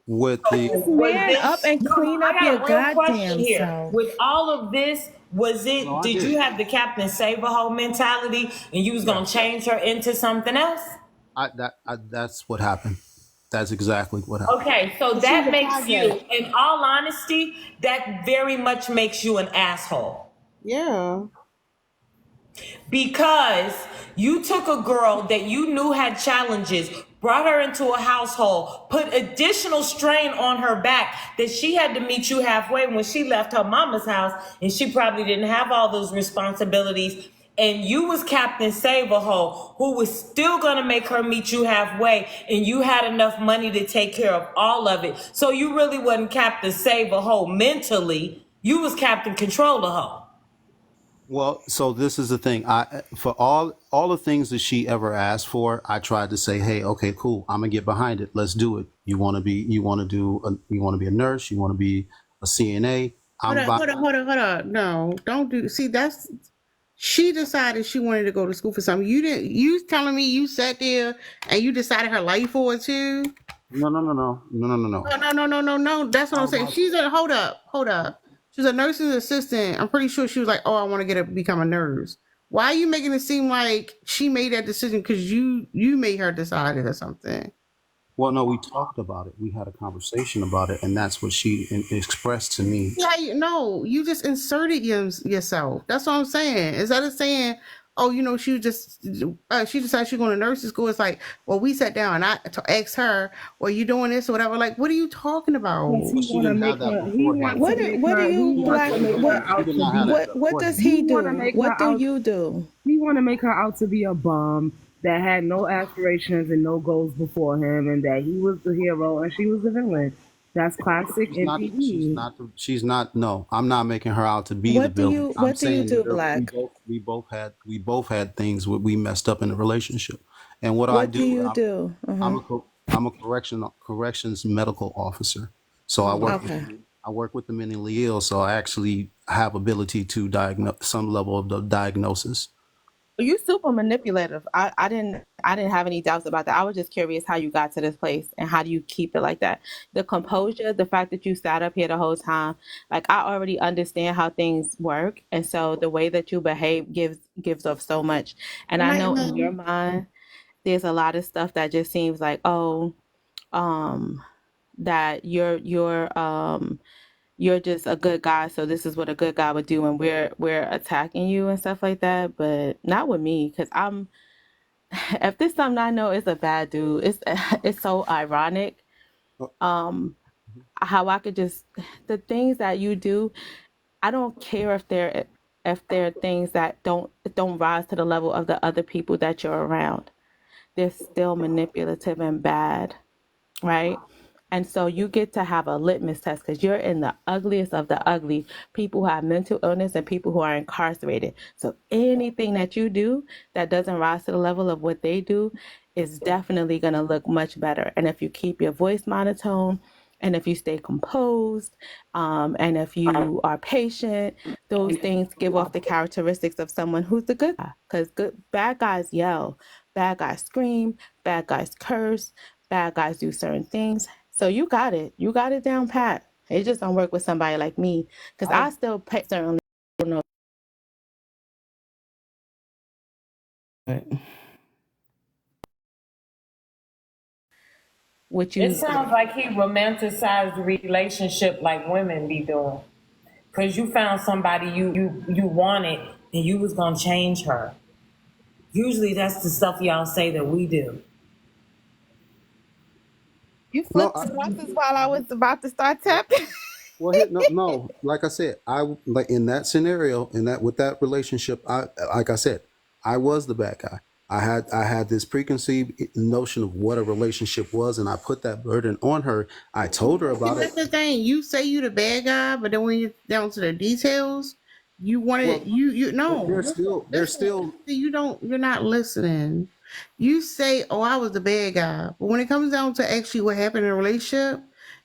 with the Was Man this, up and no, clean I up your got a real question goddamn here. self. With all of this, was no, it, I did did. you have the Captain Save-A-Ho mentality and you was gonna Yes, change her into something else? that's what happened. That's exactly what happened. Okay, so She's that a makes you, project. in all honesty, that very much makes you an asshole. Yeah. Because you took a girl that you knew had challenges, brought her into a household, put additional strain on her back that she had to meet you halfway when she left her mama's house, and she probably didn't have all those responsibilities. And you was Captain Save-A-Ho, who was still gonna make her meet you halfway, and you had enough money to take care of all of it. So you really wasn't Captain Save-A-Ho mentally. You was Captain Control-A-Ho. Well, so this is the thing. I for all the things that she ever asked for, I tried to say, "Hey, okay, cool. I'm gonna get behind it. Let's do it. You want to be a nurse. You want to be a CNA. Hold I'm up, by, hold up, hold up, hold up. No, don't do. See, that's she decided she wanted to go to school for something. You didn't. You telling me you sat there and you decided her life for it too? no. No. That's what I'm saying. She's a hold up. She's a nursing assistant. I'm pretty sure she was like, oh, I want to get her become a nurse. Why are you making it seem like she made that decision because you made her decide it or something? Well, no, we talked about it. We had a conversation about it, and that's what she expressed to me. Yeah, no, you just inserted yourself. That's what I'm saying. Instead of saying, "Oh, she was just she decided she's going to nursing school," it's like, "Well, we sat down and I asked her, well, you doing this or whatever." Like, what are you talking Because about? Well, he she want to didn't have make that her. He beforehand. wants to make What do her. He you wants black to make her She out did to not have be. that what does beforehand. he He want to do? make What her do out. you do? He want to make her out to be a bum. that had no aspirations and no goals before him, and that he was the hero and she was the villain. That's classic She's not. She's MPD. not. She's not. No, I'm not making her out to be the villain. I'm what do you saying do, we Black? both we both had things where we messed up in the relationship. And what do I What do do? you do? I'm a corrections medical officer. So Okay. I work with the mentally ill. So I actually have ability to diagnose some level of the diagnosis. You super manipulative. I didn't have any doubts about that. I was just curious how you got to this place and how do you keep it like that. The composure, the fact that you sat up here the whole time, like I already understand how things work, and so the way that you behave gives off so much. And Good I night, know in your Mom. mind, there's a lot of stuff that just seems like, oh, um, that you're just a good guy, so this is what a good guy would do, and we're attacking you and stuff like that. But not with me, because I'm if this something I know is a bad dude, it's it's so ironic. Oh, Um, how I could just the things that you do, I don't care if they're things that don't rise to the level of the other people that you're around. They're still manipulative and bad, right? And so you get to have a litmus test because you're in the ugliest of the ugly people who have mental illness and people who are incarcerated. So anything that you do that doesn't rise to the level of what they do is definitely going to look much better. And if you keep your voice monotone, and if you stay composed, and if you are patient, those things give off the characteristics of someone who's a good guy. Because bad guys yell, bad guys scream, bad guys curse, bad guys do certain things. So you got it. You got it down pat. It just don't work with somebody like me because I still pay certainly don't know what It you. sounds like he romanticized the relationship like women be doing. Cause you found somebody you wanted and you was gonna change her. Usually that's the stuff y'all say that we do. You no, flipped the buses while I was about to start well, tapping. well, no. Like I said, I like in that scenario, in that with that relationship. Like I said, I was the bad guy. I had this preconceived notion of what a relationship was, and I put that burden on her. I told her See, about it. that's the thing. You say you the bad guy, but then when you down to the details, you want it. Well, You no. they're Listen, still they're listen. still See, you don't. You're not listening. You say, "Oh, I was the bad guy," but when it comes down to actually what happened in a relationship,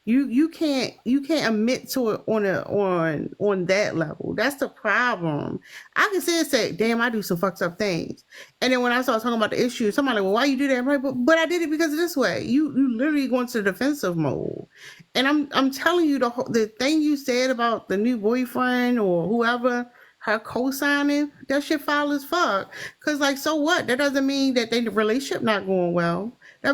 you can't admit to it on that level. That's the problem. I can say, "Damn, I do some fucked up things," and then when I start talking about the issue, somebody like, "Well, why you do that?" I'm like, but I did it because of this way. You literally go into the defensive mode. And I'm telling you the thing you said about the new boyfriend or whoever her co-signing, that shit foul as fuck. Cause like so what? That doesn't mean that the relationship not going well. That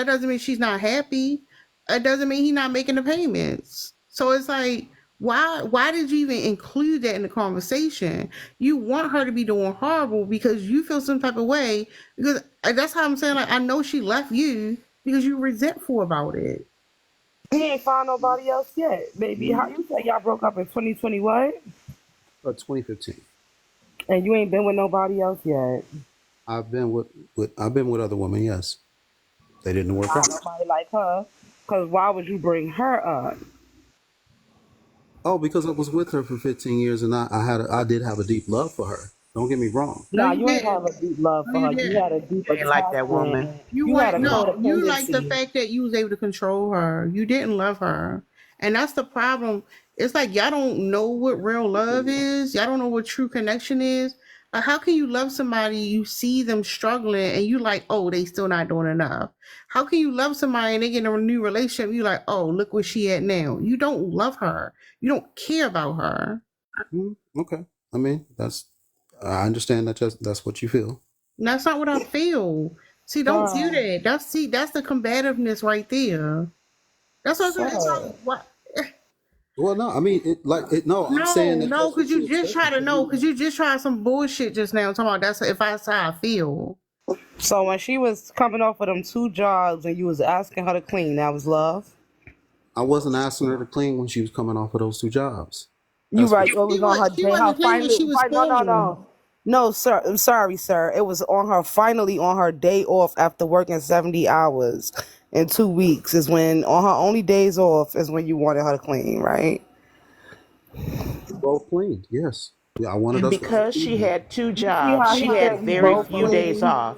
doesn't mean she's not happy. It doesn't mean he's not making the payments. So it's like why did you even include that in the conversation? You want her to be doing horrible because you feel some type of way because that's how I'm saying like I know she left you because you resentful about it. He ain't found nobody else yet, baby. How you say y'all broke up in 2020 what? 2015. And you ain't been with nobody else yet. I've been with other women. Yes, they didn't work Not out. nobody like her. Cause why would you bring her up? Oh, because I was with her for 15 years, and I did have a deep love for her. Don't get me wrong. No, Nah, you you ain't have didn't. a deep love No, for you her. You didn't. had a deep Ain't like that attachment. woman. And You you had wanted a no, you liked the codependency. fact that you was able to control her. You didn't love her. And that's the problem. It's like y'all don't know what real love is. Y'all don't know what true connection is. Like how can you love somebody you see them struggling and you like, oh, they still not doing enough? How can you love somebody and they get in a new relationship? You like, oh, look where she at now. You don't love her. You don't care about her. Okay. I mean, I understand that that's what you feel. And that's not what I feel. See, don't do Girl, that. That's the combativeness right there. That's what I'm saying. It's sir. like, what? Well, no, I mean, no, I'm saying No, that no, that's because what you you just try expected to from me. know, because you just tried some bullshit just now. Talking about that's if that's how I feel. So when she was coming off of them 2 jobs and you was asking her to clean, that was love? I wasn't asking her to clean when she was coming off of those 2 jobs. You That's right. what. You was on her She day. Her wasn't clean when finally, she was no, no, full. no. No, sir. I'm sorry, sir. It was on her finally on her day off after working 70 hours in 2 weeks is when on her only days off is when you wanted her to clean, right? Both cleaned, yes. Yeah, I wanted And us to both because she clean. had two You see jobs, how she he had said we very both few days clean? off.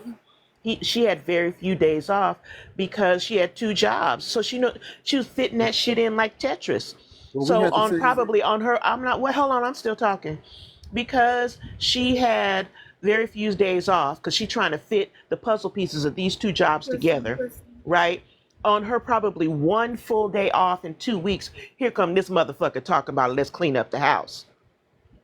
She had very few days off because she had two jobs. So she was fitting that shit in like Tetris. Well, we So had to on figure. probably on her, I'm not. Well, hold on, I'm still talking because she had very few days off because she's trying to fit the puzzle pieces of these two jobs together, right? On her probably one full day off in 2 weeks, here come this motherfucker talking about let's clean up the house.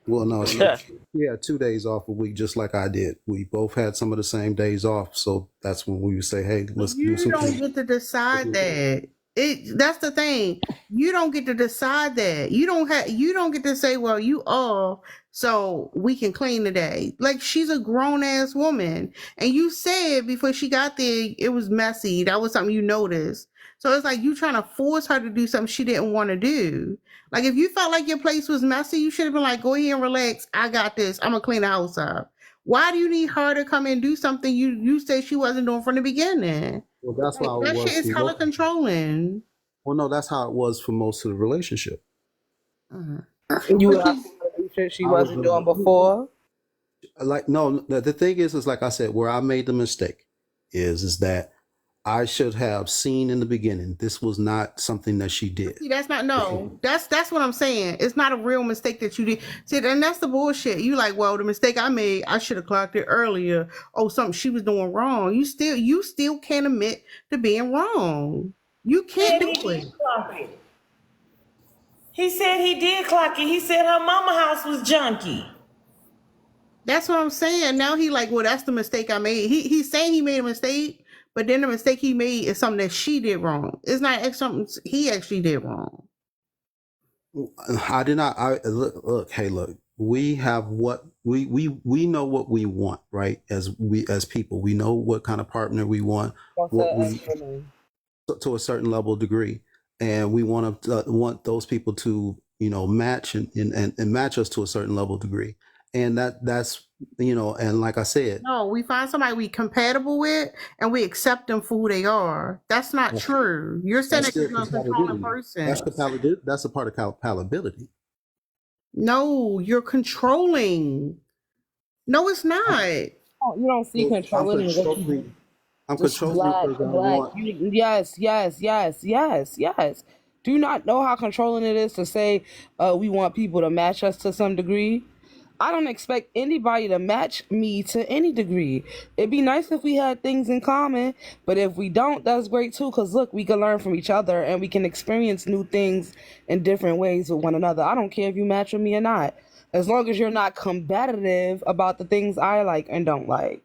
Well, no, she had 2 days off a week, just like I did. We both had some of the same days off, so that's when we would say, "Hey, let's do You some don't cleaning." get to decide that. That's the thing. You don't get to decide that. You don't get to say, well, you off, so we can clean today. Like she's a grown ass woman. And you said before she got there it was messy. That was something you noticed. So it's like you trying to force her to do something she didn't want to do. Like if you felt like your place was messy, you should have been like, go ahead and relax. I got this. I'm gonna clean the house up. Why do you need her to come and do something you said she wasn't doing from the beginning? Well, that's Like how it that shit was is for color most. controlling. Well, no, that's how it was for most of the relationship. Uh-huh. You But asking she, her to do shit she I was wasn't doing before? like, no. The thing is like I said, where I made the mistake is that I should have seen in the beginning this was not something that she did. see, that's not no. That's what I'm saying. It's not a real mistake that you did. See, and that's the bullshit. You like, well, the mistake I made, I should have clocked it earlier. Oh, something she was doing wrong. You still can't admit to being wrong. You can't Said do he did it. clock it. He said he did clock it. He said her mama house was junky. That's what I'm saying. Now he like, well, that's the mistake I made. He's saying he made a mistake, but then the mistake he made is something that she did wrong. It's not something he actually did wrong. I did not. I look. Hey, look. We have what we know what we want, right? As people, we know what kind of partner we want. What's What that? we to a certain level degree, and we want those people to match and match us to a certain level degree, and that's and like I said, No, we find somebody we compatible with and we accept them for who they are. That's not that's, true. You're saying that's that still you're a controlling compatibility. person. That's a part of compatibility. No, you're controlling. No, it's not. You don't see So I'm controlling what you controlling. I'm just controlling black, because I black. want. Yes. Do you not know how controlling it is to say we want people to match us to some degree? I don't expect anybody to match me to any degree. It'd be nice if we had things in common, but if we don't, that's great too. Cause look, we can learn from each other and we can experience new things in different ways with one another. I don't care if you match with me or not, as long as you're not combative about the things I like and don't like.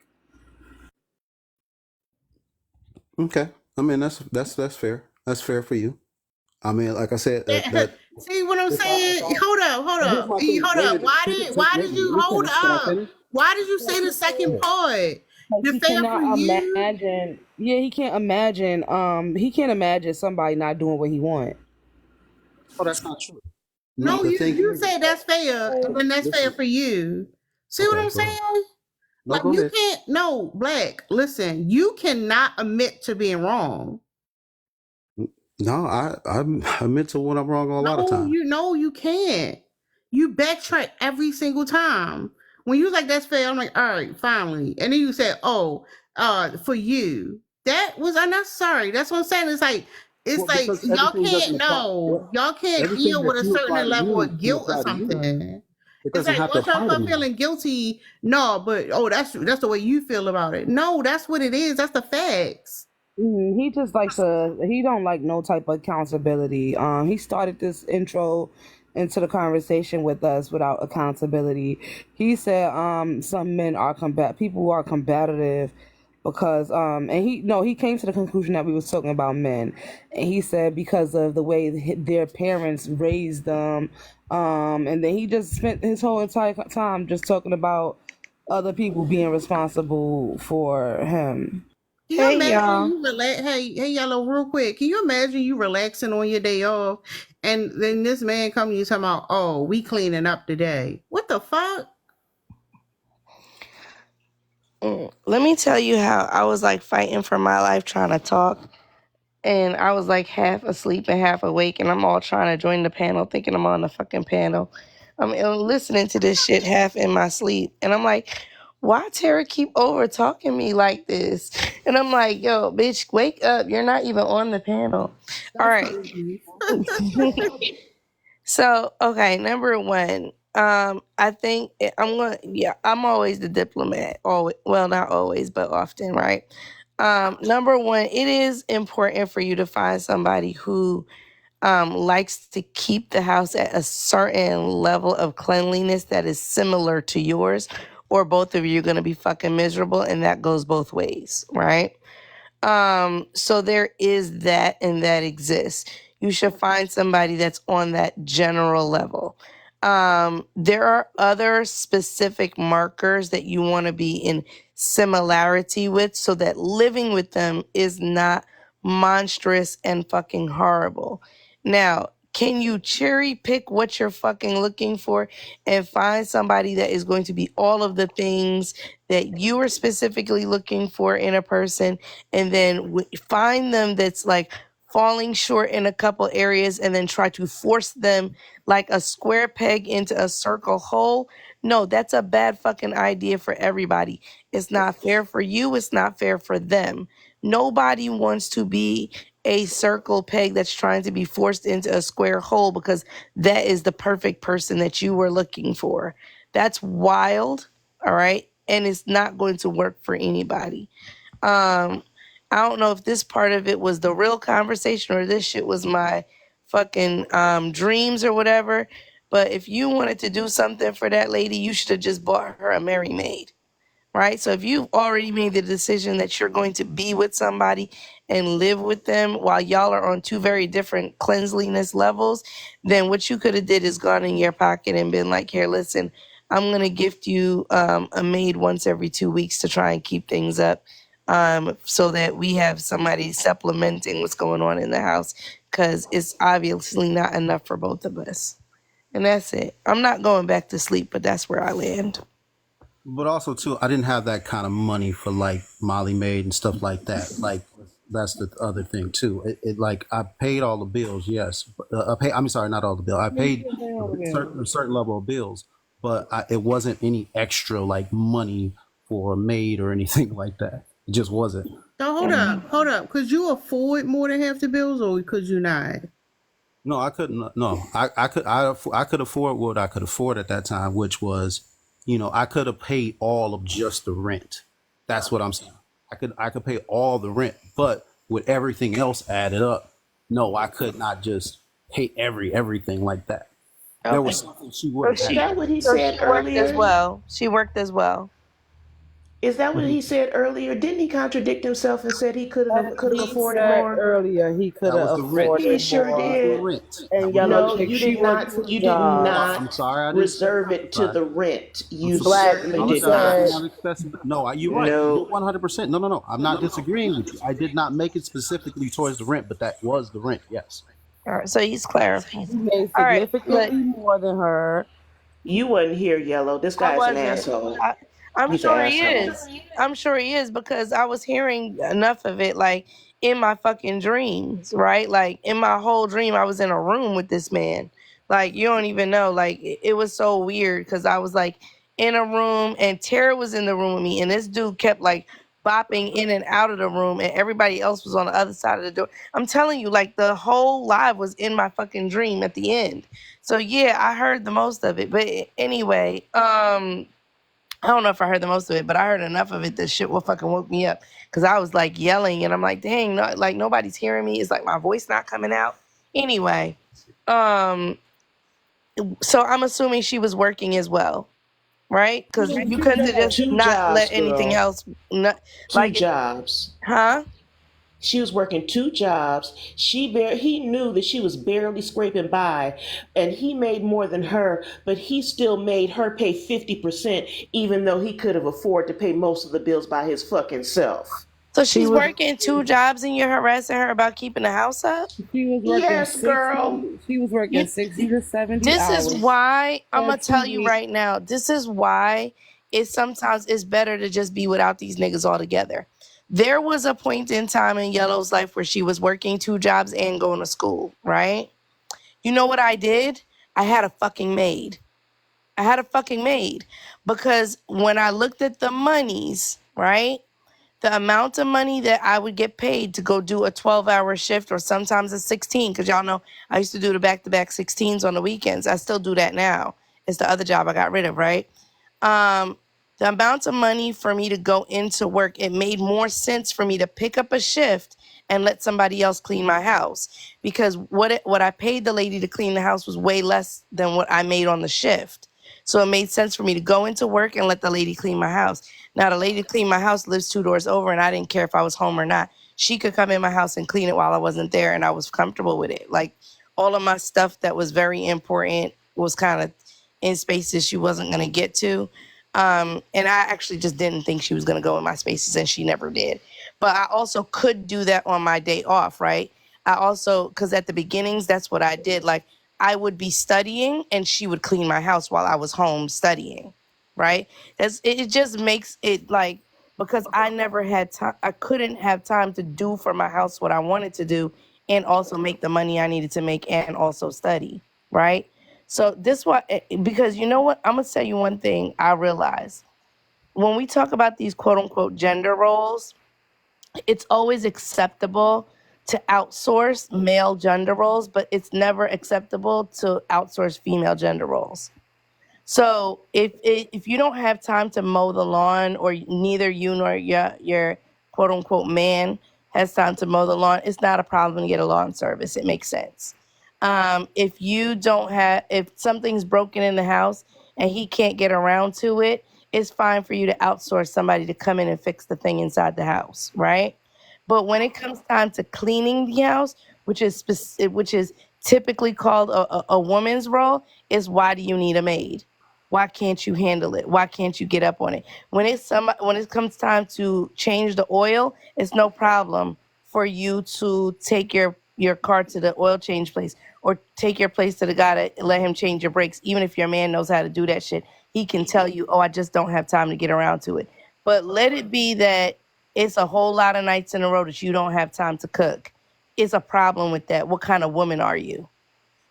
Okay, I mean that's fair. That's fair for you. I mean, like I said, that See what I'm if I if saying? I Hold up, hold and here's up, my thing. hold Wait a up. minute. Why Wait a did minute. you Let me hold finish. Can I up? finish? Why did you say the second part? Like The he fair for cannot you? imagine. Yeah, he can't imagine. He can't imagine somebody not doing what he want. Oh, that's not true. No, No, the thing you is, say that's fair, and then that's fair listen. for you. See what Okay, I'm go ahead. saying? No, Like go you ahead. can't. No, Black. Listen, you cannot admit to being wrong. No, I admit to when I'm wrong a lot of No, times. you can't. You backtrack every single time. When you like that's fair, I'm like, all right, finally. And then you say, oh, for you. That was unnecessary. That's what I'm saying. It's Well, like because everything doesn't apply. y'all can't Everything deal with that a you apply certain to level you of can guilt or apply to you. something. It It's doesn't like have to once y'all apply to start me. feeling guilty, no, but oh, that's the way you feel about it. No, that's what it is. That's the facts. He just like to. He don't like no type of accountability. He started this intro into the conversation with us without accountability. He said, some men are people who are combative because and he came to the conclusion that we was talking about men, and he said because of the way their parents raised them, and then he just spent his whole entire time just talking about other people being responsible for him. Can you Hey imagine y'all. you relax? Hey, yellow, real quick. Can you imagine you relaxing on your day off, and then this man come to you talking about, oh, we cleaning up today? What the fuck? Let me tell you how I was like fighting for my life trying to talk. And I was like half asleep and half awake. And I'm all trying to join the panel, thinking I'm on the fucking panel. I'm listening to this shit half in my sleep. And I'm like, why Tara keep over talking me like this? And I'm like, yo, bitch, wake up. You're not even on the panel. All right. So, okay, number one, I think I'm always the diplomat. Always, well, not always, but often, right? Number one, it is important for you to find somebody who likes to keep the house at a certain level of cleanliness that is similar to yours, or both of you are going to be fucking miserable, and that goes both ways, right? So there is that, and that exists. You should find somebody that's on that general level. There are other specific markers that you want to be in similarity with so that living with them is not monstrous and fucking horrible. Now, can you cherry pick what you're fucking looking for and find somebody that is going to be all of the things that you are specifically looking for in a person, and then find them that's like falling short in a couple areas and then try to force them like a square peg into a circle hole? No, that's a bad fucking idea for everybody. It's not fair for you, it's not fair for them. Nobody wants to be a circle peg that's trying to be forced into a square hole because that is the perfect person that you were looking for. That's wild, all right? And it's not going to work for anybody. Um, I don't know if this part of it was the real conversation or this shit was my fucking dreams or whatever. But if you wanted to do something for that lady, you should have just bought her a Mary Maid, right? So if you've already made the decision that you're going to be with somebody and live with them while y'all are on two very different cleanliness levels, then what you could have did is gone in your pocket and been like, here, listen, I'm going to gift you a maid once every 2 weeks to try and keep things up, so that we have somebody supplementing what's going on in the house, because it's obviously not enough for both of us. And that's it. I'm not going back to sleep, but that's where I land. But also too, I didn't have that kind of money for like Molly Maid and stuff like that. Like that's the other thing too. It like I paid all the bills, yes. I'm sorry, not all the bills. I paid a certain level of bills, but it wasn't any extra like money for a maid or anything like that. It just wasn't. So hold up. Could you afford more than half the bills, or could you not? No, I couldn't. No, I could afford what I could afford at that time, which was, I could have paid all of just the rent. That's what I'm saying. I could pay all the rent, but with everything else added up, no, I could not just pay everything like that. There was something she would have Is had. that what he So said she worked as earlier? well. She worked as well. Is that what he said earlier? Didn't he contradict himself and said he could have He afforded said more? earlier he could That have was the rent. He afforded sure That was more. the did. rent. That And was the Yellow No, rent. Chick, you she did worked not. two You did jobs. I'm not sorry, I didn't say reserve that. I'm it to sorry. the rent. I'm You sorry. Black, certainly you I'm did sorry. I not. did said not expect. No, you're right. You're No. 100%. No, no, no. I'm not disagreeing with you. I did not make it specifically towards the rent, but that was the rent. Yes. All right, so he's clarifying. he made All right, look, significantly more than her. You wasn't here, Yellow. This I guy's an wasn't. asshole. I, I'm He's an sure he asshole. is. I'm sure he is because I was hearing enough of it, like in my fucking dreams, right? Like in my whole dream, I was in a room with this man. Like you don't even know. Like it was so weird because I was like in a room and Tara was in the room with me, and this dude kept like bopping in and out of the room, and everybody else was on the other side of the door. I'm telling you, like the whole live was in my fucking dream at the end. So yeah, I heard the most of it. But anyway, I don't know if I heard the most of it, but I heard enough of it that shit will fucking woke me up because I was like yelling and I'm like, dang, no, like nobody's hearing me. It's like my voice not coming out. Anyway, um, so I'm assuming she was working as well, right? Because you couldn't have just Two not jobs, let anything girl. else, not, Two like, jobs. huh? She was working two jobs. He knew that she was barely scraping by, and he made more than her, but he still made her pay 50%, even though he could have afforded to pay most of the bills by his fucking self. So She she's was working two jobs and you're harassing her about keeping the house up? she was working Yes, girl. 60. She was working You 60 to 70 This is hours why I'm for gonna a two tell you week. right now. This is why sometimes it's better to just be without these niggas altogether. There was a point in time in Yellow's life where she was working 2 jobs and going to school, right? You know what I did? I had a fucking maid. Because when I looked at the monies, right? The amount of money that I would get paid to go do a 12-hour shift or sometimes a 16, because y'all know I used to do the back-to-back 16s on the weekends. I still do that now. It's the other job I got rid of, right? The amount of money for me to go into work, it made more sense for me to pick up a shift and let somebody else clean my house, because what I paid the lady to clean the house was way less than what I made on the shift. So it made sense for me to go into work and let the lady clean my house. Now, the lady to clean my house lives 2 doors over, and I didn't care if I was home or not. She could come in my house and clean it while I wasn't there, and I was comfortable with it. Like, all of my stuff that was very important was kind of in spaces she wasn't going to get to. And I actually just didn't think she was going to go in my spaces, and she never did. But I also could do that on my day off, right? I also, because at the beginnings, that's what I did. Like, I would be studying, and she would clean my house while I was home studying, right? It just makes it like, because I never had time, I couldn't have time to do for my house what I wanted to do, and also make the money I needed to make, and also study, right? So this what, because you know what? I'm gonna tell you one thing I realize. When we talk about these quote unquote gender roles, it's always acceptable to outsource male gender roles, but it's never acceptable to outsource female gender roles. So if you don't have time to mow the lawn, or neither you nor your quote unquote man has time to mow the lawn, it's not a problem to get a lawn service. It makes sense. If you don't have, if something's broken in the house and he can't get around to it, it's fine for you to outsource somebody to come in and fix the thing inside the house, right? But when it comes time to cleaning the house, which is typically called a woman's role, is why do you need a maid? Why can't you handle it? Why can't you get up on it? When it comes time to change the oil, it's no problem for you to take your car to the oil change place, or take your place to the guy to let him change your brakes. Even if your man knows how to do that shit, he can tell you, "Oh, I just don't have time to get around to it." But let it be that it's a whole lot of nights in a row that you don't have time to cook. It's a problem with that. What kind of woman are you?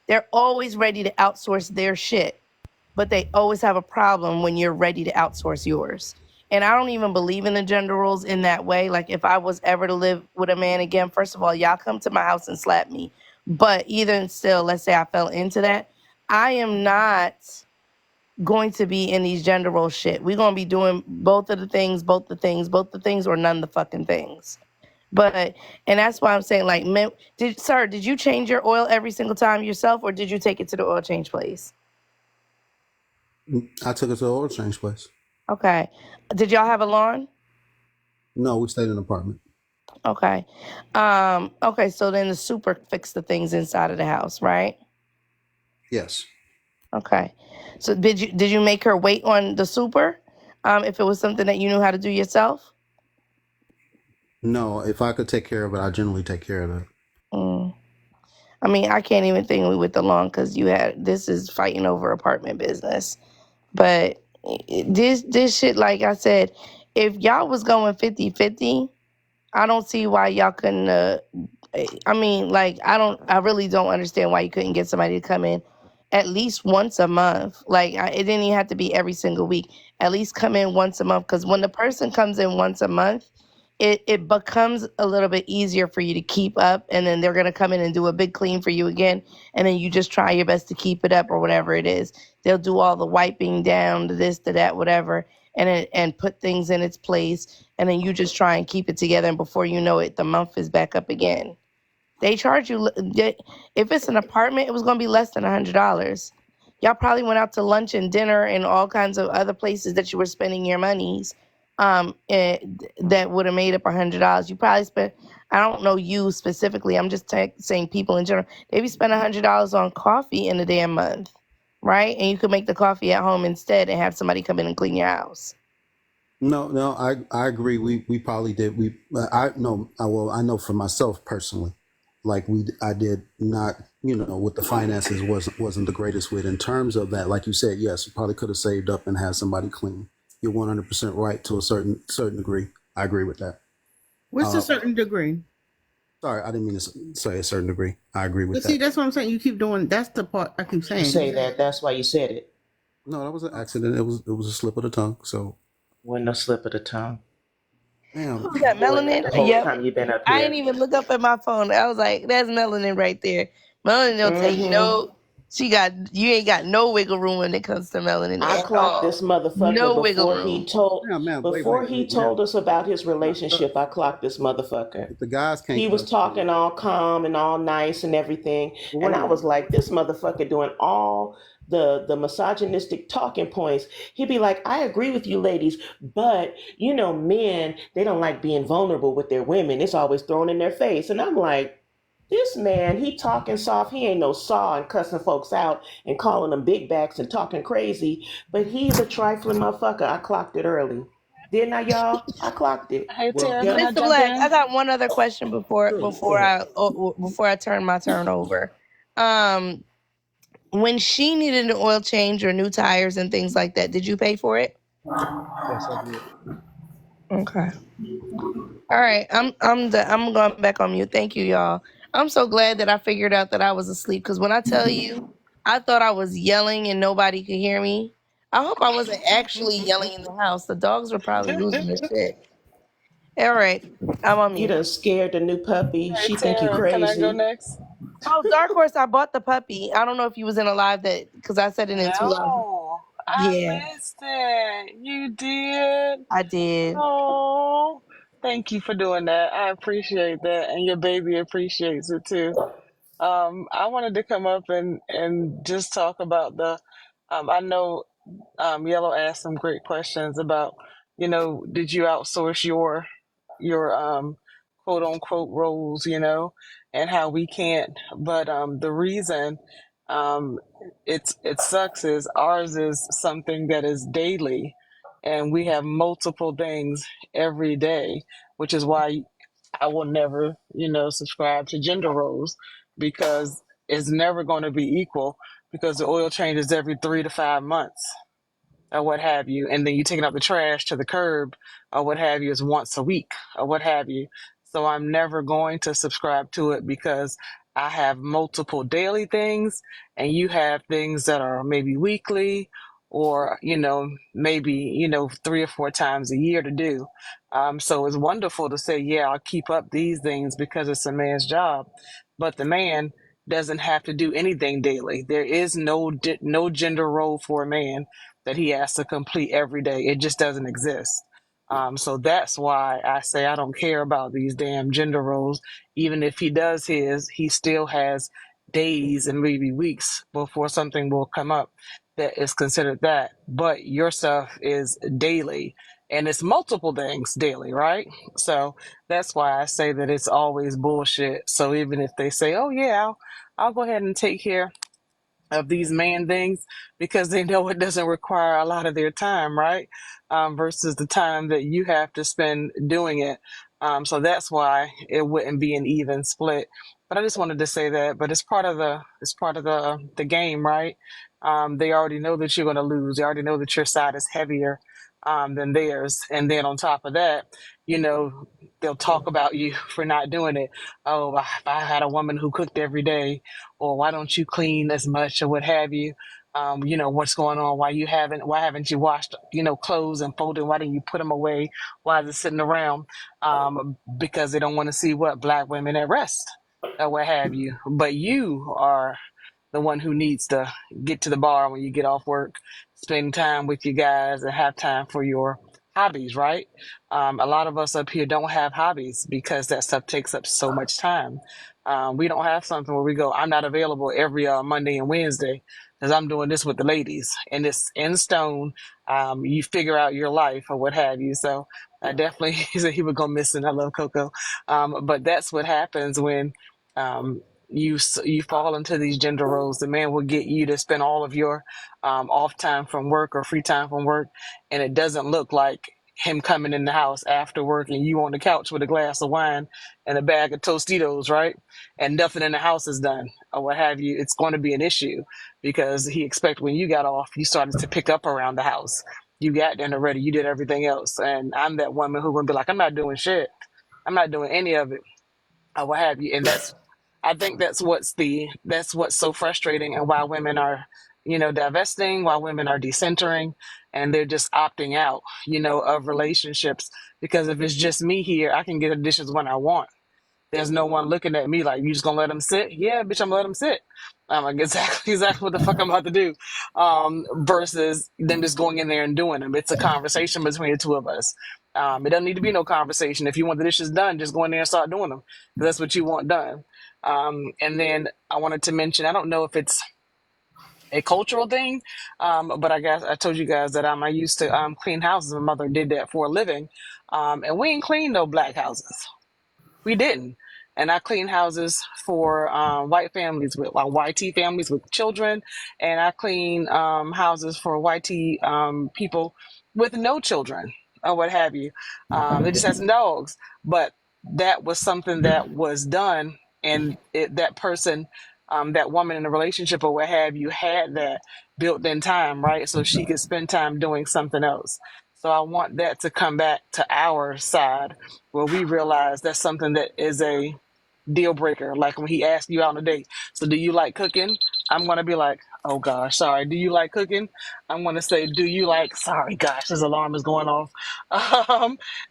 They're always ready to outsource their shit, but they always have a problem when you're ready to outsource yours. And I don't even believe in the gender roles in that way. Like, if I was ever to live with a man again, first of all, y'all come to my house and slap me. But either still, let's say I fell into that, I am not going to be in these gender role shit. We're gonna be doing both of the things, both the things, or none of the fucking things. But and that's why I'm saying, like, men, did you change your oil every single time yourself, or did you take it to the oil change place? I took it to the oil change place. Okay. Did y'all have a lawn? No, we stayed in an apartment. Okay. Okay, so then the super fixed the things inside of the house, right? Yes. Okay. So did you make her wait on the super? If it was something that you knew how to do yourself? No, if I could take care of it, I generally take care of it. Mm. I mean, I can't even think with the lawn, because this is fighting over apartment business. But this shit, like I said, if y'all was going 50-50, I don't see why y'all couldn't. I mean, like, I really don't understand why you couldn't get somebody to come in at least once a month. Like, it didn't even have to be every single week. At least come in once a month, because when the person comes in once a month, it becomes a little bit easier for you to keep up, and then they're gonna come in and do a big clean for you again, and then you just try your best to keep it up, or whatever it is. They'll do all the wiping down, to this, to that, whatever, and put things in its place, and then you just try and keep it together, and before you know it, the month is back up again. They charge you, if it's an apartment, it was going to be less than $100. Y'all probably went out to lunch and dinner and all kinds of other places that you were spending your monies, that would have made up $100. You probably spent, I don't know you specifically, I'm just saying people in general, they be spending $100 on coffee in a damn month, right? And you could make the coffee at home instead and have somebody come in and clean your house. No, I agree. We probably did. I know. Well, I know for myself personally, like I did not, with the finances wasn't the greatest with in terms of that. Like you said, yes, you probably could have saved up and had somebody clean. you're 100% right to a certain degree. I agree with that. What's a certain degree? Sorry, I didn't mean to say a certain degree. I agree with But see, that. that's what I'm saying. You keep doing. That's the part I keep You saying. say that. That's why you said it. No, that was an accident. It was a slip of the tongue. So, Wasn't no slip of the tongue. damn. You got Doing that melanin? the whole Yep. time you've been up I didn't here. even look up at my phone. I was like, that's melanin right there. Melanin don't tell you Mm-hmm. no. You ain't got no wiggle room when it comes to melanin I at clocked all. this motherfucker No wiggle room. Damn, man. before he Wait. Now, told us about his look, relationship. I clocked this motherfucker. if the guys can't He was understand, talking all calm and all nice and everything, well, and wait a I was minute. like, this motherfucker doing all the misogynistic talking points. He'd be like, I agree with you ladies, but you know, men, they don't like being vulnerable with their women. It's always thrown in their face. And I'm like, this man, he talking soft. He ain't no saw and cussing folks out and calling them big backs and talking crazy. But he's a trifling motherfucker. I clocked it early. Didn't I, y'all? I clocked it. Hey, Well, Tara, can I Yep. Mr. jump Black, I in? got one other question sure. Go ahead. before I turn my turn over. When she needed an oil change or new tires and things like that, did you pay for it? Yes, I did. Okay. All right. I'm going back on mute. Thank you, y'all. I'm so glad that I figured out that I was asleep because when I tell you, I thought I was yelling and nobody could hear me. I hope I wasn't actually yelling in the house. The dogs were probably losing their shit. All right. I'm on You mute. done scared the new puppy. Hey, She think you Tara, can I go crazy. next? Oh, Dark Horse, I bought the puppy. I don't know if you was in a live that because I said it in too loud. No, I Yeah, missed it. You did. I did. Oh, thank you for doing that. I appreciate that, and your baby appreciates it too. I wanted to come up and just talk about the. I know Yellow asked some great questions about, did you outsource your quote unquote roles, and how we can't. But the reason um it sucks is ours is something that is daily, and we have multiple things every day, which is why I will never, subscribe to gender roles, because it's never going to be equal, because the oil changes every 3 to 5 months or what have you, and then you taking out the trash to the curb or what have you is once a week or what have you. So I'm never going to subscribe to it, because I have multiple daily things and you have things that are maybe weekly, or maybe 3 or 4 times a year to do. So it's wonderful to say, yeah, I'll keep up these things because it's a man's job, but the man doesn't have to do anything daily. There is no gender role for a man that he has to complete every day. It just doesn't exist. So that's why I say I don't care about these damn gender roles. Even if he does his, he still has days and maybe weeks before something will come up that is considered that. But your stuff is daily, and it's multiple things daily, right? So that's why I say that it's always bullshit. So even if they say, oh, yeah, I'll go ahead and take care of these man things, because they know it doesn't require a lot of their time, right? Versus the time that you have to spend doing it. So that's why it wouldn't be an even split. But I just wanted to say that. But it's part of the game, right? They already know that you're going to lose. They already know that your side is heavier than theirs, and then on top of that, you know, they'll talk about you for not doing it. Oh, if I had a woman who cooked every day, or why don't you clean as much, or what have you. What's going on? Why haven't you washed, clothes and folded? Why didn't you put them away? Why is it sitting around? Because they don't want to see what black women at rest, or what have you. But you are the one who needs to get to the bar when you get off work, spend time with you guys, and have time for your hobbies, right? A lot of us up here don't have hobbies because that stuff takes up so much time. We don't have something where we go, I'm not available every Monday and Wednesday because I'm doing this with the ladies, and it's in stone. You figure out your life or what have you. So I definitely, he said he would go missing. I love Coco. But that's what happens when um, you fall into these gender roles. The man will get you to spend all of your off time from work or free time from work, and it doesn't look like him coming in the house after work and you on the couch with a glass of wine and a bag of Tostitos, right? And nothing in the house is done or what have you. It's going to be an issue because he expected when you got off, you started to pick up around the house. You got there already. You did everything else. And I'm that woman who would be like, I'm not doing shit. I'm not doing any of it, or what have you. And I think that's what's so frustrating, and why women are, divesting, why women are decentering, and they're just opting out, of relationships. Because if it's just me here, I can get the dishes when I want. There's no one looking at me like, you just gonna let them sit? Yeah, bitch, I'm gonna let them sit. I'm like, exactly what the fuck I'm about to do. Versus them just going in there and doing them. It's a conversation between the two of us. It doesn't need to be no conversation. If you want the dishes done, just go in there and start doing them. That's what you want done. And then I wanted to mention, I don't know if it's a cultural thing, but I guess I told you guys that I used to clean houses. My mother did that for a living, and we ain't clean no black houses. We didn't. And I clean houses for white families with YT families with children, and I clean houses for YT people with no children or what have you. They just had some dogs, but that was something that was done, and that person, that woman in a relationship or what have you, had that built in time, right? So she could spend time doing something else. So I want that to come back to our side where we realize that's something that is a deal breaker. Like when he asks you out on a date, so do you like cooking? I'm going to be like, oh gosh, sorry. Do you like cooking? I'm going to say, do you like, sorry, gosh, his alarm is going off.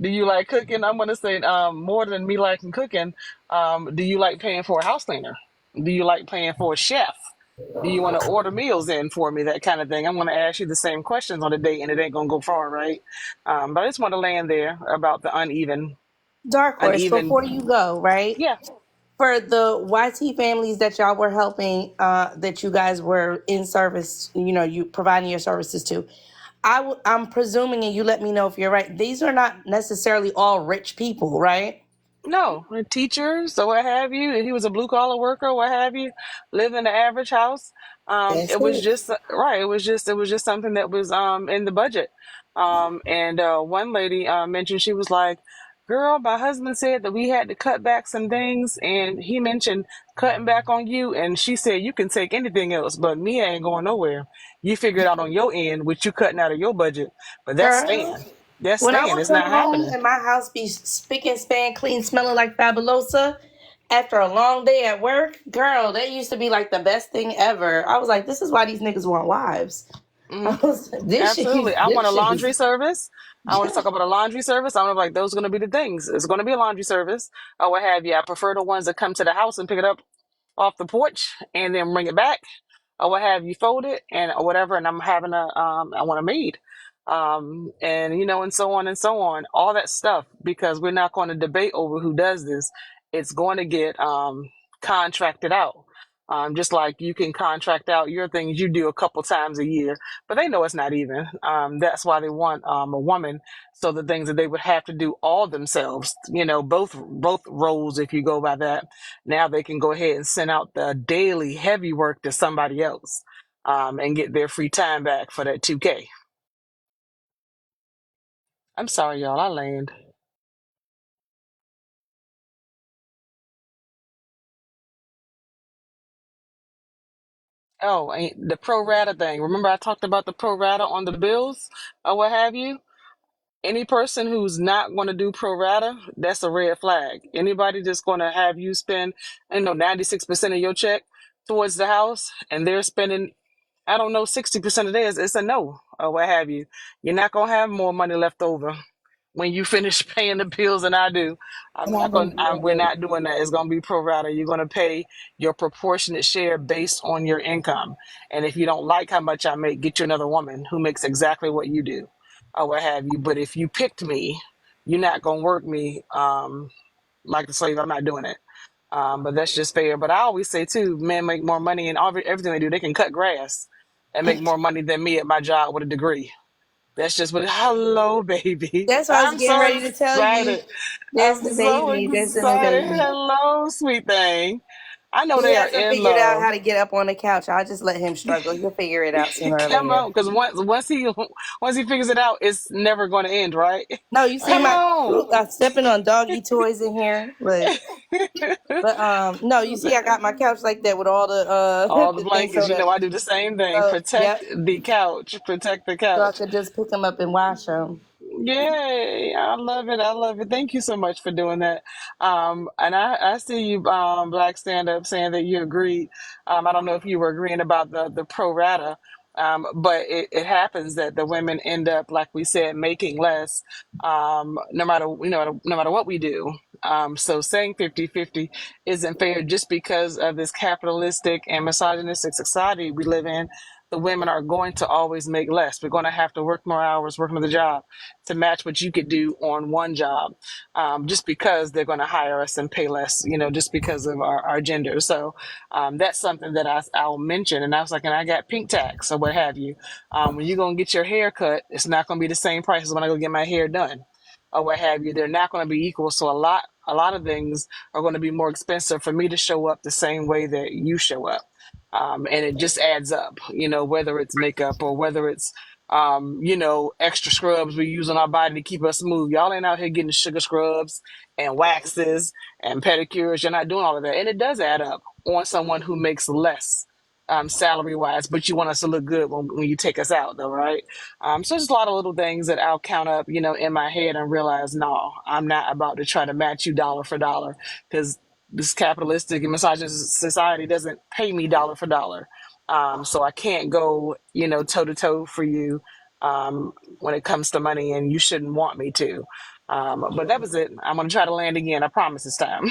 Do you like cooking? I'm going to say, more than me liking cooking, do you like paying for a house cleaner? Do you like paying for a chef? Do you want to order meals in for me? That kind of thing. I'm going to ask you the same questions on the date, and it ain't going to go far, right? But I just want to land there about the Dark Horse, uneven. before you go, right? Yeah. For the YT families that y'all were helping, that you guys were in service, you providing your services to, I'm presuming, and you let me know if you're right, these are not necessarily all rich people, right? No, teachers or what have you. He was a blue collar worker, what have you. Lived in the average house. That's It was it. just right. It was just something that was in the budget. And one lady mentioned, she was like, "Girl, my husband said that we had to cut back some things, and he mentioned cutting back on you. And she said you can take anything else, but me ain't going nowhere. You figure it out on your end, which you cutting out of your budget. But that's Girl, staying. That's when I staying. would It's come not home happening." and my house be spick and span clean, smelling like fabulosa after a long day at work, girl, that used to be like the best thing ever. I was like, this is why these niggas want wives. I Mhm. was like, Absolutely. I want this a shit is laundry service. I want to talk about a laundry service. I'm like, those are going to be the things. It's going to be a laundry service or what have you. I prefer the ones that come to the house and pick it up off the porch and then bring it back or what have you, fold it and or whatever. And I'm having I want a maid. And and so on and so on, all that stuff, because we're not going to debate over who does this. It's going to get, contracted out. Just like you can contract out your things you do a couple times a year, but they know it's not even. That's why they want a woman, so the things that they would have to do all themselves, both roles, if you go by that, now they can go ahead and send out the daily heavy work to somebody else, and get their free time back for that 2K. I'm sorry, y'all. I land. Oh, and the pro rata thing. Remember, I talked about the pro rata on the bills or what have you? Any person who's not going to do pro rata, that's a red flag. Anybody that's going to have you spend, 96% of your check towards the house, and they're spending, I don't know, 60% of theirs, it's a no, or what have you. You're not going to have more money left over when you finish paying the bills than I do. I'm and I not going. didn't do We're it. not doing that. It's going to be pro rata. You're going to pay your proportionate share based on your income. And if you don't like how much I make, get you another woman who makes exactly what you do, or what have you. But if you picked me, you're not going to work me like a slave. I'm not doing it. But that's just fair. But I always say too, men make more money in everything they do. They can cut grass and make more money than me at my job with a degree. That's just what. Hello, baby. That's what I was I'm getting so ready to tell you. excited. There's I'm the so baby. There's the new excited. baby. Hello, sweet thing. I know He they are hasn't in figured out love. how to get up on the couch. I'll just let him struggle. He'll figure it out sooner or Come later. on, because once he figures it out, it's never going to end, right? No, you see Come my on. I'm stepping on doggy toys in here. But no, you see I got my couch like that with all the All the the things blankets, so I do the same thing. yep. Protect the couch. Protect the So I couch. could just pick them up and wash them. Yay! I love it. I love it. Thank you so much for doing that. And I see you, Black Stand Up, saying that you agreed. I don't know if you were agreeing about the pro rata, but it happens that the women end up, like we said, making less, no matter, no matter what we do. So saying 50-50 isn't fair just because of this capitalistic and misogynistic society we live in. The women are going to always make less. We're going to have to work more hours, work another job to match what you could do on one job, just because they're going to hire us and pay less, just because of our gender. So that's something that I'll mention. And I was like, and I got pink tax or what have you. When you're going to get your hair cut, it's not going to be the same price as when I go get my hair done or what have you. They're not going to be equal. So a lot of things are going to be more expensive for me to show up the same way that you show up. And it just adds up, whether it's makeup or whether it's extra scrubs we use on our body to keep us smooth. Y'all ain't out here getting sugar scrubs and waxes and pedicures. You're not doing all of that. And it does add up on someone who makes less salary wise, but you want us to look good when you take us out though, right? So there's a lot of little things that I'll count up, in my head and realize, no, I'm not about to try to match you dollar for dollar because this capitalistic and misogynist society doesn't pay me dollar for dollar. So I can't go, toe to toe for you when it comes to money, and you shouldn't want me to. But that was it. I'm gonna try to land again. I promise this time.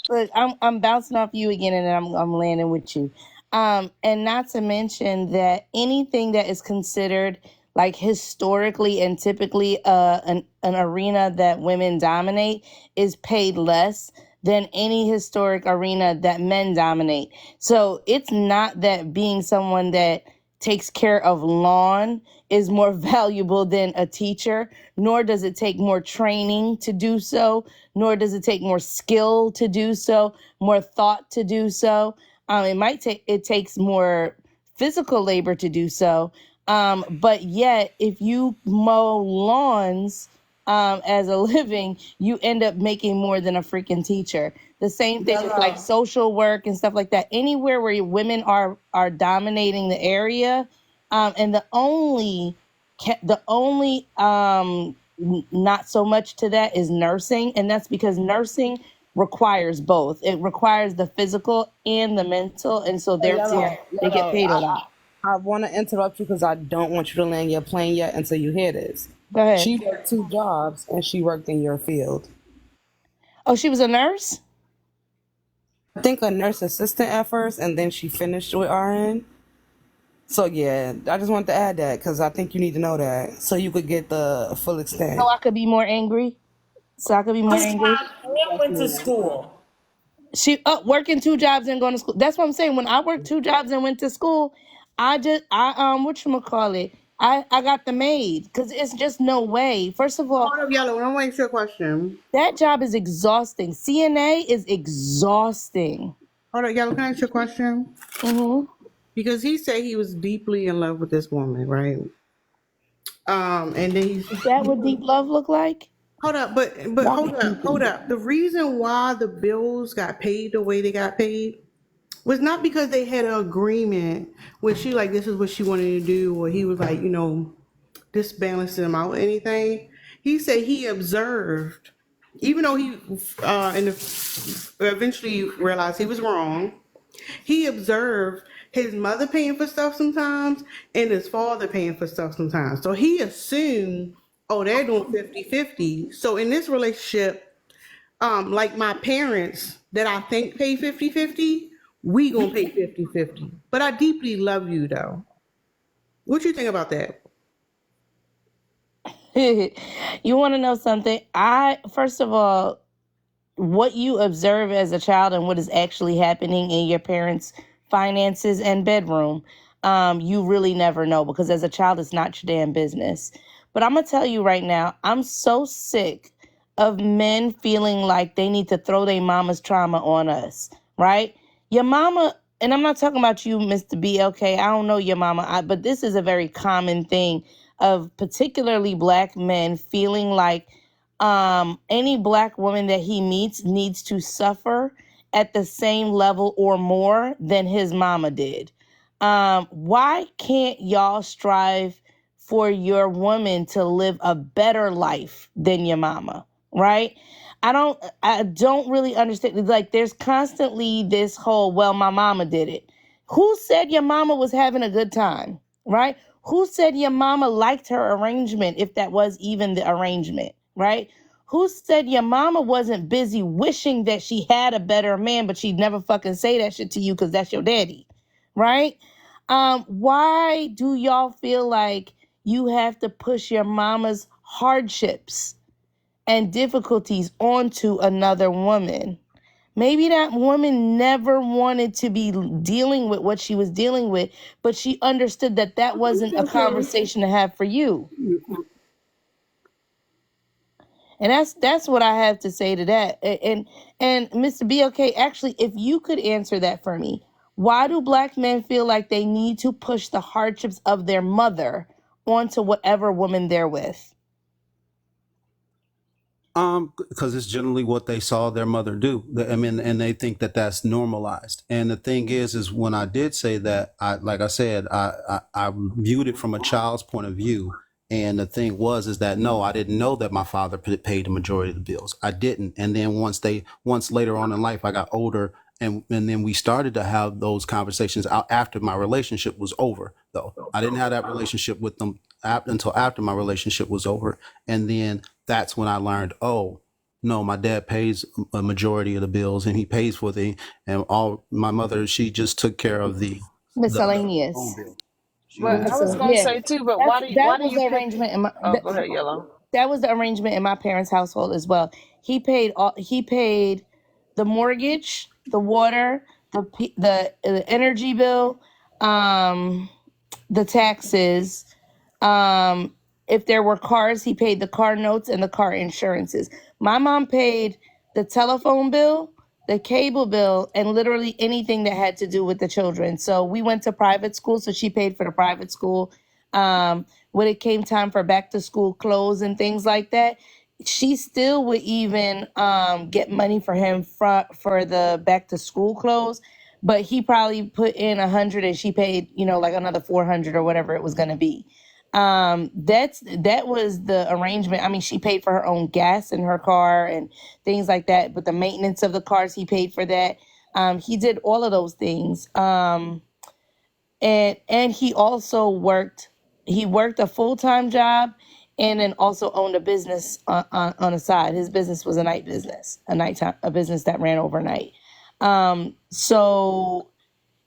Look, I'm bouncing off you again, and I'm landing with you. And not to mention that anything that is considered like historically and typically an arena that women dominate is paid less than any historic arena that men dominate. So it's not that being someone that takes care of lawn is more valuable than a teacher, nor does it take more training to do so, nor does it take more skill to do so, more thought to do so. It takes more physical labor to do so. But yet, if you mow lawns as a living, you end up making more than a freaking teacher. The same thing with like social work and stuff like that. Anywhere where women are dominating the area, and the only not so much to that is nursing, and that's because nursing requires both. It requires the physical and the mental, and so therefore they get paid a lot. I want to interrupt you because I don't want you to land your plane yet until you hear this. Go ahead. She worked 2 jobs and she worked in your field. Oh, she was a nurse? I think a nurse assistant at first, and then she finished with RN. So yeah, I just wanted to add that because I think you need to know that so you could get the full extent. So I could be more angry. I went to school. She working 2 jobs and going to school. That's what I'm saying. When I worked 2 jobs and went to school, whatchamacallit, I got the maid because it's just no way. First of all, Hold up, Yellow. I'm waiting for your question. that job is exhausting. CNA is exhausting. Hold up, Yellow. Can I ask you a question? Mm-hmm. Because he said he was deeply in love with this woman, right? And then he's Is that what deep love look like? hold up, but hold up. The reason why the bills got paid the way they got paid was not because they had an agreement where she like this is what she wanted to do, or he was like, this balanced them out or anything. He said he observed, even though he eventually realized he was wrong. He observed his mother paying for stuff sometimes and his father paying for stuff sometimes. So he assumed, oh, they're doing 50-50. So in this relationship, like my parents that I think pay 50-50, we gonna pay 50-50. But I deeply love you though. What you think about that? You want to know something? First of all, what you observe as a child and what is actually happening in your parents' finances and bedroom, you really never know because as a child, it's not your damn business. But I'm going to tell you right now, I'm so sick of men feeling like they need to throw their mama's trauma on us, right? Your mama, and I'm not talking about you, Mr. BLK. I don't know your mama, but this is a very common thing of particularly black men feeling like any black woman that he meets needs to suffer at the same level or more than his mama did. Why can't y'all strive for your woman to live a better life than your mama, right? I don't really understand. Like, there's constantly this whole, well, my mama did it. Who said your mama was having a good time, right? Who said your mama liked her arrangement, if that was even the arrangement, right? Who said your mama wasn't busy wishing that she had a better man, but she'd never fucking say that shit to you because that's your daddy, right? Why do y'all feel like you have to push your mama's hardships and difficulties onto another woman? Maybe that woman never wanted to be dealing with what she was dealing with, but she understood that that wasn't a conversation to have for you. And that's what I have to say to that. And Mr. BLK, actually, if you could answer that for me, why do black men feel like they need to push the hardships of their mother onto whatever woman they're with? Because it's generally what they saw their mother do. I mean, and they think that that's normalized. And the thing is when I did say that, like I said, I viewed it from a child's point of view. And the thing is that no, I didn't know that my father paid the majority of the bills. I didn't. And then once later on in life, I got older, and then we started to have those conversations out after my relationship was over. Though I didn't have that relationship with them until after my relationship was over, and then that's when I learned, oh no, my dad pays a majority of the bills, and he pays for and all. My mother, she just took care of the Miscellaneous. phone bill. But I was gonna Yeah, say too. But that why do was you the pick? arrangement in my. Oh, go ahead, Yellow. That was the arrangement in my parents' household as well. He paid the mortgage, the water, the energy bill, the taxes. If there were cars, he paid the car notes and the car insurances. My mom paid the telephone bill, the cable bill, and literally anything that had to do with the children. So we went to private school, so she paid for the private school. When it came time for back to school clothes and things like that, she still would even get money for him for the back to school clothes. But he probably put in 100 and she paid, like another 400 or whatever it was going to be. That was the arrangement. I mean, she paid for her own gas in her car and things like that, but the maintenance of the cars, he paid for that. He did all of those things. And he also worked a full-time job and then also owned a business on the side. His business was a a business that ran overnight. So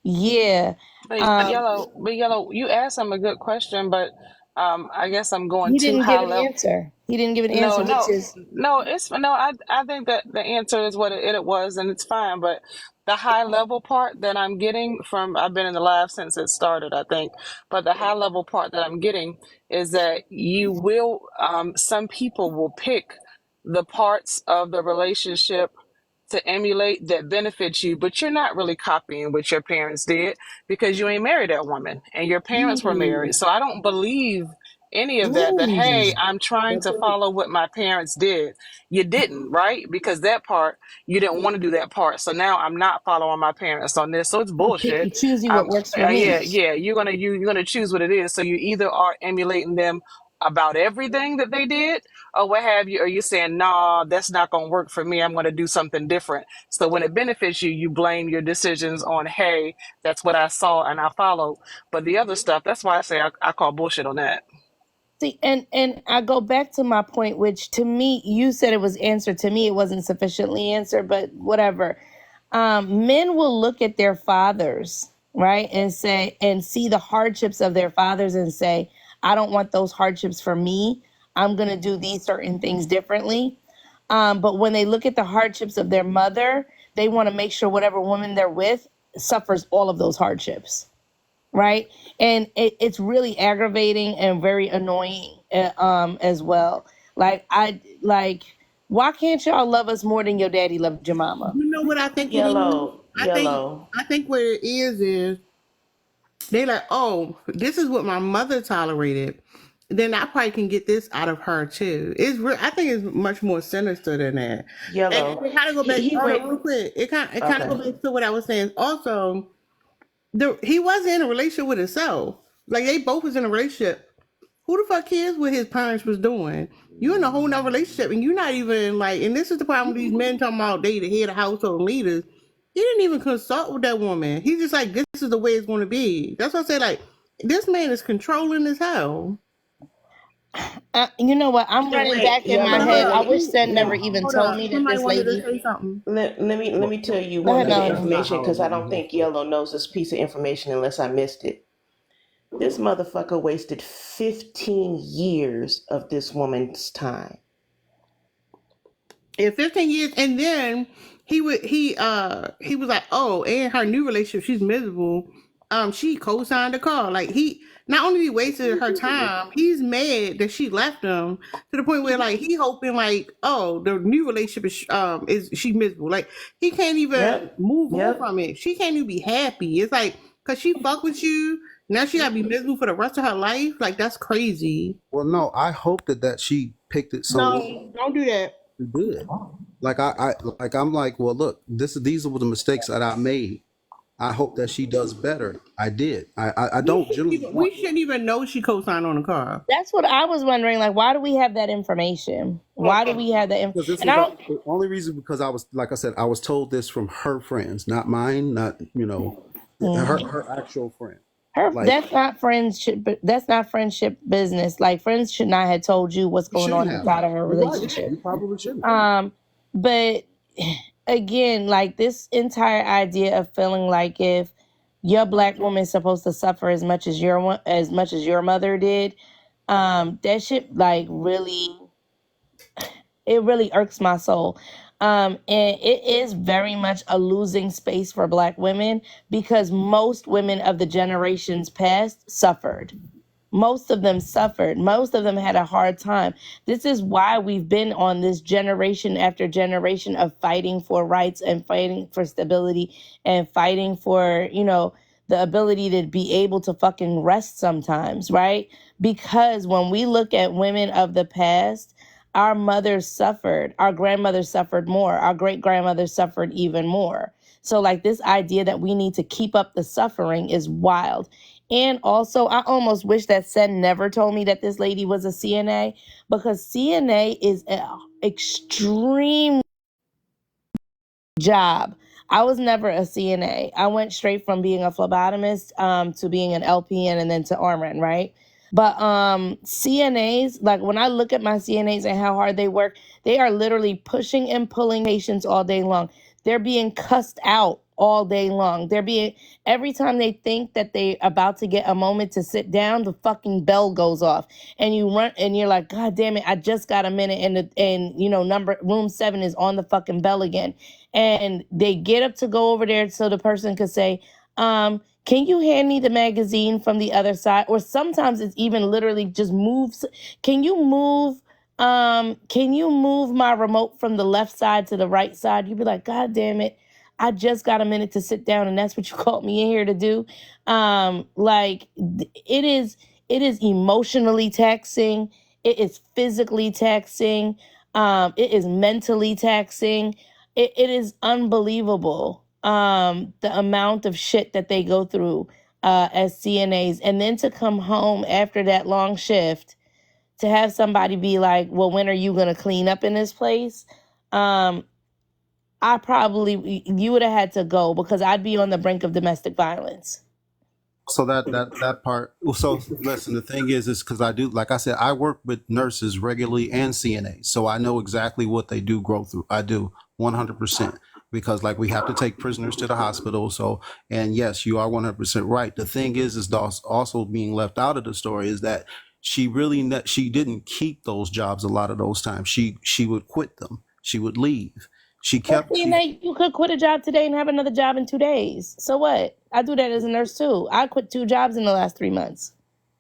yeah. But yellow, you asked him a good question, but I guess I'm going He too didn't give high an level. answer. He didn't give an No, answer, which no, is no. It's no. I think that the answer is what it was, and it's fine. But the high level part that I'm getting from I've been in the lab since it started, I think. But the high level part that I'm getting is that you will. Some people will pick the parts of the relationship to emulate that benefits you, but you're not really copying what your parents did because you ain't married that woman and your parents were married. So I don't believe any of that, hey, I'm trying to follow what my parents did. You didn't, right? Because that part, you didn't want to do that part. So now I'm not following my parents on this. So it's you pick, you bullshit. choose what works for me. Yeah, you're gonna choose what it is. So you either are emulating them about everything that they did or what have you, or you saying, nah, that's not gonna work for me. I'm gonna do something different. So when it benefits you, you blame your decisions on, hey, that's what I saw and I followed. But the other stuff, that's why I say I call bullshit on that. See, and I go back to my point, which to me, you said it was answered. To me, it wasn't sufficiently answered, but whatever. Men will look at their fathers, right, and see the hardships of their fathers and say, I don't want those hardships for me. I'm going to do these certain things differently. But when they look at the hardships of their mother, they want to make sure whatever woman they're with suffers all of those hardships. Right. And it's really aggravating and very annoying as well. Why can't y'all love us more than your daddy loved your mama? You know what I think it Yellow. is? I think Yellow. I think what it is they like, oh, this is what my mother tolerated. Then I probably can get this out of her too. I think it's much more sinister than that. And Yellow. it kind of go back. He Hold wait. on, real quick. It kind of go Okay. back to what I was saying. Also, he wasn't in a relationship with himself. Like they both was in a relationship. Who the fuck cares what his parents was doing? You in a whole nother relationship, and you're not even like. And this is the problem with these men talking about they the head of household leaders. He didn't even consult with that woman. He's just like, this is the way it's going to be. That's what I say. Like, this man is controlling as hell. You know what? I'm Either running way, back in my But head. hold yellow. I up, wish Sen never Let, even hold told up. me that Somebody this wanted to lady. say something. let me tell you Go one ahead, bit of Melanie. That's not information how it because I really don't works. think Yellow knows this piece of information unless I missed it. This motherfucker wasted 15 years of this woman's time. In 15 years, and then he was like, oh, and her new relationship, she's miserable. She co-signed the car. Like he not only wasted her time, he's mad that she left him to the point where like he hoping like, oh, the new relationship is she miserable. Like he can't even Yep. move on Yep. from it. She can't even be happy. It's like cause she fuck with you, now she gotta be miserable for the rest of her life. Like that's crazy. Well, no, I hope that she picked it someone No, don't do that. who did. I'm like, well, look, these were the mistakes that I made. I hope that she does better. I did. I don't generally want. We shouldn't even know she co-signed on the car. That's what I was wondering. Like, why do we have that information? Why do we have that? Because this And I was don't. the only reason, because I was, like I said, I was told this from her friends, not mine, not, her actual friend. Like, That's not friendship. That's not friendship business. Like friends should not have told you what's you going shouldn't on have. inside of her You're right. relationship. You probably shouldn't have. But again, like this entire idea of feeling like if your black woman is supposed to suffer as much as your mother did, that shit like really, it really irks my soul. And it is very much a losing space for black women because most women of the generations past suffered. Most of them suffered. Most of them had a hard time. This is why we've been on this generation after generation of fighting for rights and fighting for stability and fighting for, the ability to be able to fucking rest sometimes, right? Because when we look at women of the past, our mothers suffered, our grandmothers suffered more, our great grandmothers suffered even more. So, like, this idea that we need to keep up the suffering is wild. And also, I almost wish that Sen never told me that this lady was a CNA because CNA is an extreme job. I was never a CNA. I went straight from being a phlebotomist to being an LPN and then to RN, right? But CNAs, like when I look at my CNAs and how hard they work, they are literally pushing and pulling patients all day long. They're being cussed out all day long. Every time they think that they about to get a moment to sit down, the fucking bell goes off. And you run and you're like, God damn it, I just got a minute and number room 7 is on the fucking bell again. And they get up to go over there so the person could say, can you hand me the magazine from the other side? Or sometimes it's even literally just moves. Can you move my remote from the left side to the right side? You'd be like, God damn it. I just got a minute to sit down and that's what you called me in here to do. It is emotionally taxing. It is physically taxing. It is mentally taxing. It is unbelievable the amount of shit that they go through as CNAs. And then to come home after that long shift to have somebody be like, well, when are you going to clean up in this place? You would have had to go because I'd be on the brink of domestic violence. So that part. So listen, the thing is because I do, like I said, I work with nurses regularly and CNAs, so I know exactly what they do go through. I do 100% because like we have to take prisoners to the hospital. So, and yes, you are 100% right. The thing is also being left out of the story is that she didn't keep those jobs a lot of those times. She would quit them. She would leave. She kept. You could quit a job today and have another job in 2 days. So what? I do that as a nurse too. I quit 2 jobs in the last 3 months.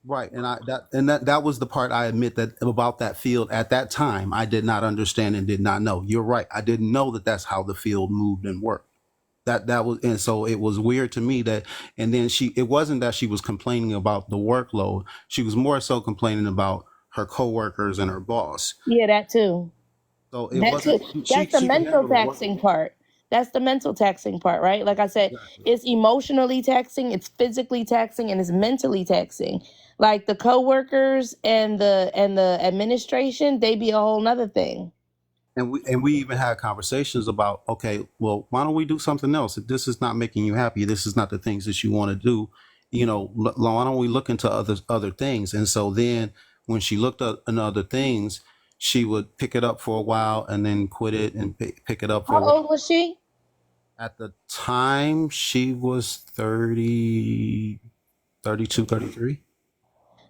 Right, and that was the part I admit that about that field at that time I did not understand and did not know. You're right, I didn't know that that's how the field moved and worked. That was, and so it was weird to me that, and then it wasn't that she was complaining about the workload. She was more so complaining about her coworkers and her boss. Yeah, that too. So it That too. wasn't, That's the she could mental handle the work. taxing part. That's the mental taxing part, right? Like I said, Exactly. it's emotionally taxing, it's physically taxing, and it's mentally taxing. Like the coworkers and the administration, they be a whole nother thing. And we even had conversations about, okay, well, why don't we do something else? If this is not making you happy, this is not the things that you want to do, why don't we look into other things? And so then when she looked up into other things, she would pick it up for a while and then quit it and pick it up for How a while. old was she? At the time, she was 30, 32, 33.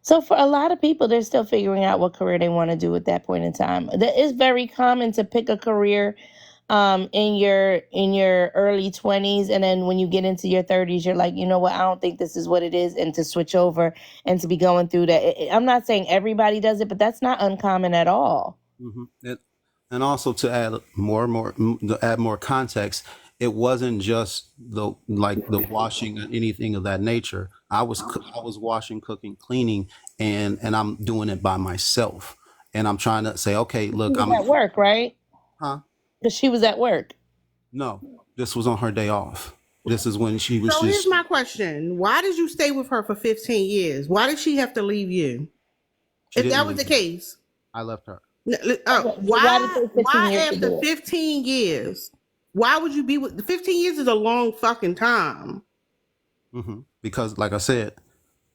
So for a lot of people, they're still figuring out what career they want to do at that point in time. That is very common to pick a career in your early 20s, and then when you get into your 30s, you're like, you know what, I don't think this is what it is, and to switch over and to be going through that. I'm not saying everybody does it, but that's not uncommon at all. Mm-hmm. And also to add to add more context, it wasn't just the washing or anything of that nature. I was washing, cooking, cleaning, and I'm doing it by myself. And I'm trying to say, okay, She look, was at work, right? huh? Because she was at work. No, this was on her day off. This is when she was So here's just, my question: why did you stay with her for 15 years? Why did she have to leave you? she If that didn't was the leave me. case, I left her. Okay, so why did it why take 15 why years to after do it? 15 years? Why would you be with 15 years is a long fucking time. Because, like I said,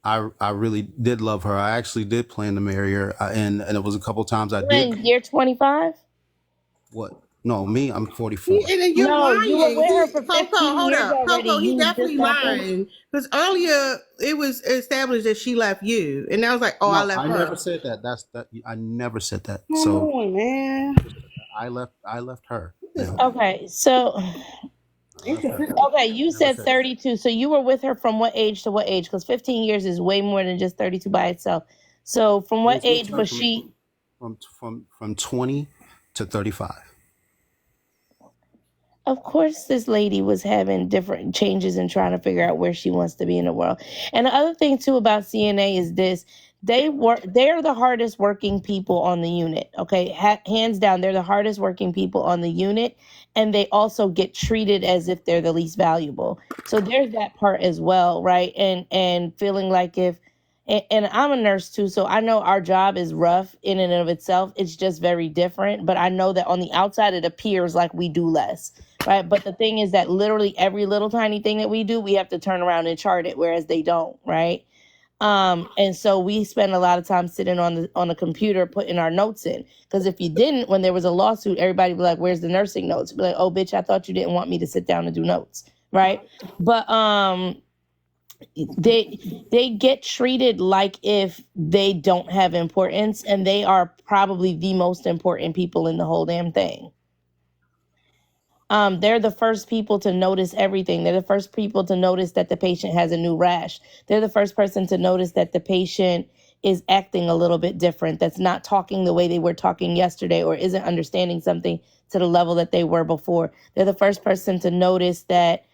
I really did love her. I actually did plan to marry her, and it was a couple times I did. When you're 25? What? No, me. I'm And 44. then you're No, you were lying. with her for Coco, 15 hold years up. already. Coco, he You definitely just happened. lying. Because earlier it was established that she left you. And I was like, oh, I No, left I never her. said that. That's that. I never said that. Come So on, man. I left her, ma'am. Okay, so I left her. okay, you Never said said that. 32. So you were with her from what age to what age? Because 15 years is way more than just 32 by itself. So from I what was with age her was she? from 20 to 35. Of course, this lady was having different changes and trying to figure out where she wants to be in the world. And the other thing too about CNA is this: they're the hardest working people on the unit. Okay, hands down, they're the hardest working people on the unit, and they also get treated as if they're the least valuable. So there's that part as well, right? And feeling like if and I'm a nurse too, so I know our job is rough in and of itself. It's just very different, but I know that on the outside it appears like we do less, right? But the thing is that literally every little tiny thing that we do, we have to turn around and chart it, whereas they don't, right? And so we spend a lot of time sitting on the computer putting our notes in. Because if you didn't, when there was a lawsuit, everybody would be like, "Where's the nursing notes?" Be like, "Oh, bitch, I thought you didn't want me to sit down and do notes," right? But they get treated like if they don't have importance, and they are probably the most important people in the whole damn thing. They're the first people to notice everything. They're the first people to notice that the patient has a new rash. They're the first person to notice that the patient is acting a little bit different, that's not talking the way they were talking yesterday, or isn't understanding something to the level that they were before. They're the first person to notice that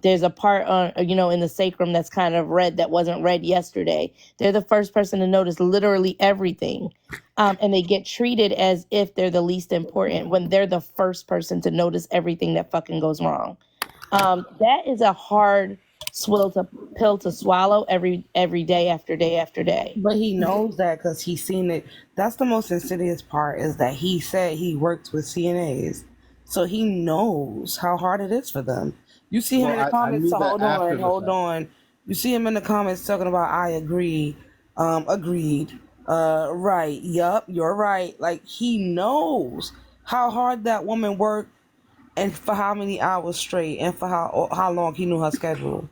there's a part on, in the sacrum that's kind of red that wasn't red yesterday. They're the first person to notice literally everything. And they get treated as if they're the least important when they're the first person to notice everything that fucking goes wrong. That is a hard pill to swallow every day after day after day. But he knows that because he's seen it. That's the most insidious part, is that he said he works with CNAs. So he knows how hard it is for them. You see him Well, in the I comments, knew so that after the hold fact. on. You see him in the comments talking about, I agree, agreed, right, yup, you're right. Like, he knows how hard that woman worked, and for how many hours straight, and for how long he knew her schedule.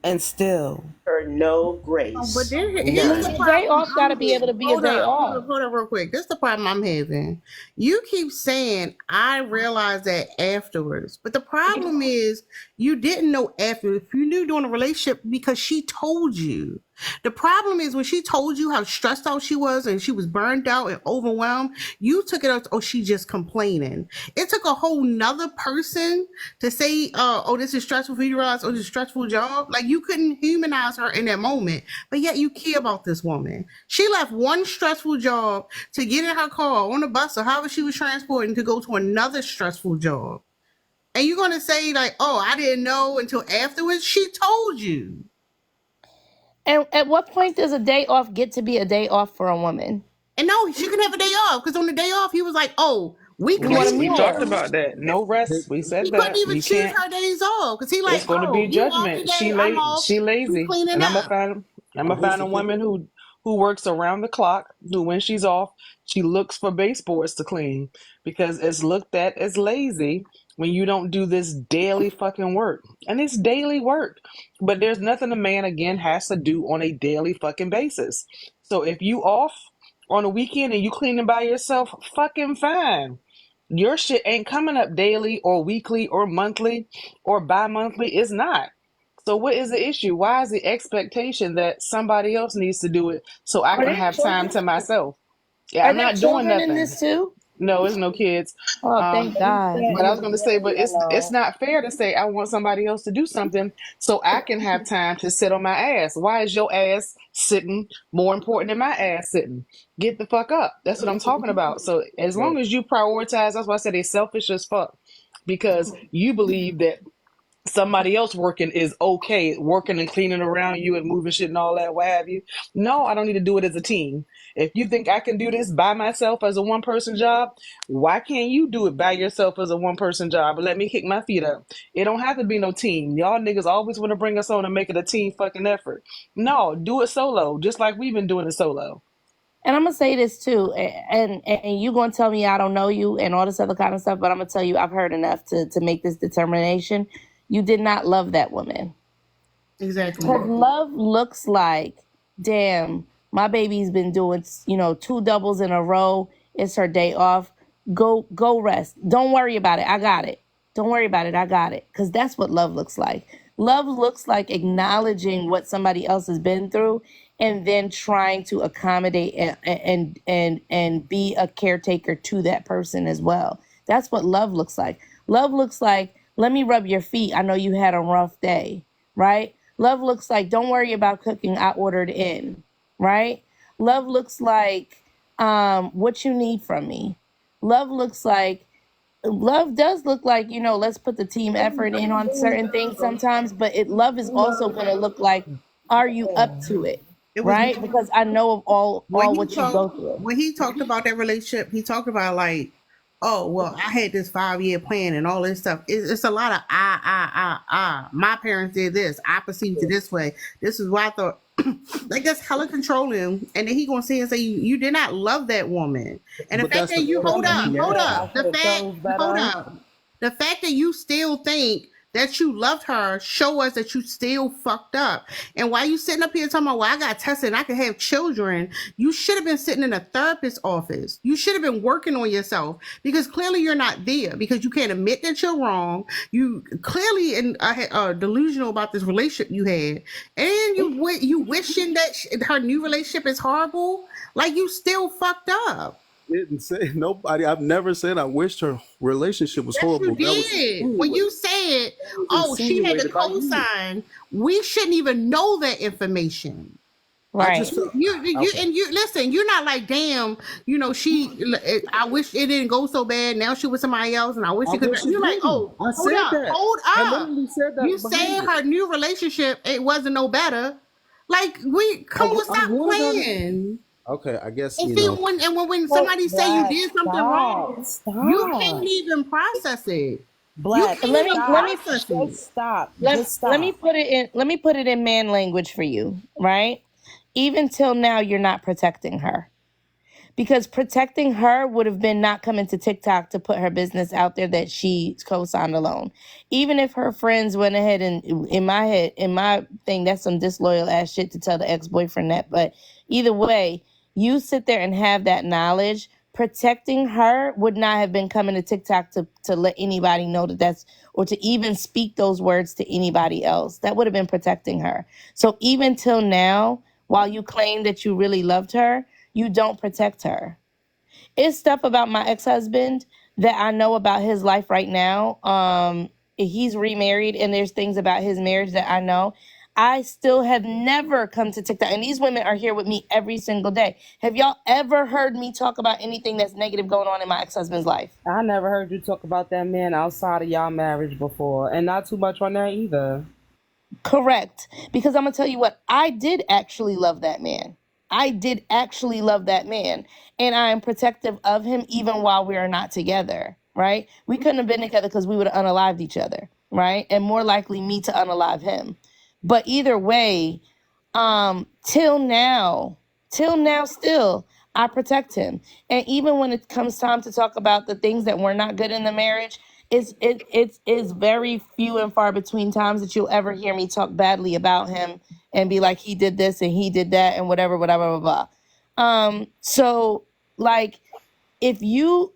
And still, Her no But grace. then here's the A None. day problem off got I'm to be able to having. be a day off. Hold up real quick. This is the problem I'm having. You keep saying I realized that afterwards, but the problem is you didn't know afterwards. You knew during a relationship because she told you. The problem is when she told you how stressed out she was and she was burned out and overwhelmed, you took it as, oh, she just complaining. It took a whole nother person to say, oh, this is stressful for you to realize, oh, this is a stressful job. Like you couldn't humanize her in that moment, but yet you care about this woman. She left one stressful job to get in her car on the bus or however she was transporting to go to another stressful job. And you're going to say like, oh, I didn't know until afterwards? She told you. And at what point does a day off get to be a day off for a woman? And no, she can have a day off because on the day off, he was like, oh, we We want We to clean we meet talked her. about that. No rest. We He said couldn't that. even You choose can't. her days off because he like, It's going to oh, be you off judgment. today, I'm off. She We lazy, cleaning and I'm gonna up. find I'm gonna Here's find the a thing. woman who works around the clock. Who when she's off, she looks for baseboards to clean because it's looked at as lazy when you don't do this daily fucking work, and it's daily work. But there's nothing a man again has to do on a daily fucking basis. So if you off on a weekend and you cleaning by yourself, fucking fine. Your shit ain't coming up daily or weekly or monthly or bi-monthly. It's not. So what is the issue? Why is the expectation that somebody else needs to do it so I Are can there have time children? to myself? Yeah, Are I'm there not doing children in nothing. this too? No, it's no kids. Oh, Um, thank God. but I was going to say, but it's not fair to say I want somebody else to do something so I can have time to sit on my ass. Why is your ass sitting more important than my ass sitting? Get the fuck up. That's what I'm talking about. So as long as you prioritize, that's why I said they selfish as fuck because you believe that somebody else working is okay, working and cleaning around you and moving shit and all that, what have you. No, I don't need to do it as a team. If you think I can do this by myself as a one person job, why can't you do it by yourself as a one person job and let me kick my feet up? It don't have to be no team. Y'all niggas always want to bring us on and make it a team fucking effort. No, do it solo, just like we've been doing it solo. And I'm gonna say this too, and you gonna tell me I don't know you and all this other kind of stuff, but I'm gonna tell you I've heard enough to make this determination. You did not love that woman. Exactly. Because love looks like, damn, my baby's been doing, two doubles in a row. It's her day off. Go rest. Don't worry about it. I got it. Don't worry about it. I got it. Because that's what love looks like. Love looks like acknowledging what somebody else has been through and then trying to accommodate and be a caretaker to that person as well. That's what love looks like. Love looks like, let me rub your feet. I know you had a rough day, right? Love looks like, don't worry about cooking. I ordered in, right? Love looks like what you need from me. Love looks like, love does look like, let's put the team effort in on certain things sometimes, but love is also going to look like, are you up to it? It was Right? Because I know of all what you go through. when he talked about that relationship, he talked about like, oh well, I had this 5-year plan and all this stuff. It's a lot of My parents did this. I perceived it this way. This is why I thought. Like that's hella controlling, and then he gonna say and say you did not love that woman, and the But fact that's that the you hold question. up, the fact that you still think that you loved her show us that you still fucked up. And while you sitting up here talking about, well, I got tested and I can have children, you should have been sitting in a therapist's office. You should have been working on yourself because clearly you're not there because you can't admit that you're wrong. You clearly delusional about this relationship you had, and you wishing that her new relationship is horrible. Like you still fucked up. Didn't say nobody. I've never said I wished her relationship was Yes, you horrible. That was did. When insinuated. you said, That was "Oh, she had the insinuated by you. cosign," we shouldn't even know that information. I Right. just felt You okay. and you listen. You're not like, damn. She. I wish it didn't go so bad. Now she with somebody else, and I wish I she could. wish it You're like, didn't. oh, I hold said up, that. hold I up. literally said You that behind said it. her new relationship it wasn't no better. Like we come on, I stop was on it. playing. Okay, I guess And see when somebody say you Black, did something stop, wrong, you can't stop. even process it. You Black, can't Let even me let me stop. process it. Just stop. let, Just let me stop. put it in man language for you, right? Even till now you're not protecting her. Because protecting her would have been not coming to TikTok to put her business out there that she co-signed alone. Even if her friends went ahead and in my thing, that's some disloyal ass shit to tell the ex-boyfriend that. But either way, you sit there and have that knowledge. Protecting her would not have been coming to TikTok to let anybody know that's or to even speak those words to anybody else. That would have been protecting her. So even till now, while you claim that you really loved her, you don't protect her. It's stuff about my ex-husband that I know about his life right now. He's remarried, and there's things about his marriage that I know. I still have never come to TikTok, and these women are here with me every single day. Have y'all ever heard me talk about anything that's negative going on in my ex-husband's life? I never heard you talk about that man outside of y'all marriage before, and not too much on that either. Correct. Because I'm going to tell you what, I did actually love that man. I did actually love that man. And I am protective of him even while we are not together, right? We couldn't have been together because we would have unalived each other, right? And more likely me to unalive him. But either way, till now still, I protect him. And even when it comes time to talk about the things that were not good in the marriage, it's very few and far between times that you'll ever hear me talk badly about him and be like, he did this and he did that and whatever, blah, blah. So like, if you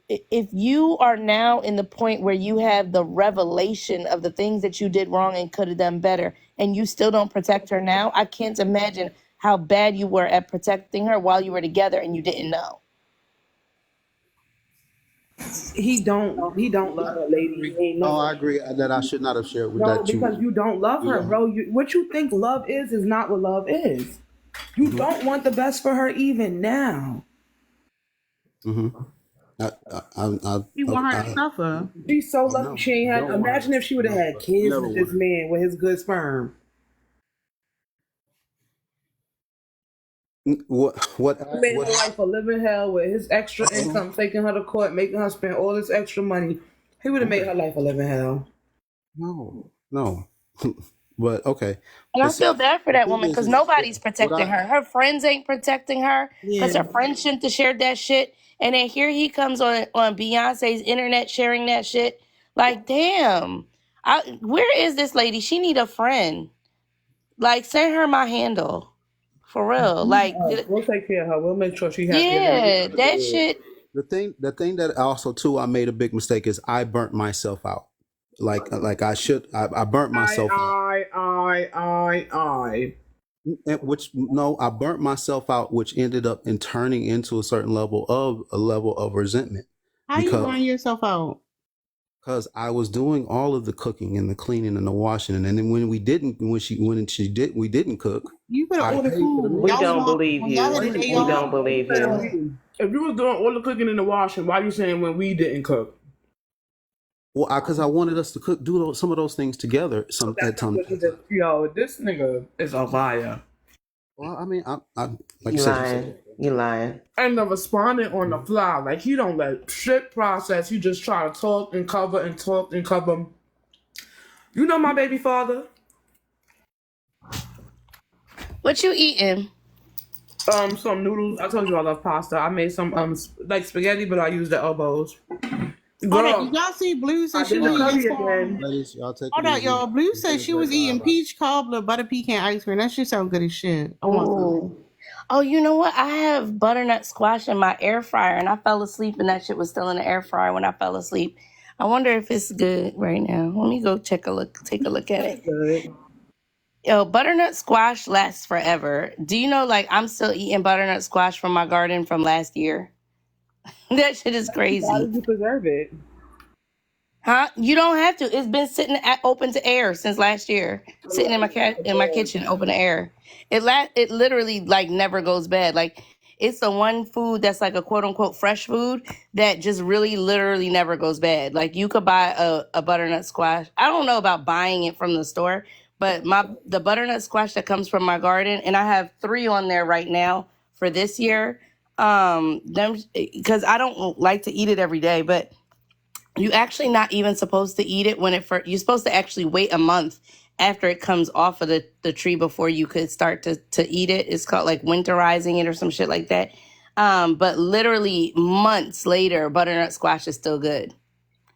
are now in the point where you have the revelation of the things that you did wrong and could have done better, and you still don't protect her now, I can't imagine how bad you were at protecting her while you were together and you didn't know. He don't love that lady. He ain't Oh, never. I agree that I should not have shared with No, that. because you don't love her, Yeah. bro. What you think love is not what love is. You Mm-hmm. don't want the best for her even now. Mm-hmm. He want her to I suffer. She's so lucky no, she ain't had. don't want her Imagine to. if she would have No, had kids never with this want her. man with his good sperm. Made her What? life a living hell with his extra Hold on. income, taking her to court, making her spend all this extra money. He would have made her life a living hell. No. But okay. And But I see, feel bad for the that thing woman because is nobody's what protecting I. her. Her friends ain't protecting her because Yeah. her friends shouldn't have shared that shit. And then here he comes on Beyonce's internet sharing that shit. Like, damn. Where is this lady? She need a friend. Like, send her my handle. For real. Like, We'll take care of her. We'll make sure she happy. yeah, that shit. The thing that also too I made a big mistake is I burnt myself out. Like I should. I burnt myself out. I. Which no, I burnt myself out, which ended up in turning into a level of resentment How you because burn yourself out? because I was doing all of the cooking and the cleaning and the washing, and then we didn't cook. You better I order paid for the food. meal. We Y'all don't want believe when y'all you. had a Wait a minute. day We off. don't believe you. If you was doing all the cooking and the washing, why are you saying when we didn't cook? Well, because I wanted us to do some of those things together. Some That's at not some. what you did. Yo, this nigga is a liar. Well, I mean, I like you You said. lying. You lying. And the responding on the fly. Like, he don't let shit process. He just try to talk and cover and talk and cover. You know my baby father? What you eating? Some noodles. I told you I love pasta. I made some, like spaghetti, but I used the elbows. Hold on, did Girl, y'all see Blue I said she did the was eating curry some? again. Ladies, y'all take it Hold on, easy. y'all. Blue We said finish she was that eating dialogue. peach cobbler, butter pecan ice cream. That shit sound good as shit. I want some. Ooh. Oh, you know what? I have butternut squash in my air fryer, and I fell asleep, and that shit was still in the air fryer when I fell asleep. I wonder if it's good right now. Let me go take a look at That's it. good. Yo, butternut squash lasts forever. Do you know, like, I'm still eating butternut squash from my garden from last year? That shit is Why crazy. did you preserve it? Huh? You don't have to. It's been sitting open to air since last year. Sitting in my kitchen, open to air. It literally like never goes bad. Like it's the one food that's like a quote unquote fresh food that just really literally never goes bad. Like you could buy a butternut squash. I don't know about buying it from the store, but the butternut squash that comes from my garden, and I have 3 on there right now for this year. Them because I don't like to eat it every day, but you actually not even supposed to eat it when it first. You're supposed to actually wait a month after it comes off of the tree before you could start to eat it. It's called like winterizing it or some shit like that. But literally months later, butternut squash is still good.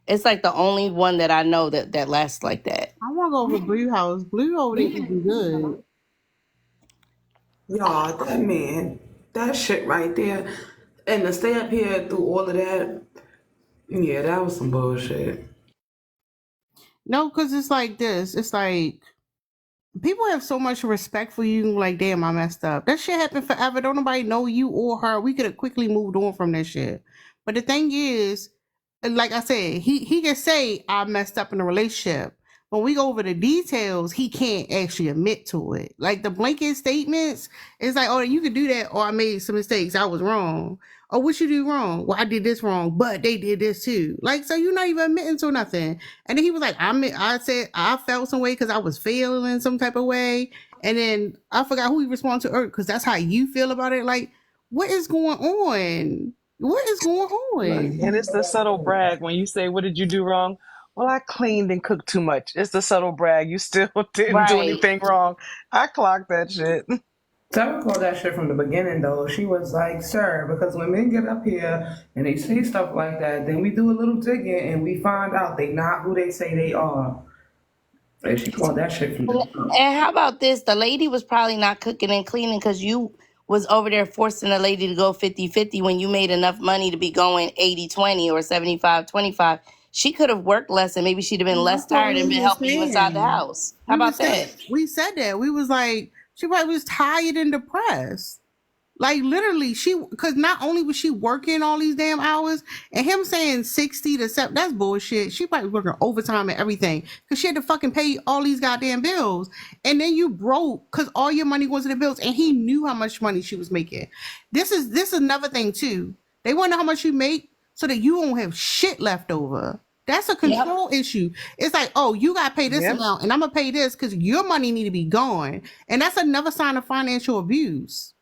It's like the only one that I know that lasts like that. I want to go over to Blue House. Blue over there eating good. Y'all, that man, that shit right there. And to stay up here through all of that, yeah, that was some bullshit. No, because it's like this. It's like people have so much respect for you. Like, damn, I messed up. That shit happened forever. Don't nobody know you or her. We could have quickly moved on from that shit. But the thing is, like I said, he can say I messed up in a relationship. When we go over the details, he can't actually admit to it. Like the blanket statements, it's like, oh, you could do that, or I made some mistakes. I was wrong. Or what you do wrong? Well, I did this wrong, but they did this too. Like, so you're not even admitting to nothing. And then he was like, I said I felt some way because I was feeling some type of way. And then I forgot who he responded to because that's how you feel about it. Like, what is going on? What is going Look, on? and it's the subtle brag when you say, "What did you do wrong?" Well, I cleaned and cooked too much. It's the subtle brag. You still didn't do Right. anything wrong. I clocked that shit. Tell called that shit from the beginning though. She was like, "Sir," because when men get up here and they say stuff like that, then we do a little digging and we find out they not who they say they are. And she called that shit from the jump. And how about this? The lady was probably not cooking and cleaning because you was over there forcing the lady to go 50-50 when you made enough money to be going 80-20 or 75-25. She could have worked less and maybe she'd have been less That's what tired and we been were helping you inside the saying. house. How about that? We said that. We was like, she probably was tired and depressed. Like literally, because not only was she working all these damn hours, and him saying 60 to 7, that's bullshit. She probably working overtime and everything because she had to fucking pay all these goddamn bills. And then you broke because all your money goes to the bills, and he knew how much money she was making. This is another thing too. They want to know how much you make so that you won't have shit left over. That's a control issue. It's like, oh, you got to pay this Yep. amount, and I'm gonna pay this because your money need to be gone, and that's another sign of financial abuse.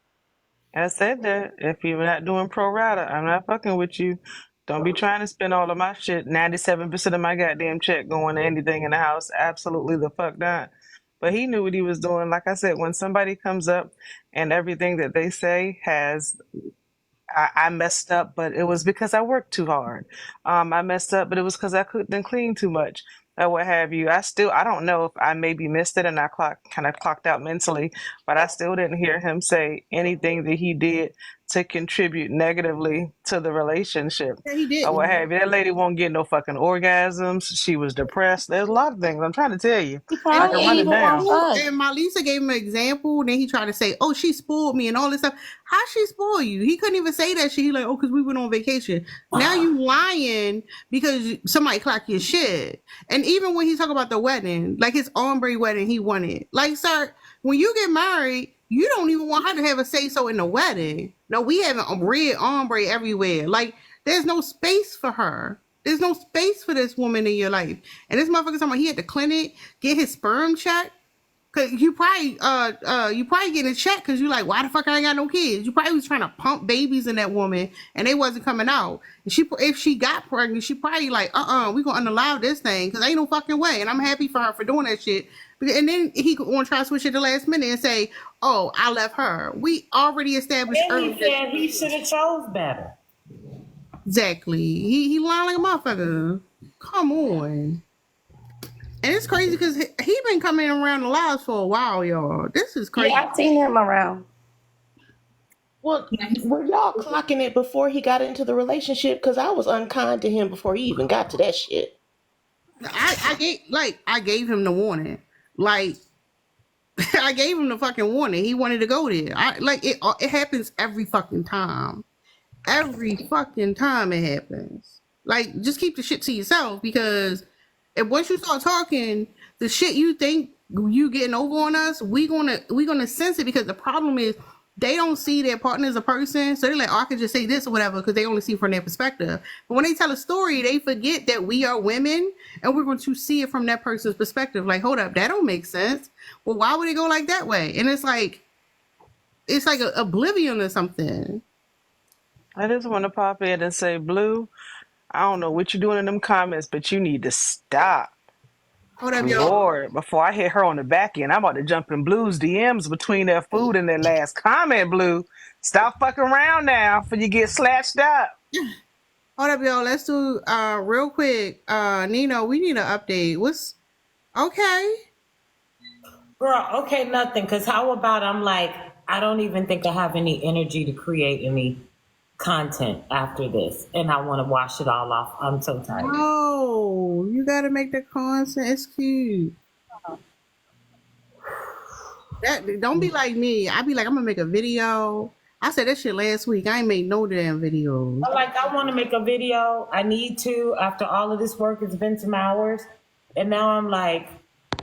I said that. If you're not doing pro rata, I'm not fucking with you. Don't be trying to spend all of my shit. 97% of my goddamn check going to anything in the house. Absolutely the fuck not. But he knew what he was doing. Like I said, when somebody comes up and everything that they say has I messed up, but it was because I worked too hard. I messed up, but it was because I couldn't clean too much, or what have you. I don't know if I maybe missed it and I kind of clocked out mentally, but I still didn't hear him say anything that he did to contribute negatively to the relationship, Yeah, he or what didn't. have you. That lady won't get no fucking orgasms. She was depressed. There's a lot of things I'm trying to tell you. He And I probably can then run ain't he it even want down. fuck. and Malisa gave him an example. Then he tried to say, "Oh, she spoiled me" and all this stuff. How she spoil you? He couldn't even say that shit. He like, "Oh, because we went on vacation." Now you lying because somebody clocked your shit. And even when he talk about the wedding, like his ombre wedding, he wanted. Like, sir, when you get married, you don't even want her to have a say so in the wedding. No, we have a red ombre everywhere. Like, there's no space for her. There's no space for this woman in your life. And this motherfucker talking about he had to clinic, get his sperm checked. Cause you probably getting a check because you like, why the fuck I ain't got no kids? You probably was trying to pump babies in that woman and they wasn't coming out. And if she got pregnant, she probably like, we gonna unallow this thing because ain't no fucking way. And I'm happy for her for doing that shit. And then he gonna try to switch it the last minute and say, oh, I left her. We already established And he earlier. said he should have chose better. Exactly. He lying like a motherfucker. Come on. And it's crazy because he been coming around the lives for a while, y'all. This is crazy. Yeah, I've seen him around. Well, were y'all clocking it before he got into the relationship? Because I was unkind to him before he even got to that shit. I gave him the warning. Like I gave him the fucking warning. He wanted to go there. It happens every fucking time. Every fucking time it happens. Like, just keep the shit to yourself because if once you start talking, the shit you think you getting over on us, we gonna sense it because the problem is they don't see their partner as a person, so they're like, oh, I could just say this or whatever because they only see from their perspective. But when they tell a story, they forget that we are women and we're going to see it from that person's perspective. Like, hold up, that don't make sense. Well, why would it go like that way? And it's like a oblivion or something. I just want to pop in and say, Blue, I don't know what you're doing in them comments, but you need to stop. Hold up, y'all. Lord, before I hit her on the back end, I'm about to jump in Blue's DMs between that food and that last comment, Blue. Stop fucking around now before you get slashed up. Hold up, y'all. Let's do real quick. Nino, we need an update. What's okay? Girl, okay, nothing. Because how about I'm like, I don't even think I have any energy to create any content after this. And I want to wash it all off. I'm so tired. Oh, you gotta make the content. It's cute. That don't be like me. I be like, I'm gonna make a video. I said that shit last week. I ain't made no damn videos. Like I want to make a video. I need to after all of this work. It's been some hours, and now I'm like,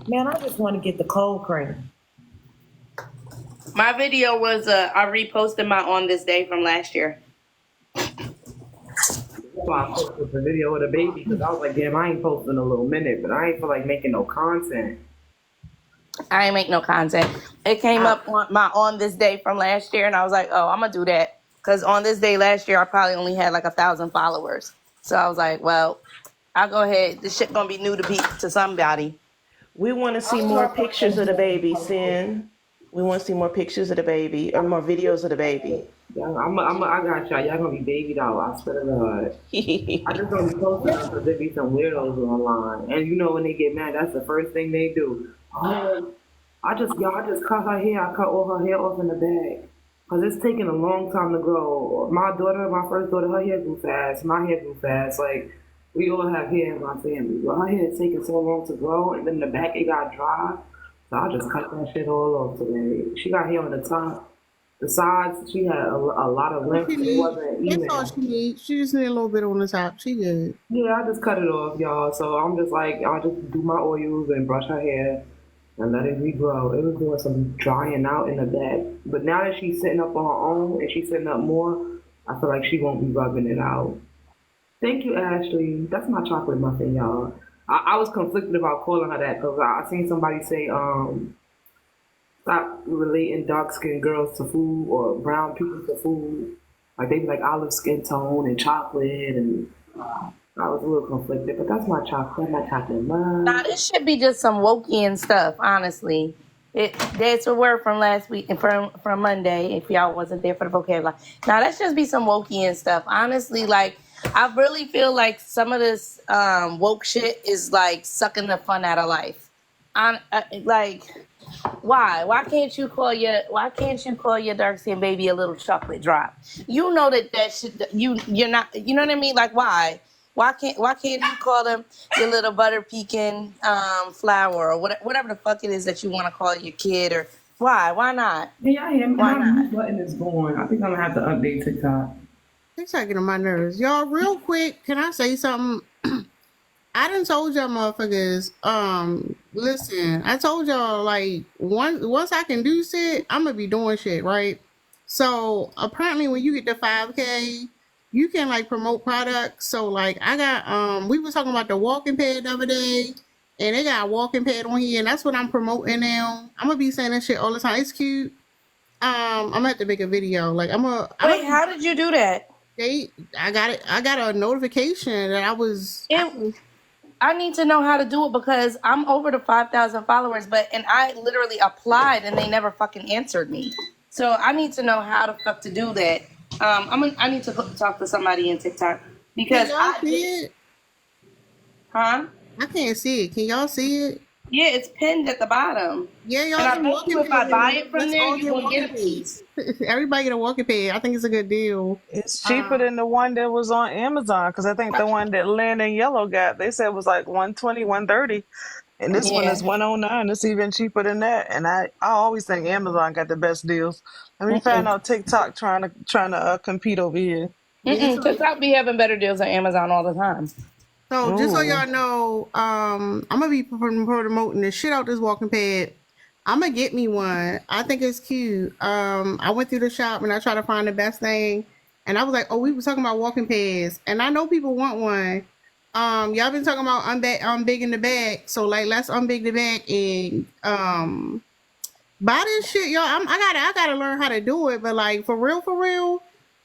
man, I just want to get the cold cream. My video was I reposted my on this day from last year. That's why I posted the video of the baby because I was like, damn, I ain't posting a little minute, but I ain't feel like making no content. I ain't make no content. It came up on my on this day from last year, and I was like, oh, I'm gonna do that because on this day last year I probably only had like 1,000 followers. So I was like, well, I'll go ahead. This shit gonna be new to somebody. We want to see more pictures of the baby, Sin. We want to see more pictures of the baby or more videos of the baby. Yeah, I got y'all. Y'all gonna be babied out. I swear to God. I just don't be posting them because there be some weirdos online, and you know when they get mad, that's the first thing they do. Oh, I just cut her hair. I cut all her hair off in the bag because it's taking a long time to grow. My daughter, my first daughter, her hair grew fast. My hair grew fast. Like we all have hair in my family, but her hair is taking so long to grow, and then the back it got dry. So I just cut that shit all off today. She got hair on the top. The sides, she had a lot of length. It wasn't even. That's all she needs. She just need a little bit on the top. She good. Yeah, I just cut it off, y'all. So I'm just like, I'll just do my oils and brush her hair and let it regrow. It was doing some drying out in the back. But now that she's sitting up on her own and she's sitting up more, I feel like she won't be rubbing it out. Thank you, Ashley. That's my chocolate muffin, y'all. I was conflicted about calling her that because I seen somebody say, stop relating dark skinned girls to food or brown people to food. Like they be like olive skin tone and chocolate, and I was a little conflicted. But that's my chocolate, love. Nah, this should be just some Wokian stuff, honestly. That's a word from last week and from Monday. If y'all wasn't there for the vocabulary, now let's just be some Wokian stuff. Honestly, like I really feel like some of this woke shit is like sucking the fun out of life. Like why can't you call your dark skinned baby a little chocolate drop? You know that shit you're not, you know what I mean? Like why can't you call them your little butter pecan flower or whatever the fuck it is that you want to call your kid? Or why not? Yeah, I am. Why My not? mute button is going. I think I'm gonna have to update TikTok. TikTok getting on my nerves. Y'all, real quick, can I say something? I done told y'all motherfuckers, listen, I told y'all like once I can do shit, I'm gonna be doing shit, right? So apparently when you get to 5K, you can like promote products. So like I got we was talking about the walking pad the other day, and they got a walking pad on here, and that's what I'm promoting now. I'm gonna be saying that shit all the time. It's cute. I'm gonna have to make a video. Like Wait, how did you do that? I got it. I got a notification that I was. I need to know how to do it because I'm over the 5,000 followers, and I literally applied and they never fucking answered me. So I need to know how the fuck to do that. I need to talk to somebody in TikTok because Can y'all see it? Huh? I can't see it. Can y'all see it? Yeah, it's pinned at the bottom. Yeah, y'all. And I bet you if I buy it from there, you will get a piece. Everybody get a walking pad. I think it's a good deal. It's cheaper than the one that was on Amazon because I think the one that Lynn and Yellow got, they said was like 120, 130. And this one is 109. It's even cheaper than that. And I always think Amazon got the best deals. Let me find out TikTok trying to compete over here. TikTok be having better deals than Amazon all the time. So just so y'all know, I'm gonna be promoting the shit out this walking pad. I'm gonna get me one. I think it's cute. I went through the shop and I tried to find the best thing, and I was like, oh, we were talking about walking pads, and I know people want one. Y'all been talking about unbigging the back, so like let's unbig the back and buy this shit, y'all. I gotta learn how to do it, but like for real.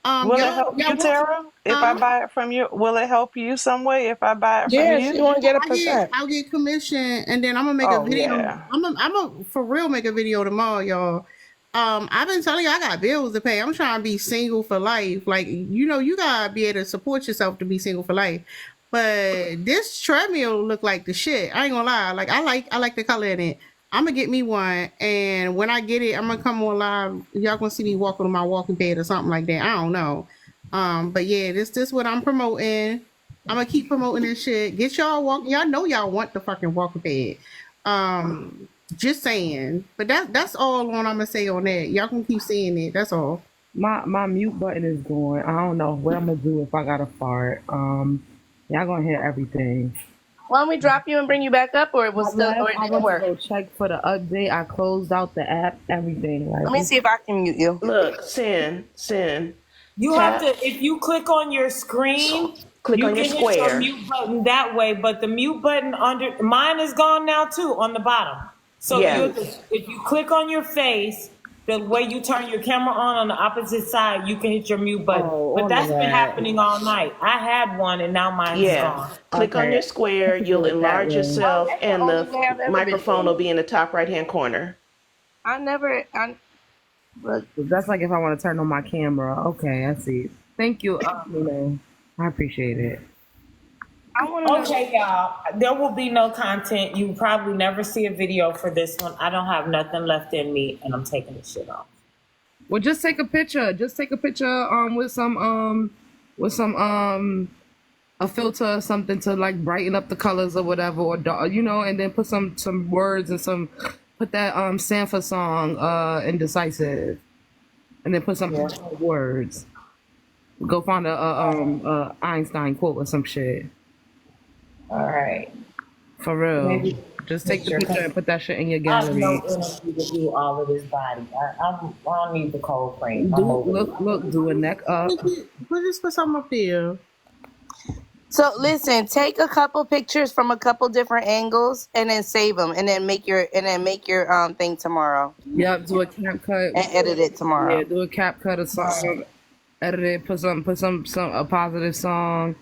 Will it help you, Tara? If I buy it from you, will it help you some way if I buy it from you? Yeah, she won't get a percent. I'll get commission, and then I'm gonna make a video. Yeah. I'm gonna for real make a video tomorrow, y'all. I've been telling you I got bills to pay. I'm trying to be single for life. Like, you know, you gotta be able to support yourself to be single for life. But this treadmill look like the shit. I ain't gonna lie. Like I like the color in it. I'm gonna get me one, and when I get it, I'm gonna come on live. Y'all gonna see me walking on my walking pad or something like that. I don't know. But yeah, this what I'm promoting. I'm gonna keep promoting this shit. Get y'all walking. Y'all know y'all want the fucking walking pad. Just saying. But that's all on I'm gonna say on that. Y'all can keep saying it. That's all. My mute button is going. I don't know what I'm gonna do if I gotta fart. Y'all gonna hear everything. Why don't we drop you and bring you back up, or it was I still, or left. it I didn't went to work? go check for the update. I closed out the app. Everything. Let Like, me see if I can mute you. Look, send. You have to, Tap, if you click on your screen, click you on your can hit your square. mute button that way, but the mute button under mine is gone now too on the bottom. So you Yeah. have to, if you click on your face, the way you turn your camera on the opposite side, you can hit your mute button. oh, But on the that's been that. happening all night. I had one and now mine's is Yeah. gone. Click on your Okay, I square, can do you'll it that enlarge way. Oh, yourself, that's the and only the way I've ever been microphone doing will it. be in the top right hand corner. I never, I look. That's like if I want to turn on my camera. Okay, I see. Thank you. I appreciate it. I want to know. Okay, y'all. There will be no content. You probably never see a video for this one. I don't have nothing left in me, and I'm taking this shit off. Well, just take a picture. Just take a picture with some a filter or something to like brighten up the colors or whatever, or and then put some words and put that Sanford song indecisive, and then put some Yeah. words. Go find a Einstein quote or some shit. All right. For real. Maybe Just take make the sure. picture and put that shit in your I have no gallery. energy to do all of this body. I don't need the cold cream. I'm Do over it. look, do a neck up. Just put something up there. So listen, take a couple pictures from a couple different angles, and then save them, and then make your thing tomorrow, Yep, do a cap cut. and edit it Yeah, tomorrow. do a cap cut or something. Edit it, put some a positive song,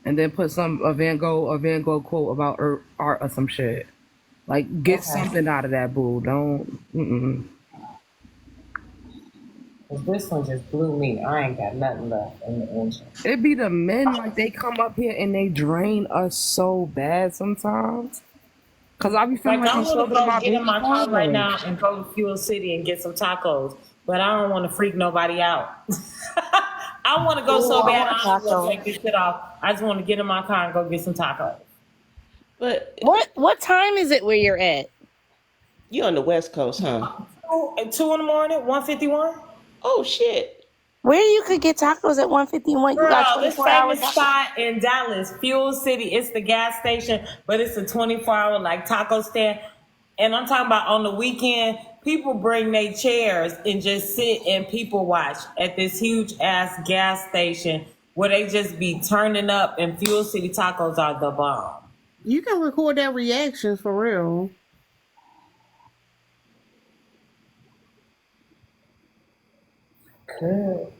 and then put a Van Gogh quote about art or some shit. Like get Okay. something out of that, boo. Don't. 'Cause this one just blew me. I ain't got nothing left in the engine. It be the men, like they come up here and they drain us so bad sometimes. Cause I be feeling Like like I I'm want to talking to go my get in baby my car right father. now and go to Fuel City and get some tacos, but I don't want to freak nobody out. I want to go Ooh, so I bad. want I don't want to tacos. take this shit off. I just want to get in my car and go get some tacos. But What time is it where you're at? you on the West Coast, huh? At 2 in the morning, 151. Oh shit. Where you could get tacos at 151? You got Girl, this 24 hour famous tacos. spot in Dallas, Fuel City. It's the gas station, but it's a 24-hour like taco stand. And I'm talking about on the weekend, people bring their chairs and just sit and people watch at this huge ass gas station where they just be turning up. And Fuel City tacos are the bomb. You can record that reaction for real. Good.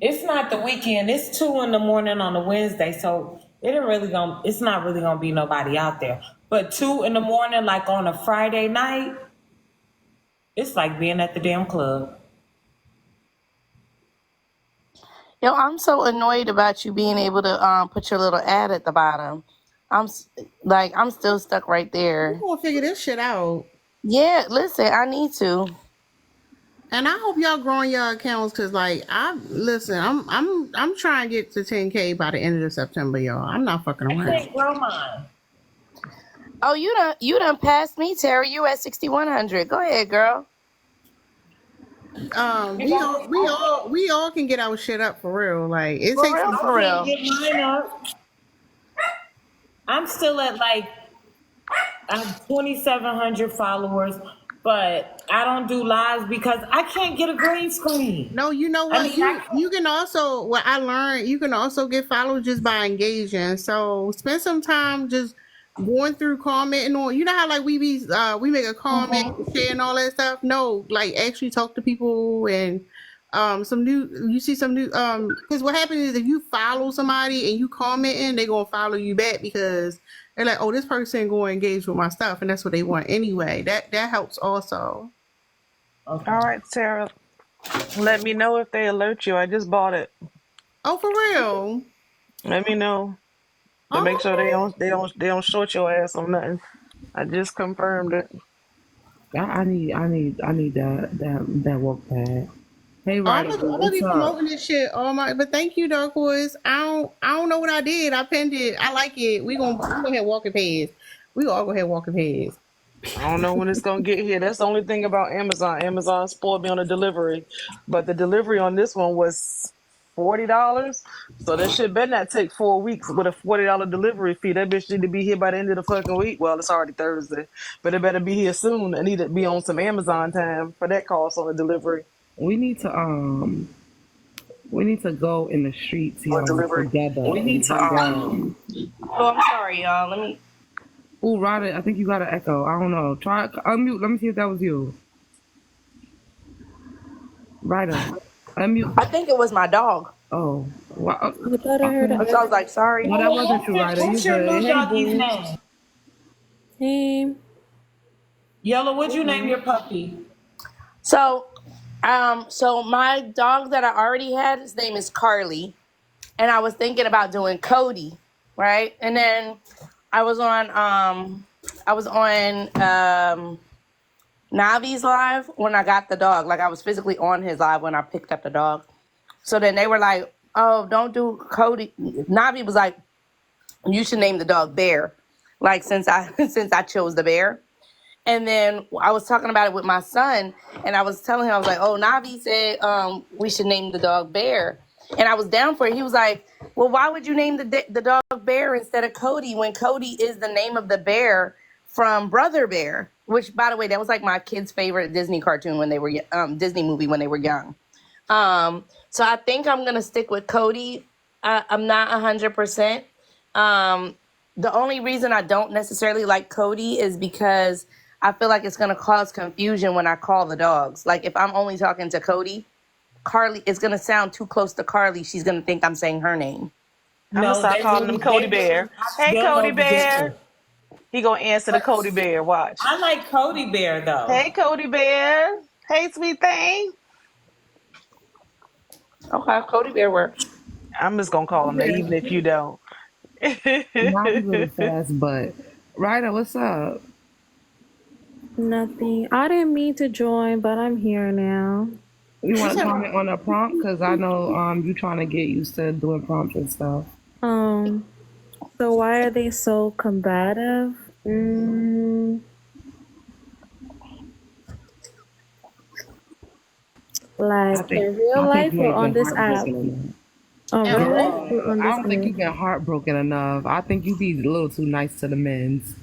It's not the weekend. It's 2 in the morning on a Wednesday, so it's not really gonna be nobody out there. But 2 in the morning, like on a Friday night, it's like being at the damn club. Yo, I'm so annoyed about you being able to put your little ad at the bottom. I'm still stuck right We there. gonna figure this shit out. Yeah, listen, I need to. And I hope y'all growing your accounts, cause like I'm trying to get to 10K by the end of September, y'all. I'm not fucking I around. can't grow mine. Oh, you done passed me, Terry. You at 6,100. Go ahead, girl. We all can get our shit up for real. Like it For takes real, some for I can't real. get mine up. I'm still at like I have 2,700 followers, but I don't do lives because I can't get a green screen. No, you know I what? mean, I You can also what I learned, you can also get followed just by engaging. So spend some time just going through commenting on you know how like we make a comment, share and all that stuff. No, like actually talk to people and some new you see some new because what happens is if you follow somebody and you commenting, they're gonna follow you back because they're like, oh, this person gonna engage with my stuff and that's what they want anyway. That helps also. okay. All right, Sarah. Let me know if they alert you. I just bought it. Oh, for real? Let me know to make sure Oh, they don't short your ass on nothing. I just confirmed it. I need that work pad. Hey, I'm Ryder, gonna, I'm gonna what's be up? promoting this shit all my. But thank you, Dark Horse. I don't know what I did. I pinned it. I like it. I'm gonna go ahead walking past. We all go ahead walking past. I don't know when it's gonna get here. That's the only thing about Amazon. Amazon spoiled me on the delivery, but the delivery on this one was $40. So that shit better not take 4 weeks with a $40 delivery fee. That bitch need to be here by the end of the fucking week. Well, it's already Thursday, but it better be here soon. I need to be on some Amazon time for that cost on the delivery We need to go in the streets, or y'all, delivery. together We need and to hunt down. Oh, I'm sorry, y'all. Let me. Ooh, Ryder, I think you got an echo. I don't know. Try unmute. Let me see if that was you. Ryder, unmute. I think it was my dog. Oh, well, I thought I heard okay. an So I was echo. like, sorry. No, that wasn't you, Ryder. You What's your good? new Hey, doggy's boo. name? Hey. Yellow, what'd you name your puppy? So, so my dog that I already had, his name is Carly, and I was thinking about doing Cody, right? And then I was on Navi's live when I got the dog. Like I was physically on his live when I picked up the dog. So then they were like, "Oh, don't do Cody." Navi was like, "You should name the dog Bear." Like since I since I chose the bear. And then I was talking about it with my son, and I was telling him, I was like, "Oh, Navi said we should name the dog Bear," and I was down for it. He was like, "Well, why would you name the dog Bear instead of Cody when Cody is the name of the bear from Brother Bear?" Which, by the way, that was like my kids' favorite Disney cartoon when they were Disney movie when they were young. So I think I'm gonna stick with Cody. I'm not 100%. The only reason I don't necessarily like Cody is because I feel like it's gonna cause confusion when I call the dogs. Like if I'm only talking to Cody, Carly, it's gonna sound too close to Carly. She's gonna think I'm saying her name. I'm gonna No, start calling him Cody Bear. Hey, they'll Cody know the Bear. difference. He gonna answer the Cody Bear. Watch. I like Cody Bear though. Hey, Cody Bear. Hey, sweet thing. Okay, Cody Bear works. I'm just gonna call him that, even if you don't. Navi with a fast butt. Ryder, what's up? Nothing. I didn't mean to join, but I'm here now. You want to comment on a prompt? Because I know you trying to get used to doing prompts and stuff. So why are they so combative? Like in real I think life you or ain't on been this app? heartbroken enough. Oh, really? Or on I this don't think app? you've been heartbroken enough. I think you be a little too nice to the men's.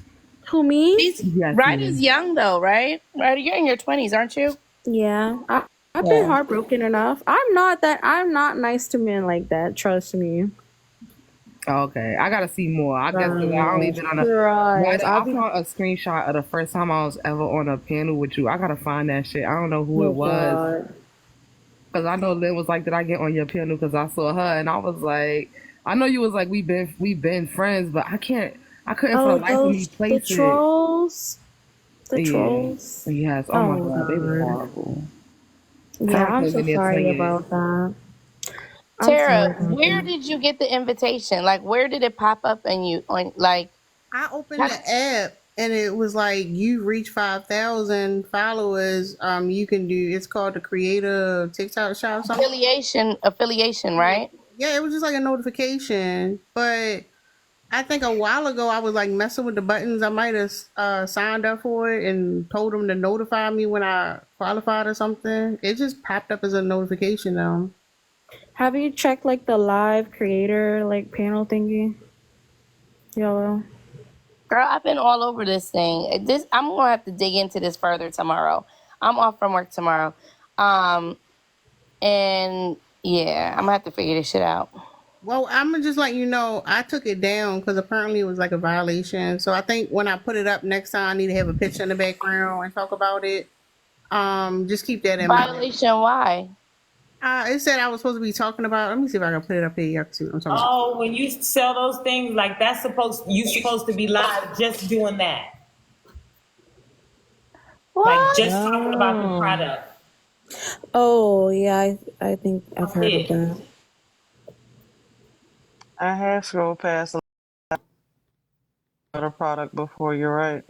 Who, me? Yes, Ryder's you. young though, right? Ryder, you're in your 20s, aren't you? Yeah. I've been Yeah. heartbroken enough. I'm not nice to men like that, trust me. Okay, I gotta see more. I guess 'cause I only been on a. Trust. Ryder, I found a screenshot of the first time I was ever on a panel with you. I gotta find that shit. I don't know who it Oh was. God. Cause I know Lynn was like, "Did I get on your panel?" Because I saw her, and I was like, "I know you was like, we've been friends, but I couldn't for the Oh, life of me the place it." trolls. The Yeah, trolls. yes. Oh my Oh God, they were God. horrible. Yeah, Tara I'm came so in there sorry singing. about that. I'm Tara, sorry about where that. did you get the invitation? Like, where did it pop up and you on like? I opened the app and it was like you reach 5,000 followers. You can do it's called the Creator TikTok Shop or something. Affiliation, right? Yeah, it was just like a notification. But I think a while ago I was like messing with the buttons. I might have signed up for it and told them to notify me when I qualified or something. It just popped up as a notification now. Have you checked like the live creator like panel thingy? Yellow. Girl, I've been all over this thing. I'm gonna have to dig into this further tomorrow. I'm off from work tomorrow. And yeah, I'm gonna have to figure this shit out. Well, I'm gonna just let you know I took it down because apparently it was like a violation. So I think when I put it up next time, I need to have a picture in the background and talk about it. Just keep that in mind. Violation? Why? It said I was supposed to be talking about. Let me see if I can put it up here. You can see what I'm talking about. Oh, when you sell those things, like that's you supposed to be live just doing that. What? Like just talking about the product. Oh yeah, I think I've heard of that. I have scrolled past a lot of product before. You're right.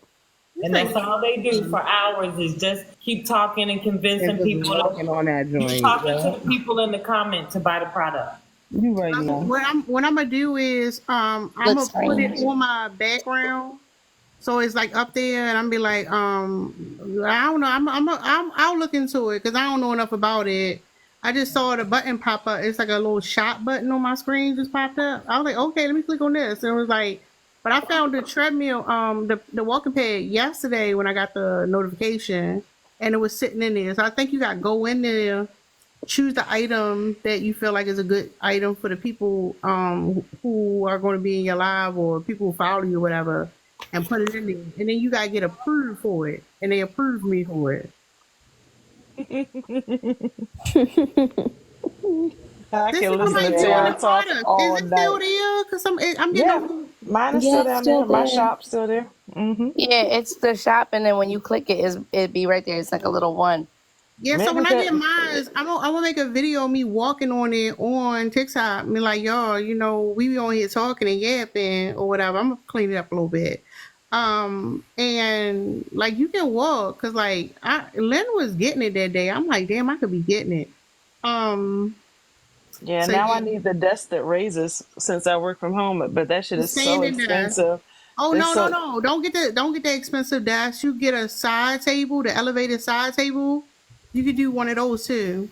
And that's all they do for hours is just keep talking and convincing And just people. walking on that joint. Talking to the people in the comment to buy the product. You right now. What I'm gonna do is I'm gonna put it on my background So it's like up there, and I'm be like, I don't know. I'll look into it because I don't know enough about it. I just saw the button pop up. It's like a little shop button on my screen just popped up. I was like, okay, let me click on this. And it was like, but I found the treadmill, the walking pad yesterday when I got the notification, and it was sitting in there. So I think you got to go in there, choose the item that you feel like is a good item for the people who are going to be in your live or people who follow you or whatever, and put it in there. And then you gotta get approved for it. And they approved me for it. I This is can listen somebody to doing the Tara talk product. Is all it still night. there? Cause I'm getting Yeah, over. mine is Yeah, still it's down still there. My there. shop's still there. Yeah, it's the shop, and then when you click it, it be right there. It's like a little one. Yeah, so Maybe when I because get mine, I'm gonna make a video of me walking on it on TikTok. Me like, y'all, we be on here talking and yapping or whatever. I'm gonna clean it up a little bit. And like you can walk, cause like Lynn was getting it that day. I'm like, damn, I could be getting it. Um, yeah, so now I yeah, need the desk that raises since I work from home. But that shit the is so standing desk. expensive. Oh It's no, no, so no! Don't get the expensive desk. You get a side table, the elevated side table. You could do one of those too.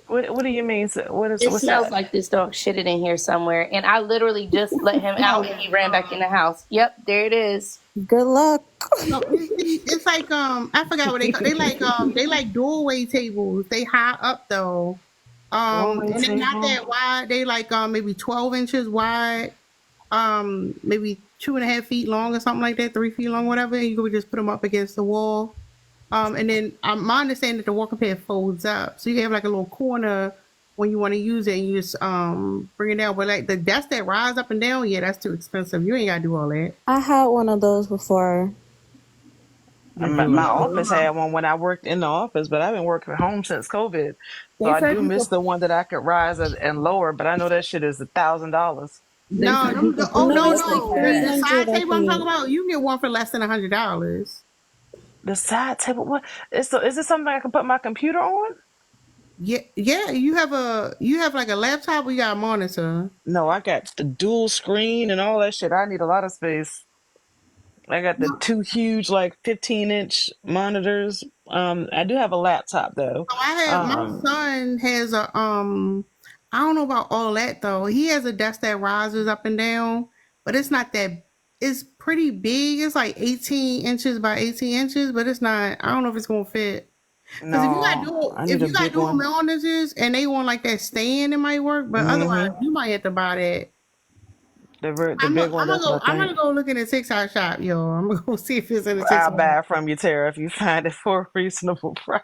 what do you mean? It What's smells that? like this dog shitted in here somewhere, and I literally just let him out, No, and he ran back in the house. Yep, there it is. Good luck. no, it's like I forgot what they call. They like doorway tables. They high up though. Doorway And they're not table. that wide. They like maybe 12 inches wide. Maybe 2.5 feet long or something like that, 3 feet long, whatever. And you could just put them up against the wall. And then my understanding that the walking pad folds up, so you have like a little corner when you want to use it, and you just bring it down. But like the desk that rise up and down, yeah, that's too expensive. You ain't gotta do all that. I had one of those before. My office had one when I worked in the office, but I've been working at home since COVID. So They I said do you miss could. the one that I could rise and lower, but I know that shit is $1,000. They No, said you could put oh the No, no, it's like walking no, the pad. side 300, I table I'm talking think. about, you can get one for less than $100. The side table, what? Is it something I can put my computer on? Yeah, yeah, you have like a laptop, or you got a monitor. No, I got the dual screen and all that shit. I need a lot of space. I got the No, two huge, like 15-inch monitors. I do have a laptop though. so I have my Um, son has a I don't know about all that though. He has a desk that rises up and down, but it's not that. It's pretty big. It's like 18 inches by 18 inches, but it's not. I don't know if it's gonna fit. Because no, I need if a you got big dual one. monitors and they want like that stand, it might work. But otherwise, Mm-hmm. you might have to buy that. The big one. That's what I I'm think. gonna go look in the TikTok shop, yo. I'm gonna go see if it's in the I'll TikTok. buy it from you, Tara, if you find it for a reasonable price.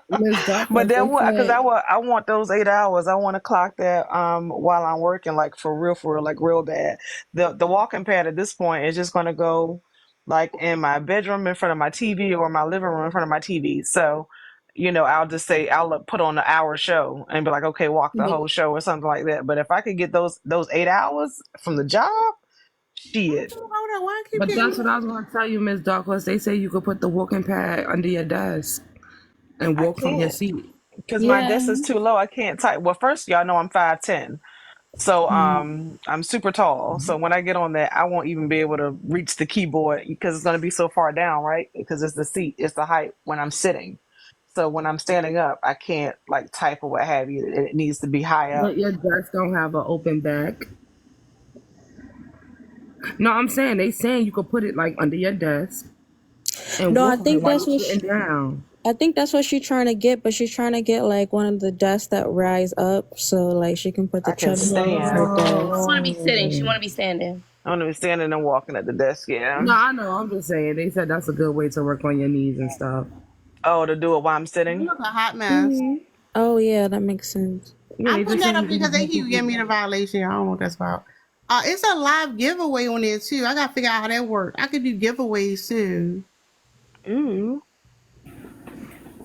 Miss But Douglas, then they what? Because said I want those 8 hours. I want to clock that while I'm working, like for real, like real bad. The walking pad at this point is just gonna go like in my bedroom in front of my TV or my living room in front of my TV. So, I'll just say I'll put on an hour show and be like, okay, walk the whole show or something like that. But if I could get those 8 hours from the job, shit, Hold on, why I keep But getting? that's what I was going to tell you, Miss Douglas. They say you could put the walking pad under your desk and I walk from your can't seat. because my Yeah. desk is too low. I can't type. Well, first y'all know I'm 5'10". So I'm super tall. So when I get on that, I won't even be able to reach the keyboard because it's going to be so far down, right? Because it's the seat, it's the height when I'm sitting. So when I'm standing up, I can't like type or what have you. It needs to be high up. But your desk don't have an open back. No, I'm saying they saying you could put it like under your desk and No, I walk on it think while that's you're what sitting down. I think that's what she's trying to get, but she's trying to get like one of the desks that rise up, so like she can put the I can treadmill on her stand. She desk. want to be sitting. She Oh. want to be standing. I don't be standing and walking at the desk. Yeah. No, I know. I'm just saying. They said that's a good way to work on your knees and stuff. Oh, to do it while I'm You sitting. look a hot mess. Hmm. Oh yeah, that makes sense. Yeah, I they put just that saying up you because they keep giving me the can. violation. I don't know what that's about. It's a live giveaway on there too. I gotta figure out how that works. I could do giveaways too. Ooh.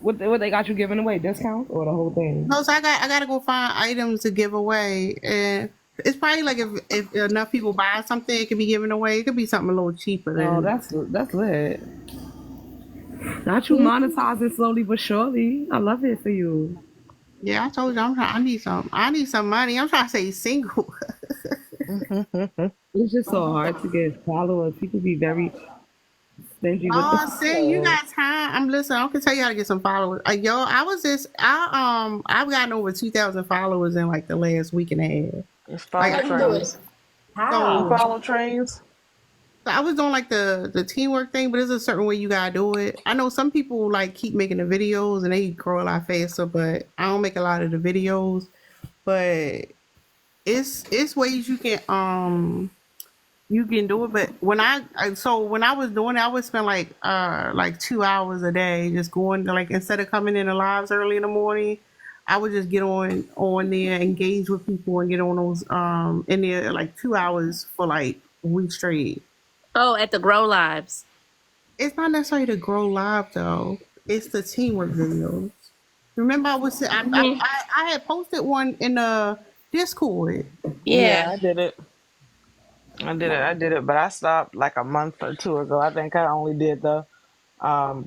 What they got you giving away? Discounts or the whole thing? No, so I gotta go find items to give away, and it's probably like if enough people buy something, it could be given away. It could be something a little cheaper Oh, than. that's lit. Not you monetizing slowly but surely. I love it for you. Yeah, I told you I need some. I need some money. I'm trying to say single. It's just so hard to get followers. People be very stingy with the Oh, see, you followers. got time. I'm listening. I can tell you how to get some followers. Yo, I've gotten over 2,000 followers in like the last week and a half. It's Like, follow How you do it? trains. You so, How? follow trains? so I was doing like the teamwork thing, but there's a certain way you gotta do it. I know some people like keep making the videos and they grow a lot faster, but I don't make a lot of the videos. But it's ways you can do it. But when I was doing it, I would spend like 2 hours a day just going to, like, instead of coming in the lives early in the morning, I would just get on there, engage with people, and get on those in there like 2 hours for like a week straight. Oh, at the Grow Lives. It's not necessarily to grow live though. It's the teamwork videos. Remember, Mhm. I had posted one in the Discord. Yeah. Yeah, I did it. I did it, but I stopped like a month or two ago. I think I only did the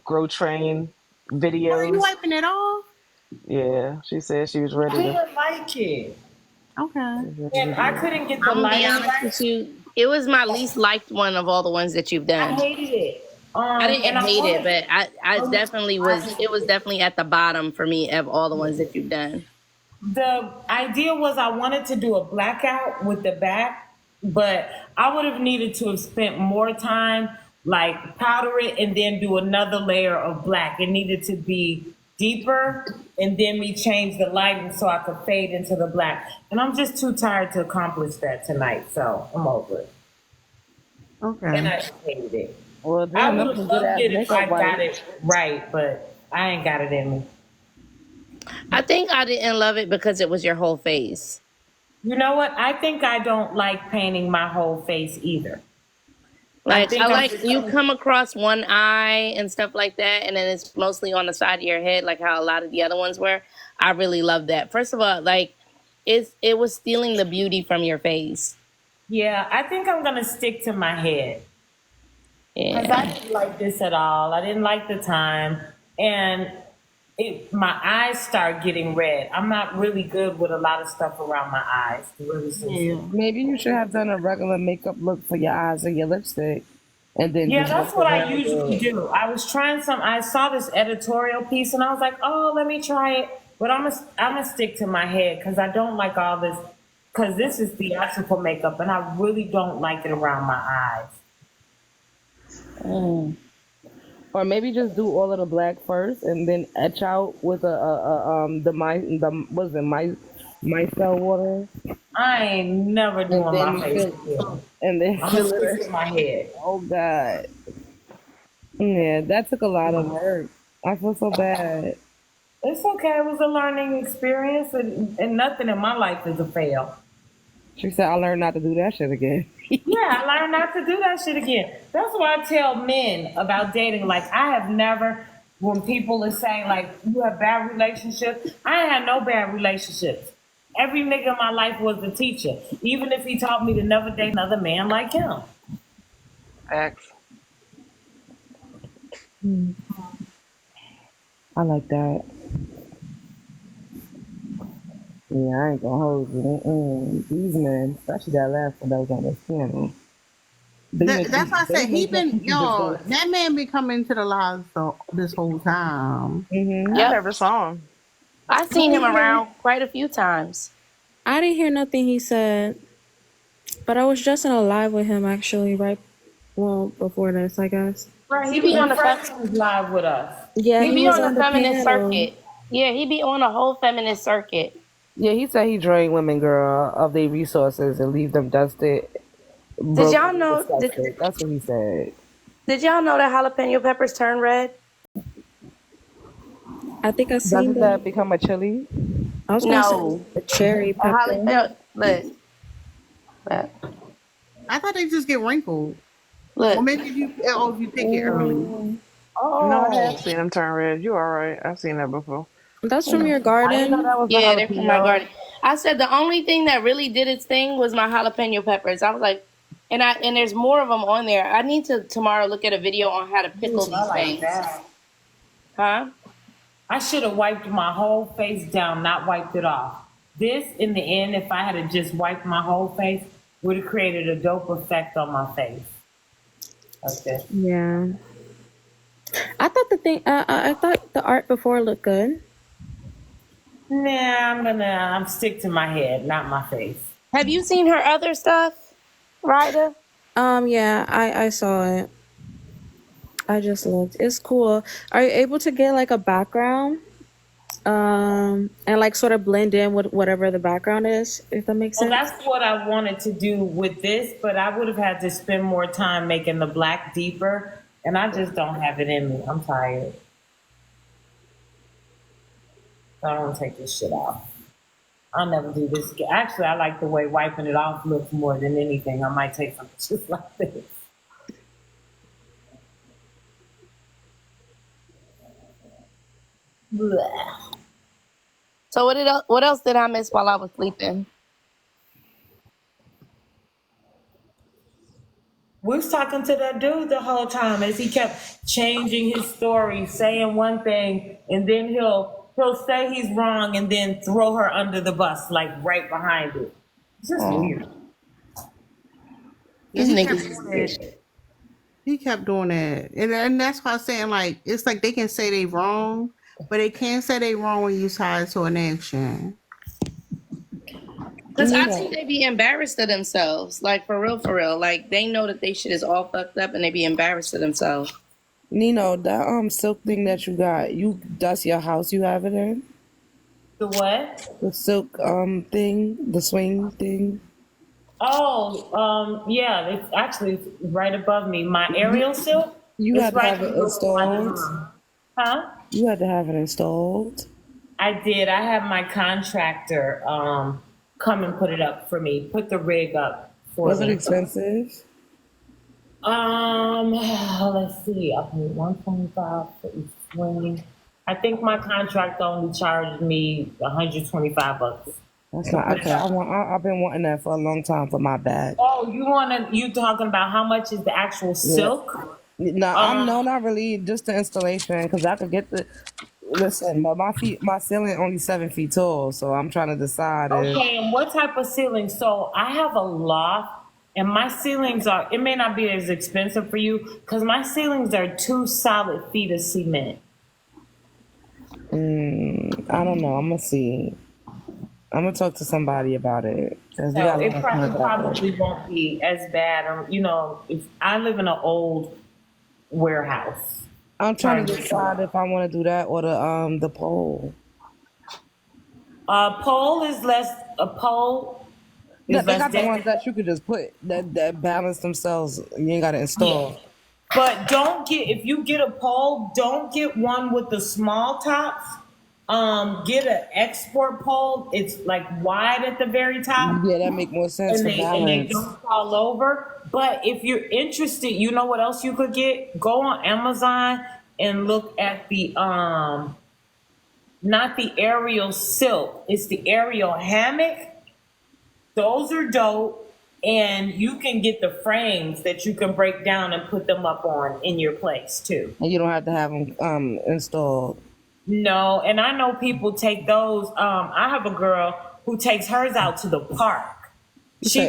grow train Are you videos. wiping it off? Yeah, she said she was I ready to. didn't like it. Okay. She was ready to And I do it. couldn't get the I'm gonna be lighting honest right. with you. It was my least liked one of all the ones that you've I done. hated it. I And didn't I hate it, wanted but I definitely was. It was definitely at the bottom for me of all the ones that you've done. the idea was I wanted to do a blackout with the back, but I would have needed to have spent more time, like powder it and then do another layer of black. It needed to be deeper, and then me change the lighting so I could fade into the black. And I'm just too tired to accomplish that tonight, so I'm over it. And Okay. I hated it. Well, I damn, would that's have some good loved ass it if makeup I got wipes. it right, but I ain't got it in me. I think I didn't love it because it was your whole face. You know what? I think I don't like painting my whole face either. I Like I think I'm like just you come across one eye and stuff like that, and then it's mostly on the side of your head, like how a lot of the other ones were. I really love that. First of all, like it was stealing the beauty from your face. yeah, I think I'm gonna stick to my head because I Yeah. didn't like this at all. I didn't like the time, and my eyes start getting red. I'm not really good with a lot of stuff around my eyes. To really Yeah. sincere. Maybe you should have done a regular makeup look for your eyes and your lipstick, and then Yeah, just that's mess what I around usually with it. do. I was trying some. I saw this editorial piece, and I was like, "Oh, let me try it." But I'm gonna stick to my head because I don't like all this. Because this is theatrical makeup, and I really don't like it around my eyes. Mm. Or maybe just do all of the black first, and then etch out with the what is it, micellar water, I ain't never and doing my then face fill, again. and then I'm gonna fill stick it. to my head. Oh God, yeah, that took a lot of work. I feel so bad. It's okay. It was a learning experience, and nothing in my life is a fail. She said I learned not to do that shit again. Yeah, I learned not to do that shit again. That's why I tell men about dating. Like, I have never, when people are saying, like, you have bad relationships, I ain't had no bad relationships. Every nigga in my life was a teacher, even if he taught me to never date another man like him. X. I like that. Yeah, I ain't gonna hold you. These men, especially that last one that was on the channel, That's why I they said he make my been people just yo. go. That man been coming to the lives this whole time. I Yep. never saw him. I seen him around quite a few times. I didn't hear nothing he said, but I was just in a live with him actually, right? Well, before this, I guess. Right, He he be was on the the first one who's live with us. Yeah, he he be was on the on the feminist panel. circuit. Yeah, he be on a whole feminist circuit. Yeah, he said he drained women, girl, of their resources and leave them dusted, Did broken, y'all and know? disgusted. That's what he said. Did y'all know that jalapeno peppers turn red? I think I seen Doesn't the. that become a chili? I was gonna say No, the cherry a pepper. jalapeno. Look, I thought they just get wrinkled. Or look. maybe if you pick it early. No, I have Oh, seen him turn red. You all right? I've seen that before. That's from your I didn't know garden. that was the Yeah, they're from my jalapeno. garden. I said the only thing that really did its thing was my jalapeno peppers. I was like, and there's more of them on there. I need to tomorrow look at a video on how to pickle I these like things. that. Huh? I should have wiped my whole face down, not wiped it off. This, in the end, if I had just wiped my whole face, would have created a dope effect on my face. Like this. Yeah. I thought I thought the art before looked good. Nah, I'm stick to my head, not my face. Have you seen her other stuff, Ryder? Yeah, I saw it. I just looked. It's cool. Are you able to get like a background? And like sort of blend in with whatever the background is, if that makes Well, sense. that's what I wanted to do with this, but I would have had to spend more time making the black deeper, and I just don't have it in me. I'm tired. So I don't want to take this shit off. I'll never do this again. Actually, I like the way wiping it off looks more than anything. I might take something just like this. Blech. So what else did I miss while I was sleeping? We was talking to that dude the whole time as he kept changing his story, saying one thing, and then he'll say he's wrong and then throw her under the bus, like right behind it. It's just weird. These he niggas kept is doing weird. that. He kept doing that, and that's why I'm saying like it's like they can say they wrong, but they can't say they wrong when you tie it to an action. Because I think they be embarrassed of themselves. Like, for real. Like, they know that they shit is all fucked up and they be embarrassed of themselves. Nino, that silk thing that you got, that's your house you have it in? The what? The silk thing, the swing thing. Oh, yeah, it's actually right above me. My aerial silk You is had to right have it above my installed? drum. Huh? You had to have it installed? I did. I had my contractor come and put it up for me, put the rig up for Was me. it expensive? Let's see. I paid $125 for each swing. I think my contract only charged me $125. That's not okay. I've been wanting that for a long time for my bag. Oh, you talking about how much is the actual silk? No, not really. Just the installation, because I could get the. Listen, but my ceiling only 7 feet tall, so I'm trying to decide. Okay, and what type of ceiling? So I have a loft, and my ceilings are. It may not be as expensive for you because my ceilings are 2 solid feet of cement. I don't know. I'm gonna see. I'm gonna talk to somebody about it. So it probably won't be as bad. If I live in an old warehouse. I'm trying to decide if I want to do that or the pole. Pole is less. A pole. Yeah, they got the ones that you could just put that balance themselves. You ain't got to install. Yeah. But if you get a pole, don't get one with the small tops. Get an export pole. It's like wide at the very top. Yeah, that make more sense and for balance. And they don't fall over. But if you're interested, you know what else you could get? Go on Amazon and look at the not the aerial silk. It's the aerial hammock. Those are dope. And you can get the frames that you can break down and put them up on in your place too. And you don't have to have them installed. No, and I know people take those. I have a girl who takes hers out to the park. She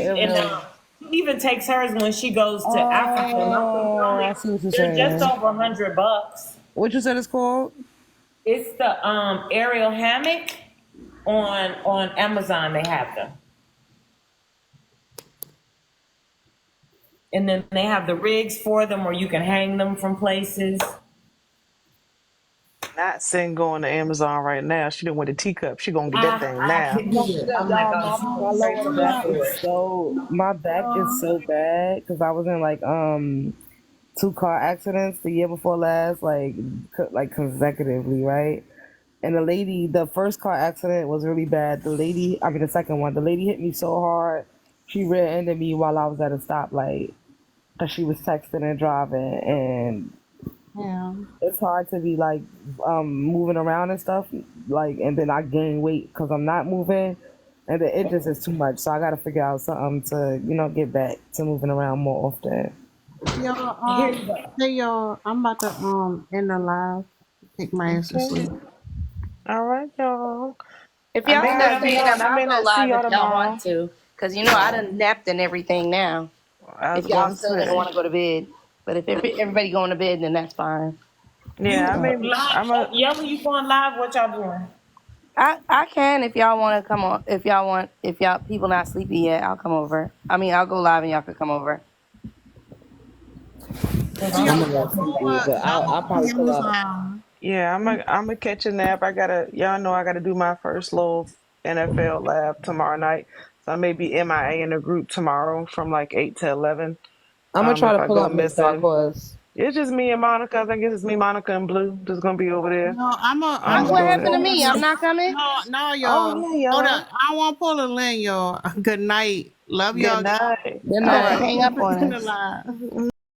even takes hers when she goes to Africa. I see what you're They're saying. just over $100. What you said it's called? It's the aerial hammock on Amazon. They have them. And then they have the rigs for them where you can hang them from places. Not saying going to Amazon right now. She done with a teacup. She gonna get that thing now. My back is so bad because I was in like 2 car accidents the year before last, like consecutively, right? And the first car accident was really bad. The second one, the lady hit me so hard, she rear-ended me while I was at a stoplight because she was texting and driving, and it's hard to be like moving around and stuff, like, and then I gain weight because I'm not moving, and the interest is too much. So I got to figure out something to get back to moving around more often. Y'all, I'm about to end the live. Take my ass to sleep. All right, y'all. If y'all I may not see y'all tomorrow. Cause you know I done napped and everything now. I If was y'all gonna still didn't want say, to go to bed, but if everybody going to bed, then that's fine. yeah, You I mean, live? I'm a, Yellow, you going live? What y'all doing? I can if y'all want to come on. If y'all people not sleepy yet, I'll come over. I mean, I'll go live and y'all could come over. Cause Yeah, I'm I'm a gonna little sleepy, but I'll I'm on probably pull up. Amazon. yeah, I'm a catch a nap. Y'all know I gotta do my first little NFL lab tomorrow night. So I may be MIA in the group tomorrow from like 8 to 11. I'm gonna try If to I pull go up Miss Dark missing, Horse. it's just me and Monica. I think it's me, Monica, and Blue. Just gonna be over there. No, I'm That's just what doing it. happened to me. I'm not coming. no, Oh y'all. yeah, Hold y'all. up. I want to pull a link, y'all. Good night. Love Good y'all. night. Good All All right, night. right. hang up on In the us. line.